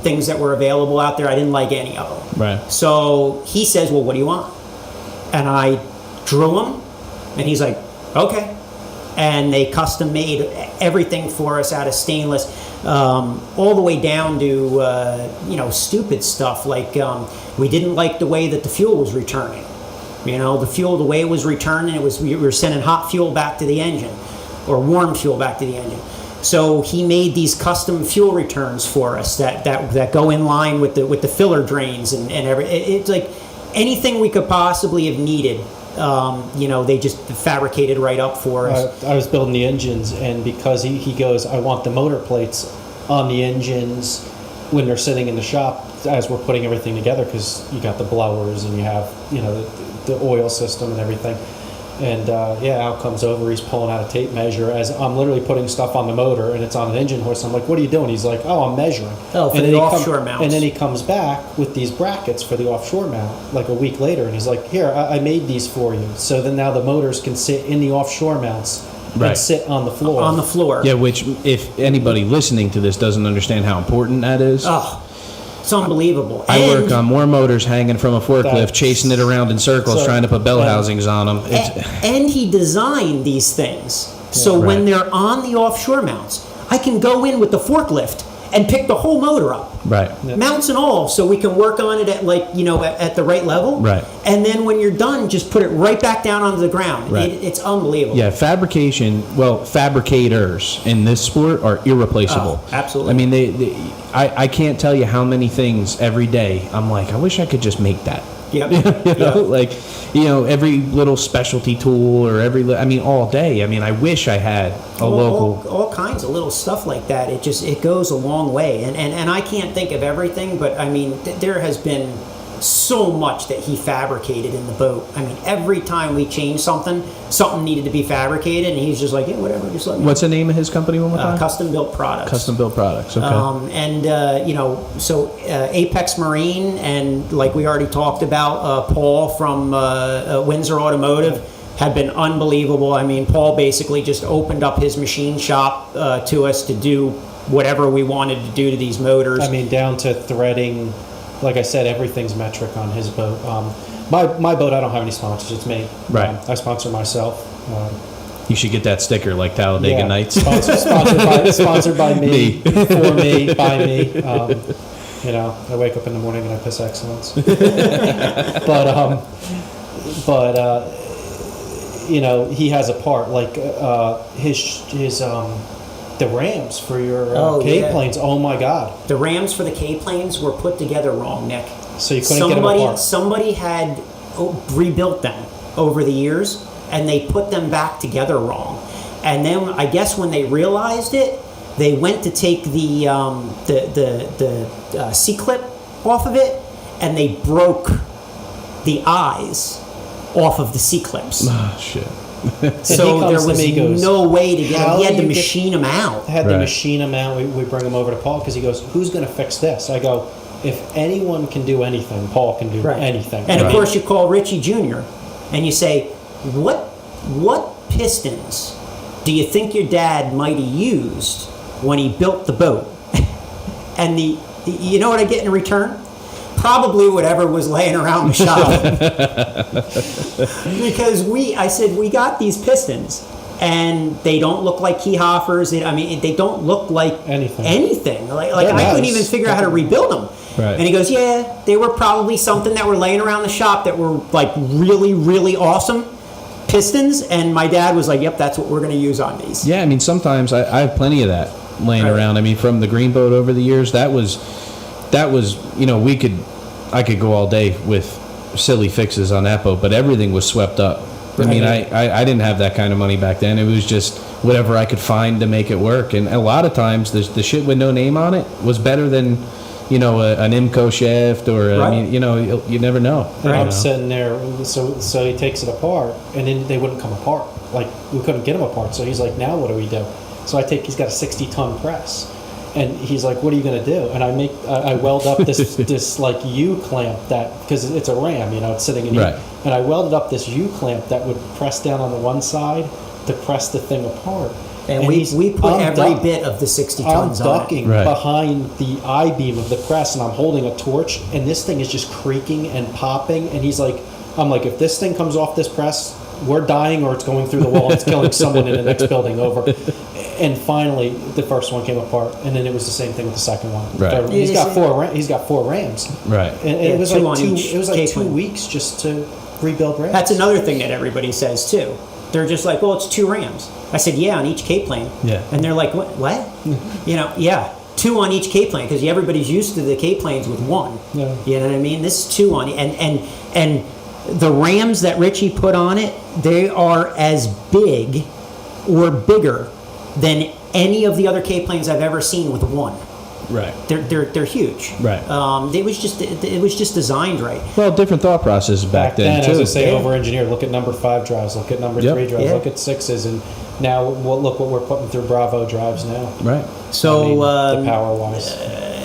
things that were available out there. I didn't like any of them. Right. So he says, well, what do you want? And I drew them, and he's like, okay. And they custom made everything for us out of stainless, all the way down to stupid stuff like we didn't like the way that the fuel was returning. The way it was returning, we were sending hot fuel back to the engine, or warm fuel back to the engine. So he made these custom fuel returns for us that go in line with the filler drains and it's like anything we could possibly have needed. They just fabricated right up for us. I was building the engines, and because he goes, I want the motor plates on the engines when they're sitting in the shop as we're putting everything together, because you got the blowers and you have the oil system and everything. And Al comes over, he's pulling out a tape measure as I'm literally putting stuff on the motor, and it's on an engine hoist. I'm like, what are you doing? He's like, oh, I'm measuring. Oh, for and the offshore mounts. And then he comes back with these brackets for the offshore mount like a week later, and he's like, here, I made these for you. So then now the motors can sit in the offshore mounts Right. and sit on the floor. On the floor. Yeah, which if anybody listening to this doesn't understand how important that is, Oh, it's unbelievable. I work on more motors hanging from a forklift, That's- chasing it around in circles, So- trying to put bell Yeah. housings on them. And he designed these things. So Right. when they're on the offshore mounts, I can go in with the forklift and pick the whole motor up. Right. Mounts and all, so we can work on it at at the right level. Right. And then when you're done, just put it right back down onto the ground. Right. It's unbelievable. Yeah, fabricators in this sport are irreplaceable. Oh, absolutely. I mean, I can't tell you how many things every day I'm like, I wish I could just make that. Yep. Like, every little specialty tool or all day. I mean, I wish I had a local. All kinds of little stuff like that. It goes a long way. And I can't think of everything, but I mean, there has been so much that he fabricated in the boat. I mean, every time we changed something needed to be fabricated, and he's just like, yeah, whatever, just let me. What's the name of his company one more time? Custom Built Products. Custom Built Products. Okay. So Apex Marine, and like we already talked about, Paul from Windsor Automotive have been unbelievable. I mean, Paul basically just opened up his machine shop to us to do whatever we wanted to do to these motors. I mean, down to threading. Like I said, everything's metric on his boat. My boat, I don't have any sponsors. It's me. Right. I sponsor myself. You should get that sticker like Talladega Nights. Sponsored by me, for me, by me. I wake up in the morning and I piss excellence. He has a part like his the rams for your K-planes. Oh my God! The rams for the K-planes were put together wrong, Nick. So you couldn't get them apart. Somebody had rebuilt them over the years, and they put them back together wrong. And then I guess when they realized it, they went to take the C-clip off of it, and they broke the eyes off of the C-clips. Oh, shit. So there was no way to get them. He had to to machine them out. Had to machine them out. We bring them over to Paul because he goes, "Who's going to fix this?" I go, "If anyone can do anything, Paul can do anything." And of course, you call Richie Jr. and you say, "What pistons do you think your dad might have used when he built the boat?" And you know what I get in return? Probably whatever was laying around the shop. Because I said, we got these pistons, and they don't look like Keyhoffers. They don't look like anything. Like I couldn't even figure out how to rebuild them. Right. And he goes, yeah, they were probably something that were laying around the shop that were like really, really awesome pistons. And my dad was like, yep, that's what we're going to use on these. Yeah, I mean, sometimes I have plenty of that. laying Right. around. I mean, from the green boat over the years, that was, I could go all day with silly fixes on that boat, but everything was swept up. I mean, I didn't have that kind of money back then. It was just whatever I could find to make it work. And a lot of times, the shit with no name on it was better than, an IMCO shaft or, Right. I mean, you never know. And you I'm know? sitting there, so he takes it apart, and then they wouldn't come apart. Like, we couldn't get them apart, so he's like, now what do we do? So he's got a 60-ton press, and he's like, what are you going to do? And I weld up this like U-clamp because it's a ram, it's sitting in Right. and I welded up this U-clamp that would press down on the one side to press the thing apart. And we put every bit of the 60 tons I'm on it. ducking Right. behind the I-beam of the press, and I'm holding a torch, and this thing is just creaking and popping. And I'm like, if this thing comes off this press, we're dying, or it's going through the wall and it's killing someone in the next building over. And finally, the first one came apart, and then it was the same thing with the second one. Right. He's got four rams, Right. and Yeah, it was two like on each it was like 2 Cape. weeks just to rebuild rams. That's another thing that everybody says too. They're just like, well, it's 2 rams. I said, yeah, on each Cape plane. Yeah. And they're like, what? Yeah, 2 on each Cape plane, because everybody's used to the Cape planes with 1. Yeah. You know what I mean? This is 2 on, and the rams that Richie put on it, they are as big or bigger than any of the other Cape planes I've ever seen with 1. Right. They're huge. Right. It was just designed right. Well, different thought processes back then, too. as I say, Yeah. over-engineered. Look at number 5 drives. Look at number Yep. 3 drives. Yeah. Look at 6s, and now look what we're putting through Bravo drives now. Right. So the power-wise.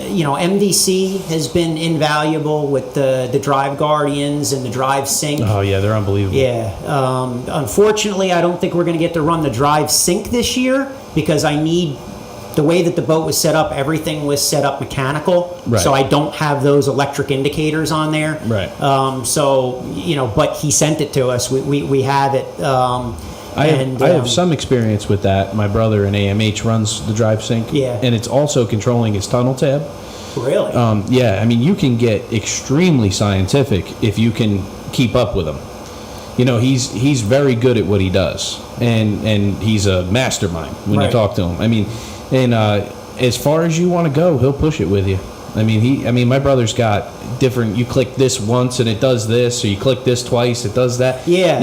MDC has been invaluable with the Drive Guardians and the Drive Sync. Oh, yeah, they're unbelievable. Yeah. Unfortunately, I don't think we're going to get to run the Drive Sync this year because the way that the boat was set up, everything was set up mechanical. Right. So I don't have those electric indicators on there. Right. But he sent it to us. We have it. I have some experience with that. My brother in AMH runs the drive sync. Yeah. And it's also controlling his tunnel tab. Really? Yeah, I mean, you can get extremely scientific if you can keep up with him. He's very good at what he does, and he's a mastermind when you Right. talk to him. I mean, and as far as you want to go, he'll push it with you. I mean, my brother's got different. You click this once and it does this, or you click this twice, it does that. Yeah.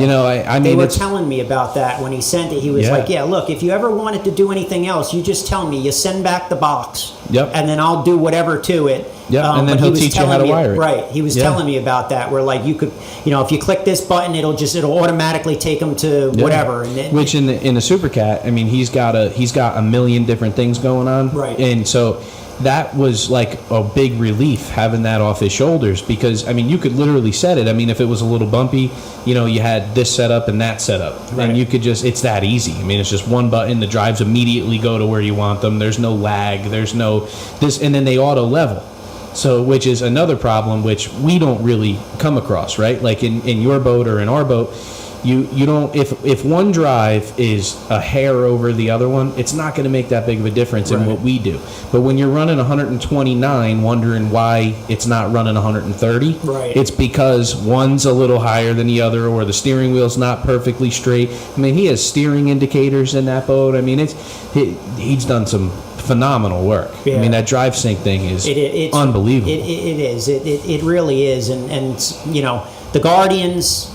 I They mean, were it's telling me about that when he sent it. He was Yeah. like, yeah, look, if you ever wanted to do anything else, you just tell me. You send back the box. Yep. And then I'll do whatever to it. Yep, and then but he he'll was teach you how telling to me- wire it. Right. He was Yeah. telling me about that, where like you could, if you click this button, it'll automatically take them to Yeah. whatever. And then, Which in the Super Cat, I mean, he's got a million different things going on. Right. And so that was like a big relief having that off his shoulders, because I mean, you could literally set it. I mean, if it was a little bumpy, you had this setup and that setup, Right. and you could it's that easy. I mean, it's just one button, the drives immediately go to where you want them. There's no lag, there's no this, and then they auto level. So, which is another problem which we don't really come across, right? Like in your boat or in our boat, you don't, if one drive is a hair over the other one, it's not going to make that big of a difference in Right. what we do. But when you're running 129, wondering why it's not running 130, Right. it's because one's a little higher than the other, or the steering wheel's not perfectly straight. I mean, he has steering indicators in that boat. I mean, he's done some phenomenal work. Yeah. I mean, that drive sync thing is it's unbelievable. It is. It really is. And the Guardians,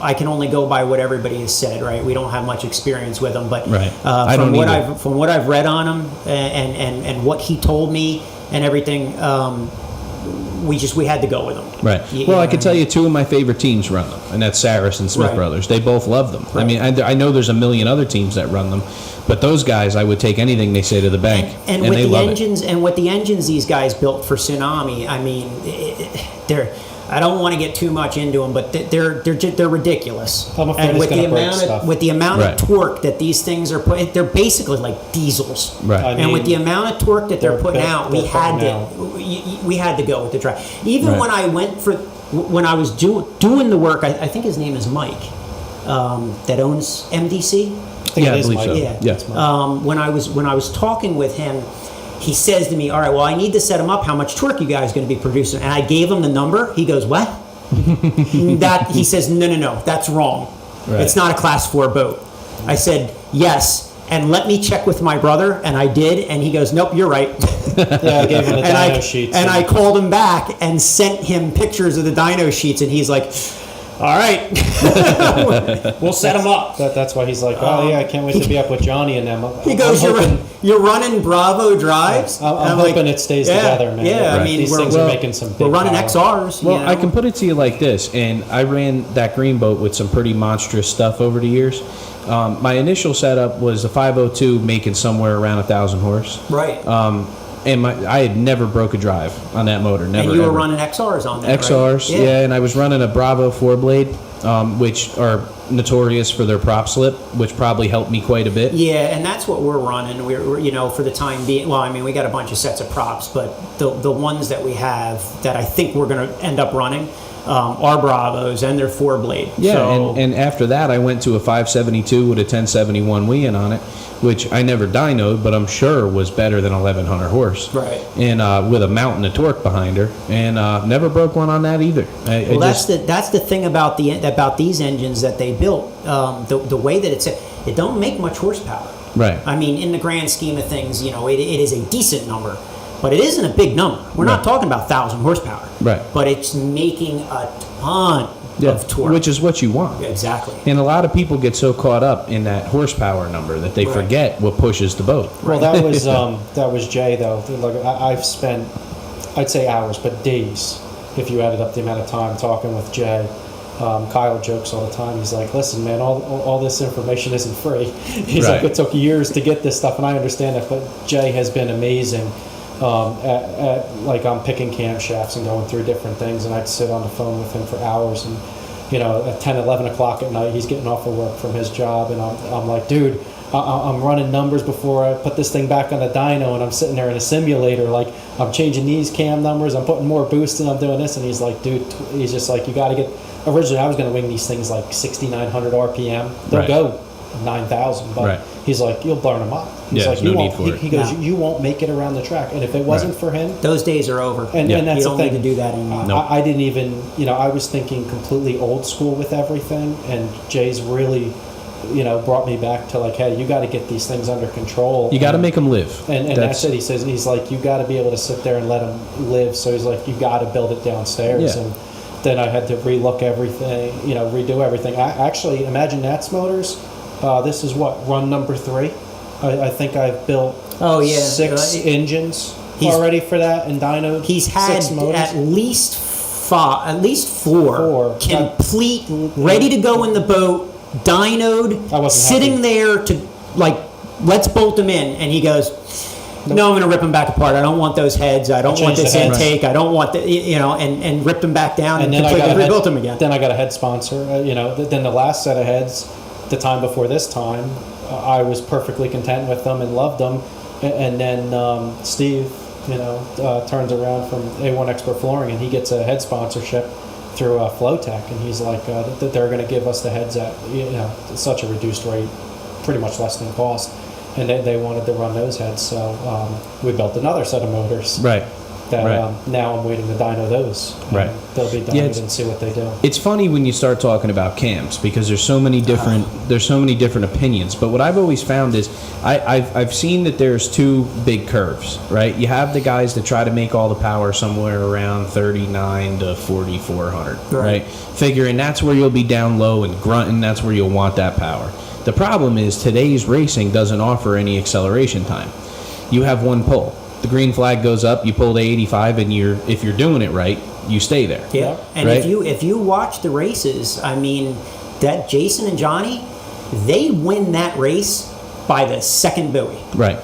I can only go by what everybody has said, right? We don't have much experience with them, but Right. I from don't what either. from what I've read on them and what he told me and everything, we had to go with them. Right. Well, I can tell you 2 of my favorite teams run them, and that's Saris and Smith Right. Brothers. They both love them. I Right. mean, I know there's a million other teams that run them, but those guys, I would take anything they say to the bank, And and with they the love engines and with the engines these guys built for Tsunami, I mean, they're. I don't want to get too much into them, but they're ridiculous. I'm afraid And it's with the gonna break amount stuff. with the amount Right. of torque that these things are putting, they're basically like diesels. Right. And with the amount of torque that they're They're putting built- out, they're we had to go with the drive. Even Right. when I was doing the work, I think his name is Mike, that owns MDC. I think Yeah, it I is believe Mike. so. Yeah. Yeah. It's Mike. When I was talking with him, he says to me, "All right, well, I need to set him up. How much torque you guys going to be producing?" And I gave him the number. He goes, "What?" He says, "No, that's wrong. Right. It's not a Class 4 boat." I said, "Yes." and let me check with my brother, and I did, and he goes, nope, you're right. Yeah, I gave him the dyno sheets. And I called him back and sent him pictures of the dyno sheets, and he's like, all right, we'll set him up. That's why he's like, oh yeah, I can't wait to be up with Johnny and them. He goes, you're running Bravo drives? I'm hoping it stays together, man. Yeah, I mean, these things are making some big we're running power. XRs. Well, I can put it to you like this, and I ran that green boat with some pretty monstrous stuff over the years. My initial setup was a 502 making somewhere around 1,000 horse. Right. And I had never broke a drive on that motor. Never. And you were ever. running XRs on that, XRs, right? yeah, and I was running a Bravo 4-blade, which are notorious for their prop slip, which probably helped me quite a bit. Yeah, and that's what we're running. We're for the time being. Well, I mean, we got a bunch of sets of props, but the ones that we have that I think we're going to end up running are Bravos, and they're 4-blade. Yeah, so, and after that, I went to a 572 with a 1071 Wien on it, which I never dynoed, but I'm sure was better than 1,100 horse. Right. And with a mountain of torque behind her, and never broke one on that either. Well, that's the thing about these engines that they built. The way that it don't make much horsepower. Right. I mean, in the grand scheme of things, it is a decent number, but it isn't a big number. We're not talking about 1,000 horsepower. Right. But it's making a ton of torque, which is what you want. Exactly. And a lot of people get so caught up in that horsepower number that they forget what pushes the boat. Well, that was Jay though. Like I've spent, I'd say hours, but days, if you added up the amount of time talking with Jay. Kyle jokes all the time. He's like, listen, man, all this information isn't free. He's like, it took years to get this stuff, and I understand that, but Jay has been amazing. Like I'm picking camshafts and going through different things, and I'd sit on the phone with him for hours, and at 10, 11 o'clock at night, he's getting off of work from his job, and I'm like, dude, I'm running numbers before I put this thing back on the dyno, and I'm sitting there in a simulator, like I'm changing these cam numbers, I'm putting more boost in, I'm doing this, and he's like, dude, he's just like, you got to get. Originally, I was going to wing these things like 6,900 RPM. They'll go 9,000, but he's like, you'll burn them up. He's like, no need for it. He goes, you won't make it around the track. And if it wasn't for him, those days are over. And that's you don't the thing. need to do that anymore. I didn't even, I was thinking completely old school with everything, and Jay's really, brought me back to like, hey, you got to get these things under control. You got to make them live. And that's it. He says, he's like, you got to be able to sit there and let them live. So he's like, you got to build it downstairs. Yeah. And then I had to relook everything, redo everything. I actually, Imagine Nats Motors, this is run number 3. I think I've built 6 engines already for that, and dyno. He's had 6 motors. at least 4 complete, ready to go in the boat, dynoed, sitting there to let's bolt them in, and he goes, no, I'm going to rip them back apart. I don't want those heads. I don't want this intake. I don't want the, and ripped them back down and then completely rebuilt them again. Then I got a head sponsor. Then the last set of heads, the time before this time, I was perfectly content with them and loved them. And then Steve, turns around from A1 Expert Flooring, and he gets a head sponsorship through Flowtech, and he's like, that they're going to give us the heads at such a reduced rate, pretty much less than cost. And they wanted to run those heads, so we built another set of motors. Right. That now I'm waiting to dyno those. Right. They'll be dynoed and see what they do. It's funny when you start talking about cams because there's so many different opinions. But what I've always found is I've seen that there's 2 big curves. Right. You have the guys that try to make all the power somewhere around 39 to 4,400. Right. Figuring that's where you'll be down low and grunting. That's where you'll want that power. The problem is today's racing doesn't offer any acceleration time. You have one pull. The green flag goes up, you pull to 85, and if you're doing it right, you stay there. Yeah. And right? if you watch the races, I mean, that Jason and Johnny, they win that race by the second buoy. Right.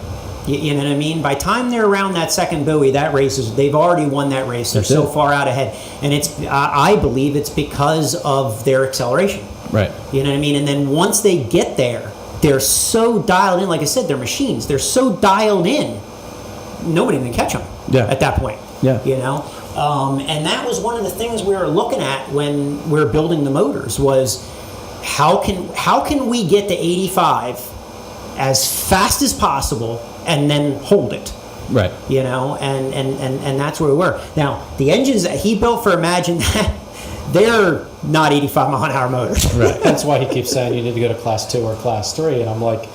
You know what I mean? By the time they're around that second buoy, they've already won that race. They're so far out ahead. And I believe it's because of their acceleration. Right. You know what I mean? And then once they get there, they're so dialed in. Like I said, they're machines. They're so dialed in, nobody can catch them at that point. Yeah. And that was one of the things we were looking at when we were building the motors was how can we get to 85 as fast as possible and then hold it. Right. And that's where we were. Now, the engines that he built for Imagine that, they're not 85 mile an hour motors. Right. That's why he keeps saying you need to go to class 2 or class 3. And I'm like,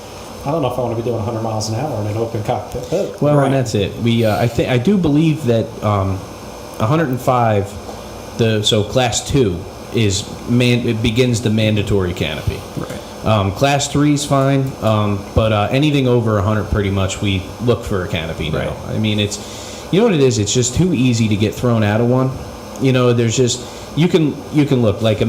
I don't know if I want to be doing 100 miles an hour in an open cockpit boat. Well, Right. and that's it. I do believe that 105, so class 2 it begins the mandatory canopy. Right. Class 3 is fine, but anything over 100, pretty much, we look for a canopy now. Right. I mean, you know what it is? It's just too easy to get thrown out of one. You know, there's just, you can look like,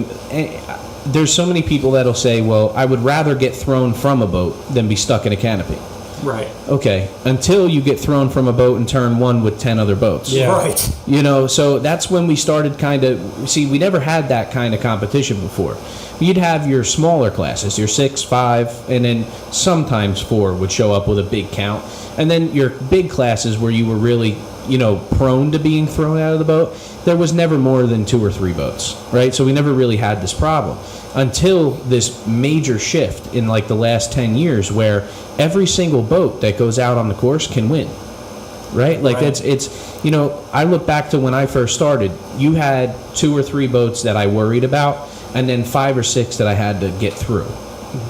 there's so many people that'll say, well, I would rather get thrown from a boat than be stuck in a canopy. Right. Okay, until you get thrown from a boat in turn 1 with 10 other boats. Yeah. Right. You know, so that's when we started we never had that kind of competition before. You'd have your smaller classes, your 6, 5, and then sometimes 4 would show up with a big count. And then your big classes where you were really, prone to being thrown out of the boat, there was never more than 2 or 3 boats, right? So we never really had this problem until this major shift in like the last 10 years where every single boat that goes out on the course can win. Right? Like Right. it's I look back to when I first started, you had 2 or 3 boats that I worried about and then 5 or 6 that I had to get through.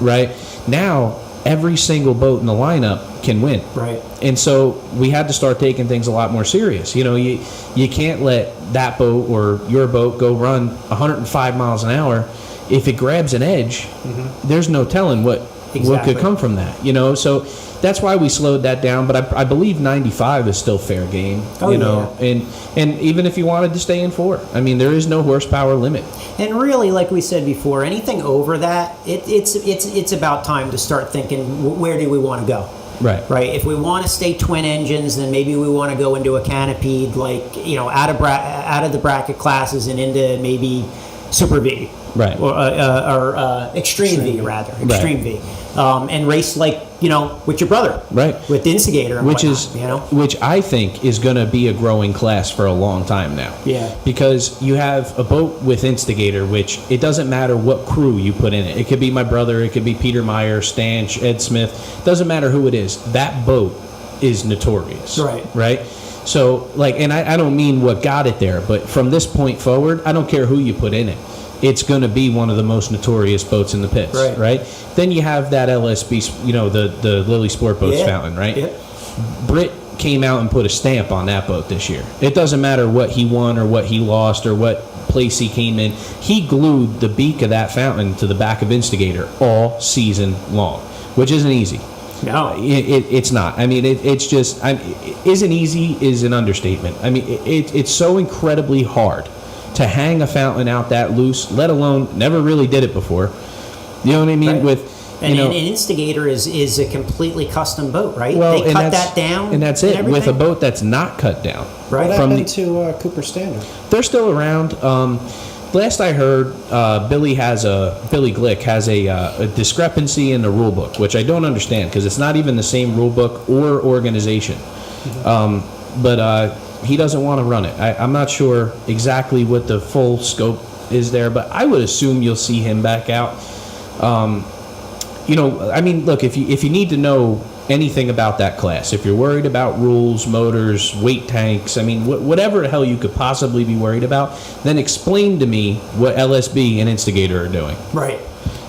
Right? Now every single boat in the lineup can win. Right. And so we had to start taking things a lot more serious. You can't let that boat or your boat go run 105 miles an hour. If it grabs an edge, there's no telling what Exactly. could come from that. So that's why we slowed that down. But I believe 95 is still fair game. Oh, And even if you wanted to stay in 4, I mean, there is no horsepower limit. And really, like we said before, anything over that, it's about time to start thinking, where do we want to go? Right. Right. If we want to stay twin engines, then maybe we want to go into a canopied, out of the bracket classes and into maybe Super V. Right. Or Extreme V, rather. Extreme V. And race with your brother. Right. With Instigator and Which I think is going to be a growing class for a long time now. Yeah. Because you have a boat with Instigator, which it doesn't matter what crew you put in it. It could be my brother, it could be Peter Meyer, Stanch, Ed Smith. Doesn't matter who it is. That boat is notorious. Right. Right? So, and I don't mean what got it there, but from this point forward, I don't care who you put in it. It's going to be one of the most notorious boats in the pits, right? Then you have that LSB, the Lily Sport Boats fountain, right? Yeah. Britt came out and put a stamp on that boat this year. It doesn't matter what he won or what he lost or what place he came in. He glued the beak of that fountain to the back of Instigator all season long, which isn't easy. No. It's not. I mean, it's just, isn't easy is an understatement. I mean, it's so incredibly hard to hang a fountain out that loose, let alone never really did it before. You know what I mean? Right. An Instigator is a completely custom boat, right? Well, they cut that down, and that's it. and With a everything? boat that's not cut down, Right. What From happened to Cooper Standard? they're still around. Last I heard, Billy Glick has a discrepancy in the rule book, which I don't understand because it's not even the same rule book or organization. But he doesn't want to run it. I'm not sure exactly what the full scope is there, but I would assume you'll see him back out. I mean, look, if you need to know anything about that class, if you're worried about rules, motors, weight tanks, I mean, whatever the hell you could possibly be worried about, then explain to me what LSB and Instigator are doing. Right.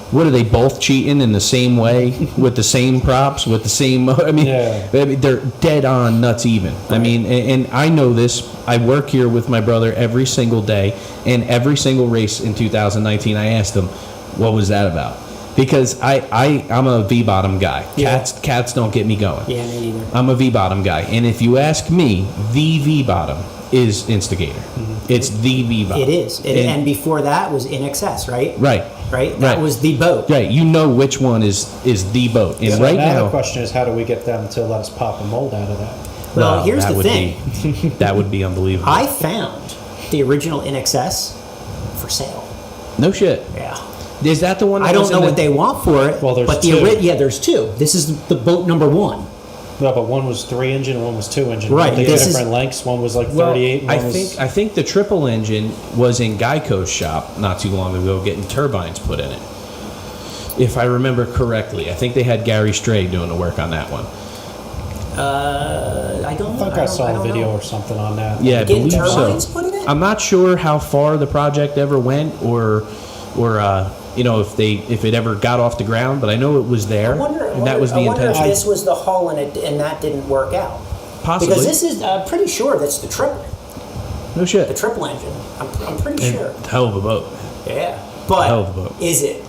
What are they both cheating in the same way with the same props with the same? I mean, they're dead on nuts even. Right. I mean, and I know this. I work here with my brother every single day, and every single race in 2019, I asked him, "What was that about?" Because I'm a V-bottom guy. Yeah. Cats don't get me going. Yeah, me neither. I'm a V-bottom guy, and if you ask me, the V-bottom is Instigator. Mm-hmm. It's the V-bottom. It is, and before that was In Excess, right? Right. Right. That was the boat. Right. You know which one is the boat. And So right now now, the question is, how do we get them to let us pop a mold out of that? Well, here's that the would thing. that would be unbelievable. I found the original In Excess for sale. No shit. Yeah. Is that the one? That I don't was know in what they want for it. Well, there's but two. There's 2. This is the boat number 1. No, but one was 3 engine and one was 2 engine. Right, They this did is- different lengths. One was like Well, 38. And one was, I think the triple engine was in Geico's shop not too long ago, getting turbines put in it. If I remember correctly, I think they had Gary Stray doing the work on that one. I don't I know. think I saw a don't video know. or something on that. Yeah, I Getting believe turbines so. put in it? I'm not sure how far the project ever went, or if it ever got off the ground, but I know it was there, that was the I wonder if intention. this was the hull and that didn't work out. Possibly. Because this is, I'm pretty sure that's the triple. No shit. The triple engine. I'm pretty sure. Hell of a boat. Yeah. But Hell of a boat. is it?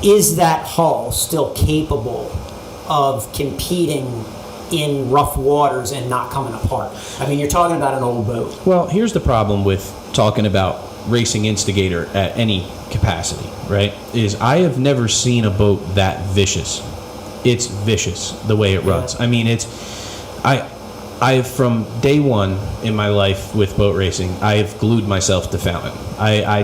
Is that hull still capable of competing in rough waters and not coming apart? I mean, you're talking about an old boat. Well, here's the problem with talking about racing instigator at any capacity, right? Is I have never seen a boat that vicious. It's vicious the way it runs. I mean, I from day one in my life with boat racing, I have glued myself to Fountain. I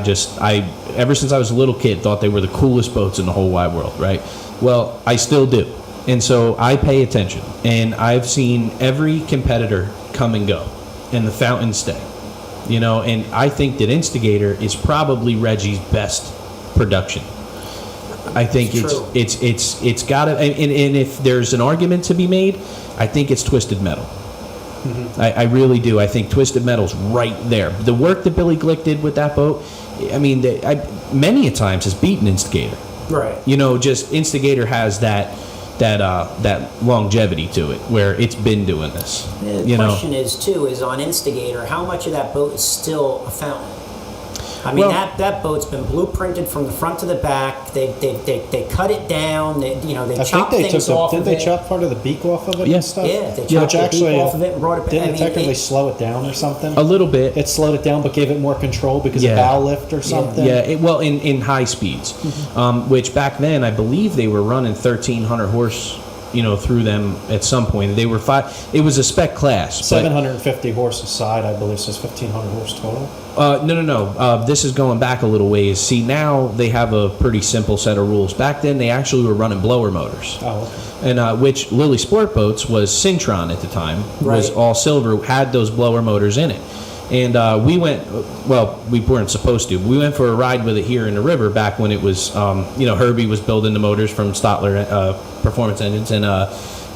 ever since I was a little kid, thought they were the coolest boats in the whole wide world, right? Well, I still do. And so I pay attention. And I've seen every competitor come and go, and the Fountain stay. And I think that Instigator is probably Reggie's best production. I think it's got to, and if there's an argument to be made, I think it's Twisted Metal. Mm-hmm. I really do. I think Twisted Metal's right there. The work that Billy Glick did with that boat, I mean, many a times has beaten Instigator. Right. Just Instigator has that longevity to it, where it's been doing this. The question is on Instigator, how much of that boat is still a Fountain? I mean, that boat's been blueprinted from the front to the back. They cut it down. They chopped things off of it. Didn't they chop part of the beak off of it and stuff? Yeah, they chopped the beak off of it and brought it back. Didn't it technically slow it down or something? A little bit. It slowed it down, but gave it more control because of bow lift or something? Yeah, in high speeds, which back then I believe they were running 1,300 horse, through them at some point. They were it was a spec class. 750 horse aside, I believe, says 1,500 horse total. No. This is going back a little ways. See, now they have a pretty simple set of rules. Back then, they actually were running blower motors. Oh, okay. And which Lily Sport Boats was Syntron at the time. Right. Was all silver, had those blower motors in it. And we weren't supposed to. We went for a ride with it here in the river back when it was, Herbie was building the motors from Stotler Performance Engines, and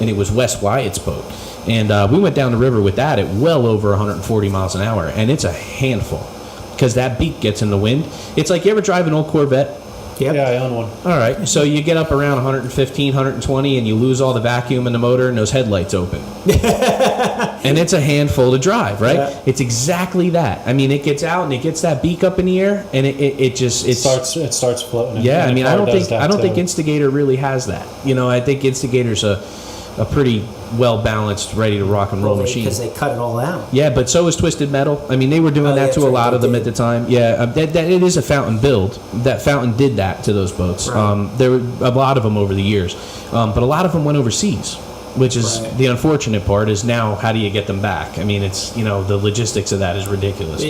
it was Wes Wyatt's boat. And we went down the river with that at well over 140 miles an hour, and it's a handful because that beak gets in the wind. It's like, you ever drive an old Corvette? Yep. Yeah, I own one. All right, so you get up around 115, 120, and you lose all the vacuum in the motor, and those headlights open. And it's a handful to drive, right? Yeah. It's exactly that. I mean, it gets out and it gets that beak up in the air, and it starts floating. Yeah, I mean, I don't think too. Instigator really has that. I think Instigator's a pretty well balanced, ready to rock and roll machine. Because they cut it all out. Yeah, but so is Twisted Metal. I mean, they were doing that to a lot of them at the time. Yeah, that it is a Fountain build. That Fountain did that to those boats. Right. There were a lot of them over the years, but a lot of them went overseas, which is the unfortunate part. Is now how do you get them back? I mean, it's the logistics of that is ridiculous.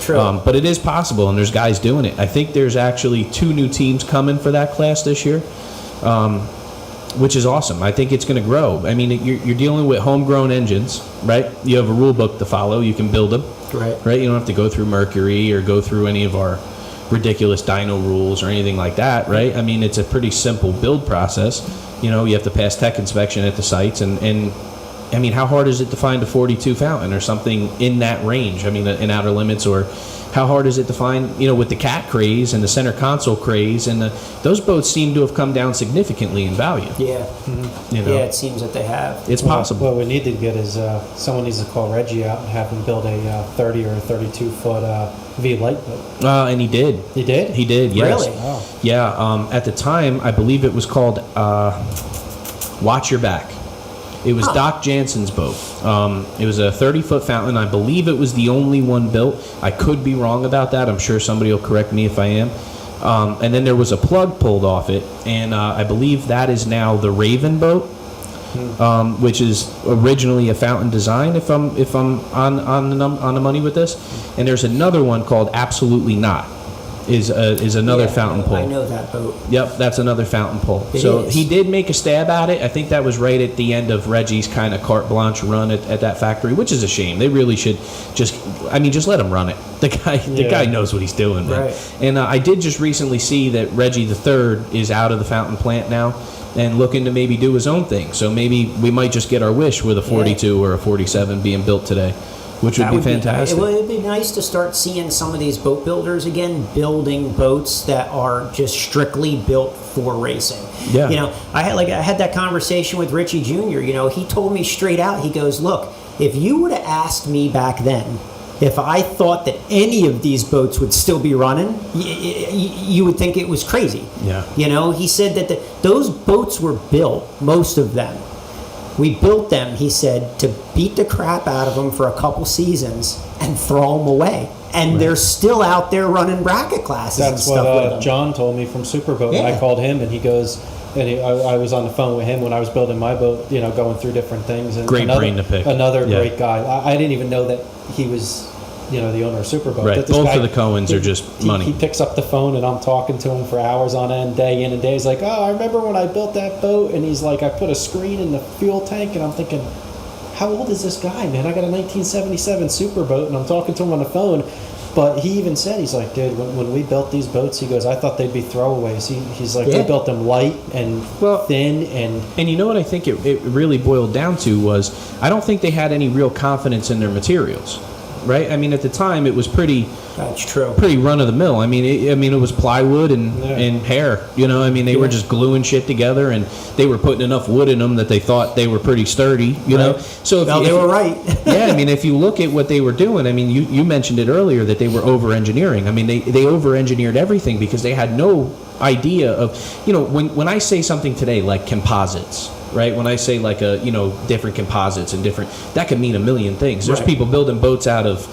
True. But it is possible, and there's guys doing it. I think there's actually 2 new teams coming for that class this year. Which is awesome. I think it's going to grow. I mean, you're dealing with homegrown engines, right? You have a rule book to follow. You can build them, right? You don't have to go through Mercury or go through any of our ridiculous dyno rules or anything like that, right? I mean, it's a pretty simple build process. You have to pass tech inspection at the sites, and I mean, how hard is it to find a 42 Fountain or something in that range? I mean, in outer limits, or how hard is it to find, with the cat craze and the center console craze, and those boats seem to have come down significantly in value. Yeah. Mm-hmm. Yeah, it seems that they have. It's possible. What we need to get is someone needs to call Reggie out and have him build a 30 or 32 foot V light boat. And he did. He did? He did, yes. Really? Wow. Yeah, at the time, I believe it was called Watch Your Back. It was Doc Jansen's boat. It was a 30-foot Fountain. I believe it was the only one built. I could be wrong about that. I'm sure somebody will correct me if I am. And then there was a plug pulled off it, and I believe that is now the Raven boat, which is originally a Fountain design. If I'm on the money with this, and there's another one called Absolutely Not. Is another Fountain pull. I know that boat. Yep, that's another Fountain pull. It so is. he did make a stab at it. I think that was right at the end of Reggie's kind of carte blanche run at that factory, which is a shame. They really should just let him run it. The guy knows what he's doing, man. Right. And I did just recently see that Reggie III is out of the Fountain plant now and looking to maybe do his own thing. So maybe we might just get our wish with a 42 or a 47 being built today. which would be fantastic. It would be nice to start seeing some of these boat builders again building boats that are just strictly built for racing. Yeah. You know, I had that conversation with Richie Jr. You know, he told me straight out. He goes, "Look, if you would have asked me back then if I thought that any of these boats would still be running, you would think it was crazy." Yeah. You know, he said that those boats were built, most of them. We built them, he said, to beat the crap out of them for a couple seasons and throw them away. And they're still out there running bracket classes and That's stuff with what them. John told me from Superboat. Yeah. I called him, and he goes, I was on the phone with him when I was building my boat, you know, going through different things. And Great brain to pick. Another Yeah. great guy. I didn't even know that he was, you know, the owner of Superboat. Right. That this Both guy- of the Cohens are just money. He picks up the phone, and I'm talking to him for hours on end, day in and day. He's like, "Oh, I remember when I built that boat," and he's like, "I put a screen in the fuel tank," and I'm thinking, how old is this guy, man? I got a 1977 Superboat, and I'm talking to him on the phone. But he even said, he's like, "Dude, when we built these boats," he goes, "I thought they'd be throwaways." He's like, Yeah. "We built them light and thin and." And you know what I think it really boiled down to was, I don't think they had any real confidence in their materials, right? I mean, at the time, it was pretty That's true. run of the mill. I mean, it was plywood and hair. You know, I mean, they were just gluing shit together, and they were putting enough wood in them that they thought they were pretty sturdy. You know, so if They were right. yeah, I mean, if you look at what they were doing, I mean, you mentioned it earlier that they were over-engineering. I mean, they over-engineered everything because they had no idea of, you know, when I say something today like composites, right? When I say like different composites and different, that could mean a million things. There's Right. people building boats out of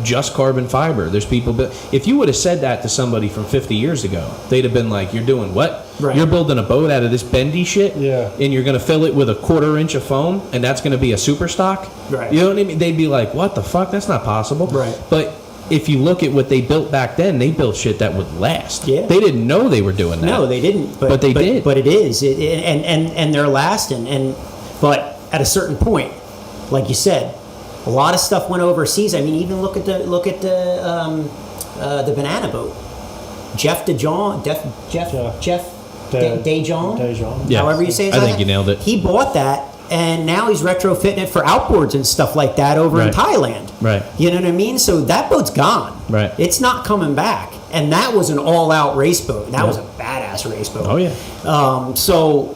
just carbon fiber. There's people, if you would have said that to somebody from 50 years ago, they'd have been like, "You're doing what? Right. You're building a boat out of this bendy shit, Yeah. and you're going to fill it with a 1/4 inch of foam, and that's going to be a super stock?" Right. You know what I mean? They'd be like, "What the fuck? That's not possible." Right. But if you look at what they built back then, they built shit that would last. Yeah. They didn't know they were doing that. No, they didn't. But they did. But it is, and they're lasting. But at a certain point, like you said, a lot of stuff went overseas. I mean, even look at the banana boat. Jeff DeJohn, Dejon. Yeah. however you say his I last think you name. nailed it. He bought that, and now he's retrofitting it for outboards and stuff like that over in Right. Thailand. Right. You know what I mean? So that boat's gone. Right. It's not coming back. And that was an all-out race boat. That was a badass race boat. Oh, yeah. So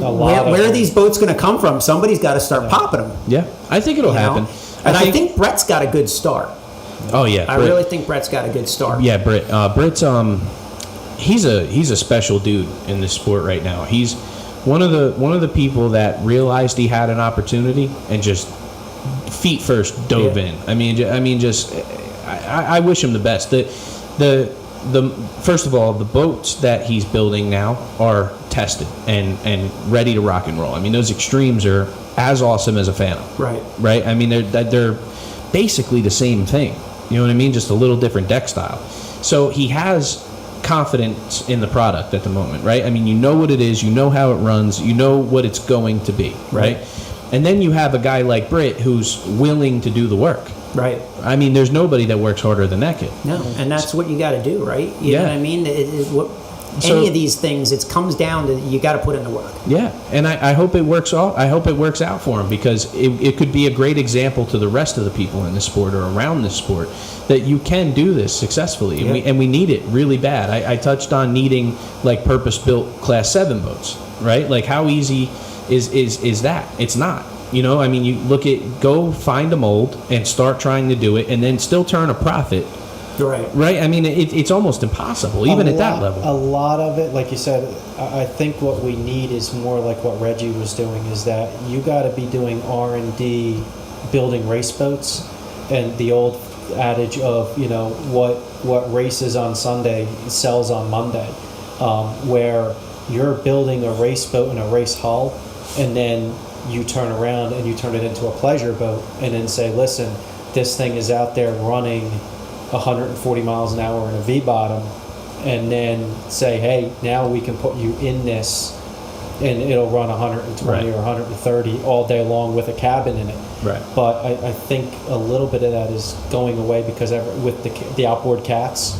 A lot of where are them. these boats going to come from? Somebody's got to start popping them. Yeah. I think it'll you know? happen. And I think Brett's got a good start. Oh, yeah. I Britt. really think Brett's got a good start. Yeah, Britt. Britt's he's a special dude in this sport right now. He's one of the people that realized he had an opportunity and just feet first dove in. I mean, just I wish him the best. The first of all, the boats that he's building now are tested and ready to rock and roll. I mean, those extremes are as awesome as a Phantom. Right. I mean, they're basically the same thing. You know what I mean? Just a little different deck style. So he has confidence in the product at the moment, right? I mean, you know what it is, you know how it runs, you know what it's going to be, right? And then you have a guy like Britt who's willing to do the work. Right. I mean, there's nobody that works harder than that kid. No, and that's what you got to do, right? You know what I mean? So- Any of these things, it comes down to you got to put in the work. Yeah, and I hope it works out. I hope it works out for him because it could be a great example to the rest of the people in this sport or around this sport that you can do this successfully, and we need it really bad. I touched on needing like purpose-built Class 7 boats, right? Like how easy is that? It's not. You know, I mean, you go find a mold and start trying to do it, and then still turn a profit. Right. I mean, it's almost impossible, even at that level. A lot of it, like you said, I think what we need is more like what Reggie was doing. Is that you got to be doing R&D, building race boats, and the old adage of what races on Sunday sells on Monday, where you're building a race boat and a race hull, and then you turn around and you turn it into a pleasure boat, and then say, listen, this thing is out there running 140 miles an hour in a V-bottom, and then say, hey, now we can put you in this and it'll run 120 or 130 all day long with a cabin in it. Right. But I think a little bit of that is going away because with the outboard cats,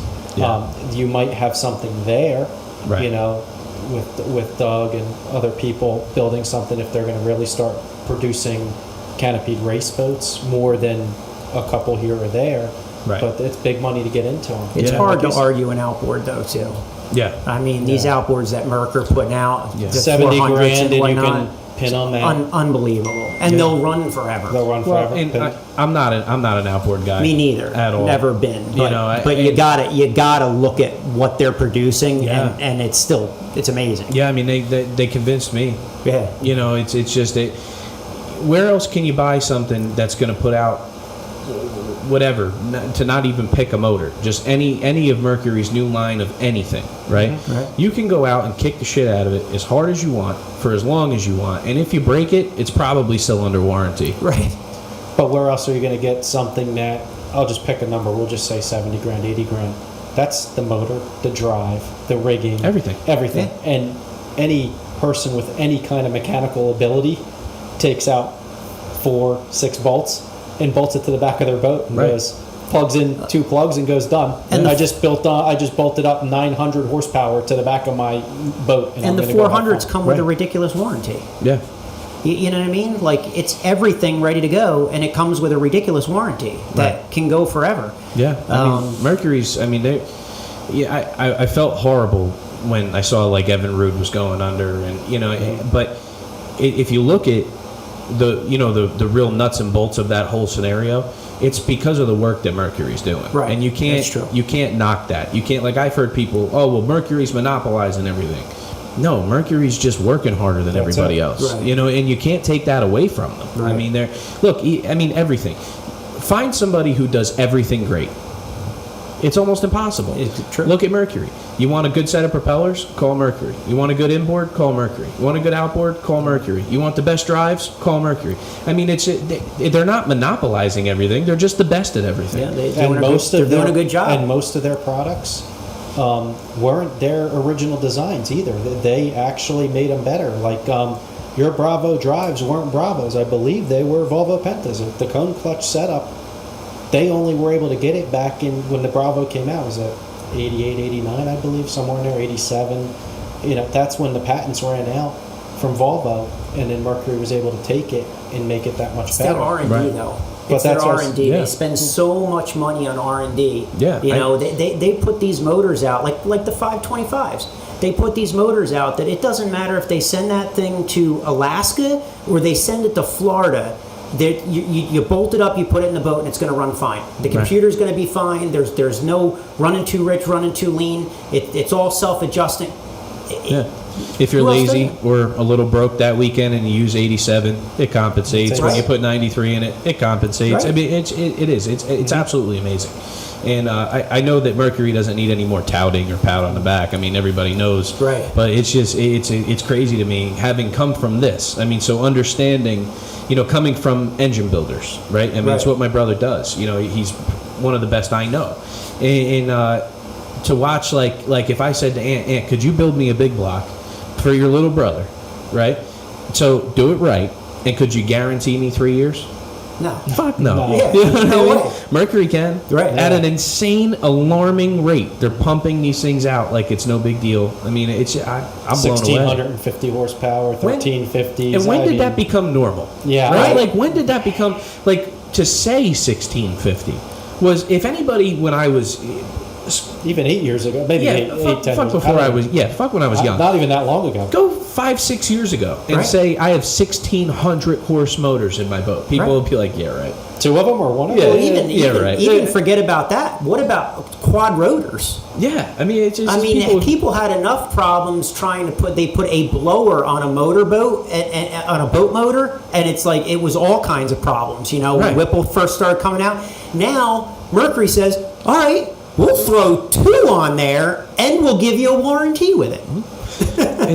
you might have something there, with Doug and other people building something if they're going to really start producing canopied race boats more than a couple here or there. Right. But it's big money to get into them. It's Yeah. hard to Like you argue an outboard though too. Yeah. I mean, these Yeah. outboards that Merc are putting out, Yeah. the 70 400s grand and you whatnot, can pin on that. unbelievable, and Yeah. they'll run forever. They'll run Well, forever. and Pin- I'm not an outboard guy. Me neither. At all. Never been. But, You know, but you gotta look at what they're producing, Yeah. and it's amazing. Yeah, I mean they convinced me. Yeah. You know, it's just where else can you buy something that's going to put out whatever to not even pick a motor, just any of Mercury's new line of anything, right? Right. You can go out and kick the shit out of it as hard as you want for as long as you want, and if you break it, it's probably still under warranty. Right. But where else are you going to get something that, I'll just pick a number, we'll just say 70 grand, 80 grand. That's the motor, the drive, the rigging. Everything. Everything. And any person with any kind of mechanical ability takes out 4-6 bolts and bolts it to the back of their boat and Right. goes, plugs in 2 plugs and goes done. And And the- I just bolted up 900 horsepower to the back of my boat. And I'm the gonna go that 400s far. come with a Right. ridiculous warranty. Yeah. You know what I mean? Like, it's everything ready to go, and it comes with a ridiculous warranty that Right. can go forever. Yeah, I mean, Mercury's. I mean, they. Yeah, I felt horrible when I saw like Evan Rude was going under, and you know, but if you look at the the real nuts and bolts of that whole scenario, it's because of the work that Mercury's doing. Right. And That's true. you can't knock that. You can't, like, I've heard people, oh well, Mercury's monopolizing everything. No, Mercury's just working harder than That's everybody it. else. Right. You know, and you can't take that away from them. I Right. mean, I mean everything. Find somebody who does everything great. It's almost impossible. It's true. Look at Mercury. You want a good set of propellers? Call Mercury. You want a good inboard? Call Mercury. You want a good outboard? Call Mercury. You want the best drives? Call Mercury. I mean, they're not monopolizing everything. They're just the best at everything. Yeah, And they're doing a good job. And most of their products weren't their original designs either. They actually made them better. Like your Bravo drives weren't Bravos. I believe they were Volvo Pentas. The cone clutch setup, they only were able to get it back in when the Bravo came out. Was it 88, 89, I believe, somewhere in there, 87. You know, that's when the patents ran out from Volvo, and then Mercury was able to take it and make it that much It's better. their R&D Right. though. But It's their that's also- R&D. yeah. They spend so much money on R&D. Yeah, You know, they put these motors out, like the 525s. They put these motors out that it doesn't matter if they send that thing to Alaska or they send it to Florida. You bolt it up, you put it in the boat, and it's going to run fine. The computer's going to be fine. There's no running too rich, running too lean. It's all self-adjusting. Yeah. If you're Who else lazy does or a little broke that weekend and you use 87, it compensates. That's When right. you put 93 in it, it compensates. Right. I mean, it is. It's absolutely amazing. And I know that Mercury doesn't need any more touting or pat on the back. I mean, everybody knows. Right. But it's just it's crazy to me having come from this. I mean, so understanding, you know, coming from engine builders, right? I mean, it's Right. what my brother does. You know, he's one of the best I know. And to watch, like if I said to Aunt, could you build me a big block for your little brother, right? So do it right, and could you guarantee me 3 years? No. Fuck no. No. Yeah, You know what no I mean? way. Mercury can. Right. At an insane, alarming rate. They're pumping these things out like it's no big deal. I mean, I'm blown away. 1,650 horsepower, 1350s. And when I did mean, that become normal? Yeah. Right? Right. Like, when did that become, like, to say 1650 was, if anybody, when I was, even 8 years ago, maybe yeah, eight, fuck, 10 fuck years before don't I know. was, yeah, fuck when I was young. Not even that long ago. Go 5-6 years ago and Right. say I have 1,600 horse motors in my boat. People Right. will be like, yeah, right. 2 of them or one of Yeah. them? Well, yeah, right. even forget about that. What about quad rotors? Yeah, I mean, it's just I mean, people, people had enough problems trying to put a blower on a motorboat and on a boat motor, and it's like it was all kinds of problems. You know, when Right. Whipple first started coming out. Now Mercury says, "All right, we'll throw 2 on there, and we'll give you a warranty with it."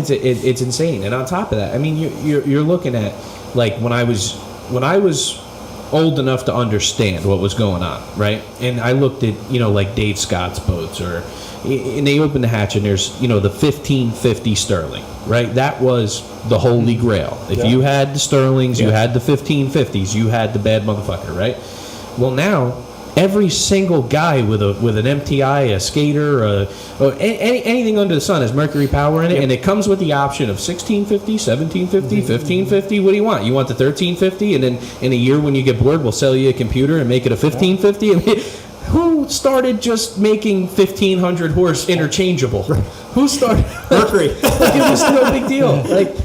it's insane. And on top of that, I mean, you're looking at, like, when I was old enough to understand what was going on, right? And I looked at, you know, like Dave Scott's boats, and they opened the hatch and there's, you know, the 1550 Sterling, right? That was the holy grail. If Yeah. you had the Sterlings, you Yeah. had the 1550s, you had the bad motherfucker, right? Well, now every single guy with an MTI, a skater, or anything under the sun has Mercury power in it, and it comes with the option of 1650, 1750, 1550. What do you want? You want the 1350, and then in a year when you get bored, we'll sell you a computer and make it a 1550. I mean, who started just making 1500 horse interchangeable? Who started Mercury? Like, it was no big deal. Like,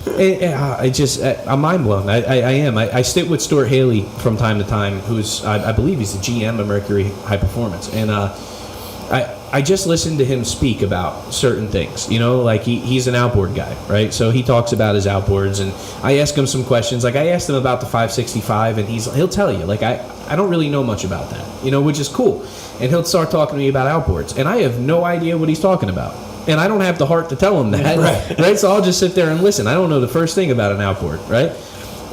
I'm mind blown. I am. I sit with Stuart Haley from time to time, who's I believe he's the GM of Mercury High Performance, and I just listened to him speak about certain things. You know, like he's an outboard guy, right? So he talks about his outboards, and I ask him some questions. Like I asked him about the 565, and he'll tell you, like I don't really know much about that, you know, which is cool. And he'll start talking to me about outboards, and I have no idea what he's talking about. And I don't have the heart to tell him that, right? So I'll just sit there and listen. I don't know the first thing about an outboard, right?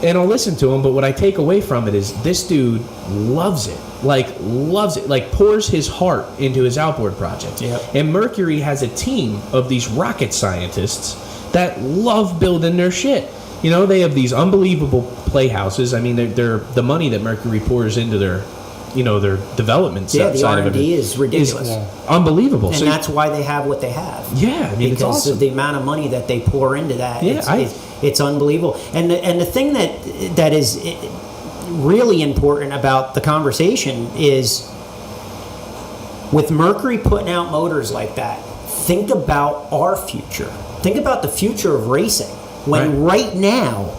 And I'll listen to him, but what I take away from it is this dude loves it, like pours his heart into his outboard project. Yep. And Mercury has a team of these rocket scientists that love building their shit. You know, they have these unbelievable playhouses. I mean, they're the money that Mercury pours into their development the side of it R&D is ridiculous. Unbelievable. And that's why they have what they have. Yeah, I mean, because it's awesome. of the amount of money that they pour into that. Yeah, it's unbelievable. And the thing that is really important about the conversation is with Mercury putting out motors like that, think about our future. Think about the future of racing. When right now,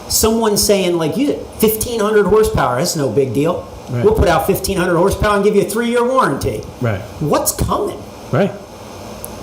someone's saying, like you said, 1,500 horsepower, that's no big deal. Right. We'll put out 1,500 horsepower and give you a 3-year warranty. Right. What's coming? Right.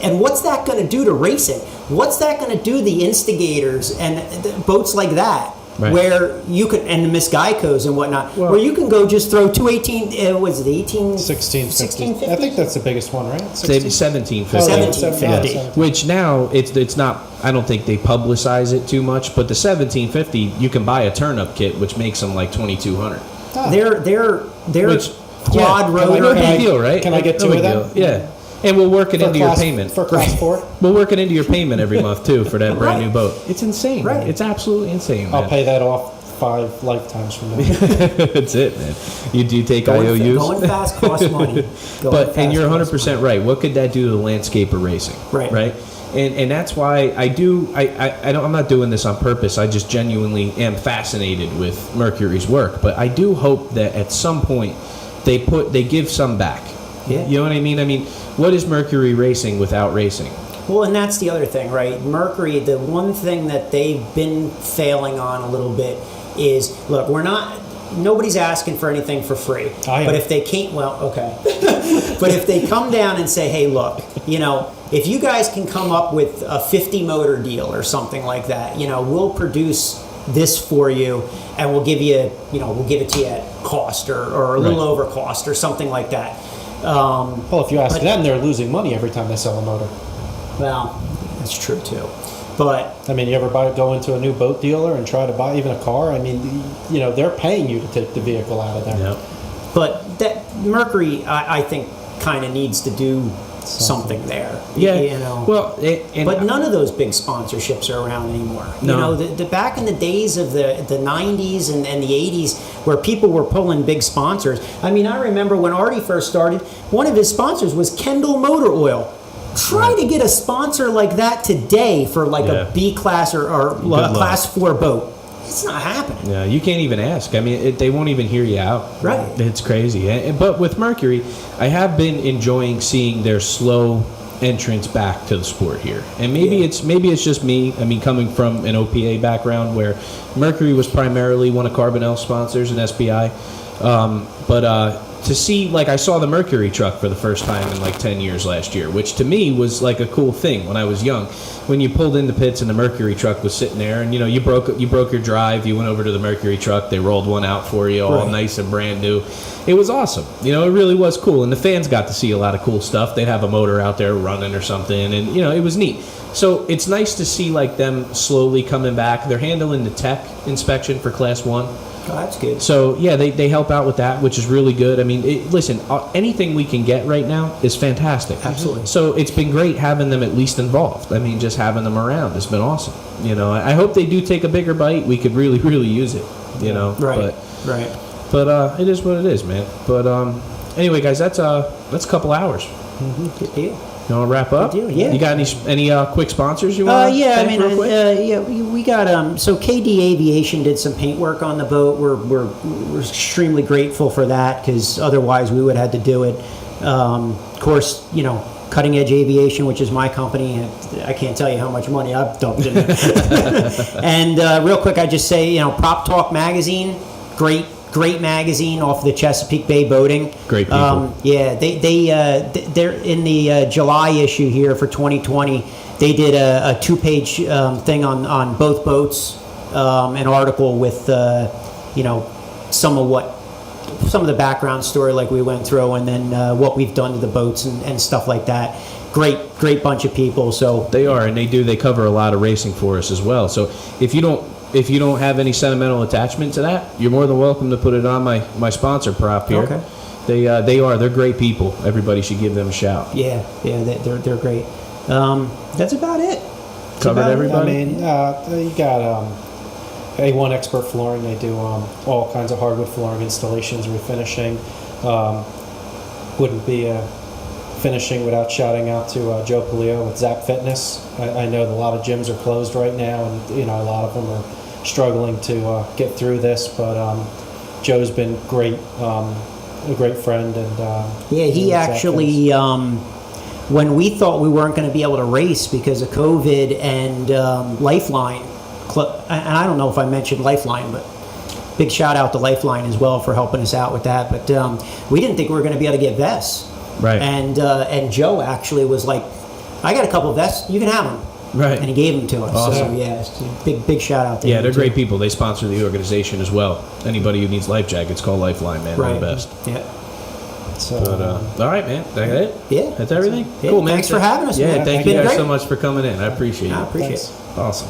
And what's that going to do to racing? What's that going to do to the instigators and the boats like that? Right. Where you can, and the Miss Geicos and whatnot, where you can go just throw 218, was it 18? 1650. I think that's the biggest one, right? 1750. 1750. Yeah. Which now it's not. I don't think they publicize it too much, but the 1750 you can buy a turn-up kit, which makes them like 2,200. Ah. They're Which, quad rotor. No big deal, right? Can I get no two big of them? deal. Yeah. And we'll work it into your payment. For class 4? We'll work it into your payment every month, too, for that brand new boat. It's insane. Right. It's absolutely insane, man. I'll pay that off 5 lifetimes from now. That's it, man. You do take IOUs? Going fast costs money. And you're 100% right. What could that do to the landscape of racing? Right. And that's why I'm not doing this on purpose. I just genuinely am fascinated with Mercury's work. But I do hope that at some point they give some back. Yeah. You know what I mean? I mean, what is Mercury racing without racing? Well, and that's the other thing, right? Mercury, the one thing that they've been failing on a little bit is, look, nobody's asking for anything for free. But if they can't, but if they come down and say, hey, look, you know, if you guys can come up with a 50 motor deal or something like that, you know, we'll produce this for you and we'll give it to you at cost or a little over cost or something like that. Well, if you ask them, they're losing money every time they sell a motor. Well, that's true too. But I mean, you ever go into a new boat dealer and try to buy even a car? I mean, you know, they're paying you to take the vehicle out of there. Yep. But that Mercury, I think, kind of needs to do something there. Yeah. You know. Well, but none of those big sponsorships are around anymore. No. You know, the back in the days of the 90s and the 80s where people were pulling big sponsors. I mean, I remember when Artie first started, one of his sponsors was Kendall Motor Oil. Try to get a sponsor like that today for like a B class or a class 4 boat. It's not happening. Yeah, you can't even ask. I mean, they won't even hear you out. Right. It's crazy. But with Mercury, I have been enjoying seeing their slow entrance back to the sport here. And maybe it's just me. I mean, coming from an OPA background where Mercury was primarily one of Carbonell's sponsors and SBI. But to see, like, I saw the Mercury truck for the first time in like 10 years last year, which to me was like a cool thing when I was young. When you pulled in the pits and the Mercury truck was sitting there, and you know, you broke your drive, you went over to the Mercury truck, they rolled one out for you, all nice and brand new. It was awesome. You know, it really was cool, and the fans got to see a lot of cool stuff. They'd have a motor out there running or something, and you know, it was neat. So it's nice to see like them slowly coming back. They're handling the tech inspection for Class 1. Oh, that's good. So, yeah, they help out with that, which is really good. I mean, listen, anything we can get right now is fantastic. Absolutely. So it's been great having them at least involved. I mean, just having them around has been awesome. You know, I hope they do take a bigger bite. We could really, really use it, you know. Right. But it is what it is, man. But Anyway, guys, that's a couple hours. Good deal. You want to wrap up? Good deal, yeah. You got any quick sponsors you want? Yeah, I mean, we got so KD Aviation did some paint work on the boat. We're extremely grateful for that because otherwise we would have had to do it. Of course, Cutting Edge Aviation, which is my company, and I can't tell you how much money I've dumped in it. And real quick, I just say, Prop Talk Magazine, great magazine off the Chesapeake Bay Boating. Great people. They're in the July issue here for 2020. They did a 2-page thing on both boats, an article with some of the background story like we went through, and then what we've done to the boats and stuff like that. Great bunch of people. So they are, and they cover a lot of racing for us as well. So if you don't have any sentimental attachment to that, you're more than welcome to put it on my sponsor prop here. Okay. They're great people. Everybody should give them a shout. Yeah, they're great. That's about it. Covered everybody. I mean, you got A1 Expert Flooring. They do all kinds of hardwood flooring installations, refinishing. Wouldn't be finishing without shouting out to Joe Polio with Zap Fitness. I know that a lot of gyms are closed right now, and a lot of them are struggling to get through this. But Joe's been great, a great friend, and he actually. When we thought we weren't going to be able to race because of COVID and Lifeline, and I don't know if I mentioned Lifeline, but big shout out to Lifeline as well for helping us out with that. But we didn't think we were going to be able to get vests. Right. And Joe actually was like, "I got a couple of vests. You can have them." Right. And he gave them to us. Awesome. So big shout out to Yeah, him, they're too. great people. They sponsor the organization as well. Anybody who needs life jackets, call Lifeline, man. Right. They're the best. Yeah. So, But, all right, man. That it? Yeah. That's everything? Yeah, Cool, man. thanks for having us, Yeah, man. thank It's you been guys great. so much for coming in. I appreciate I it. appreciate Thanks. it. Awesome.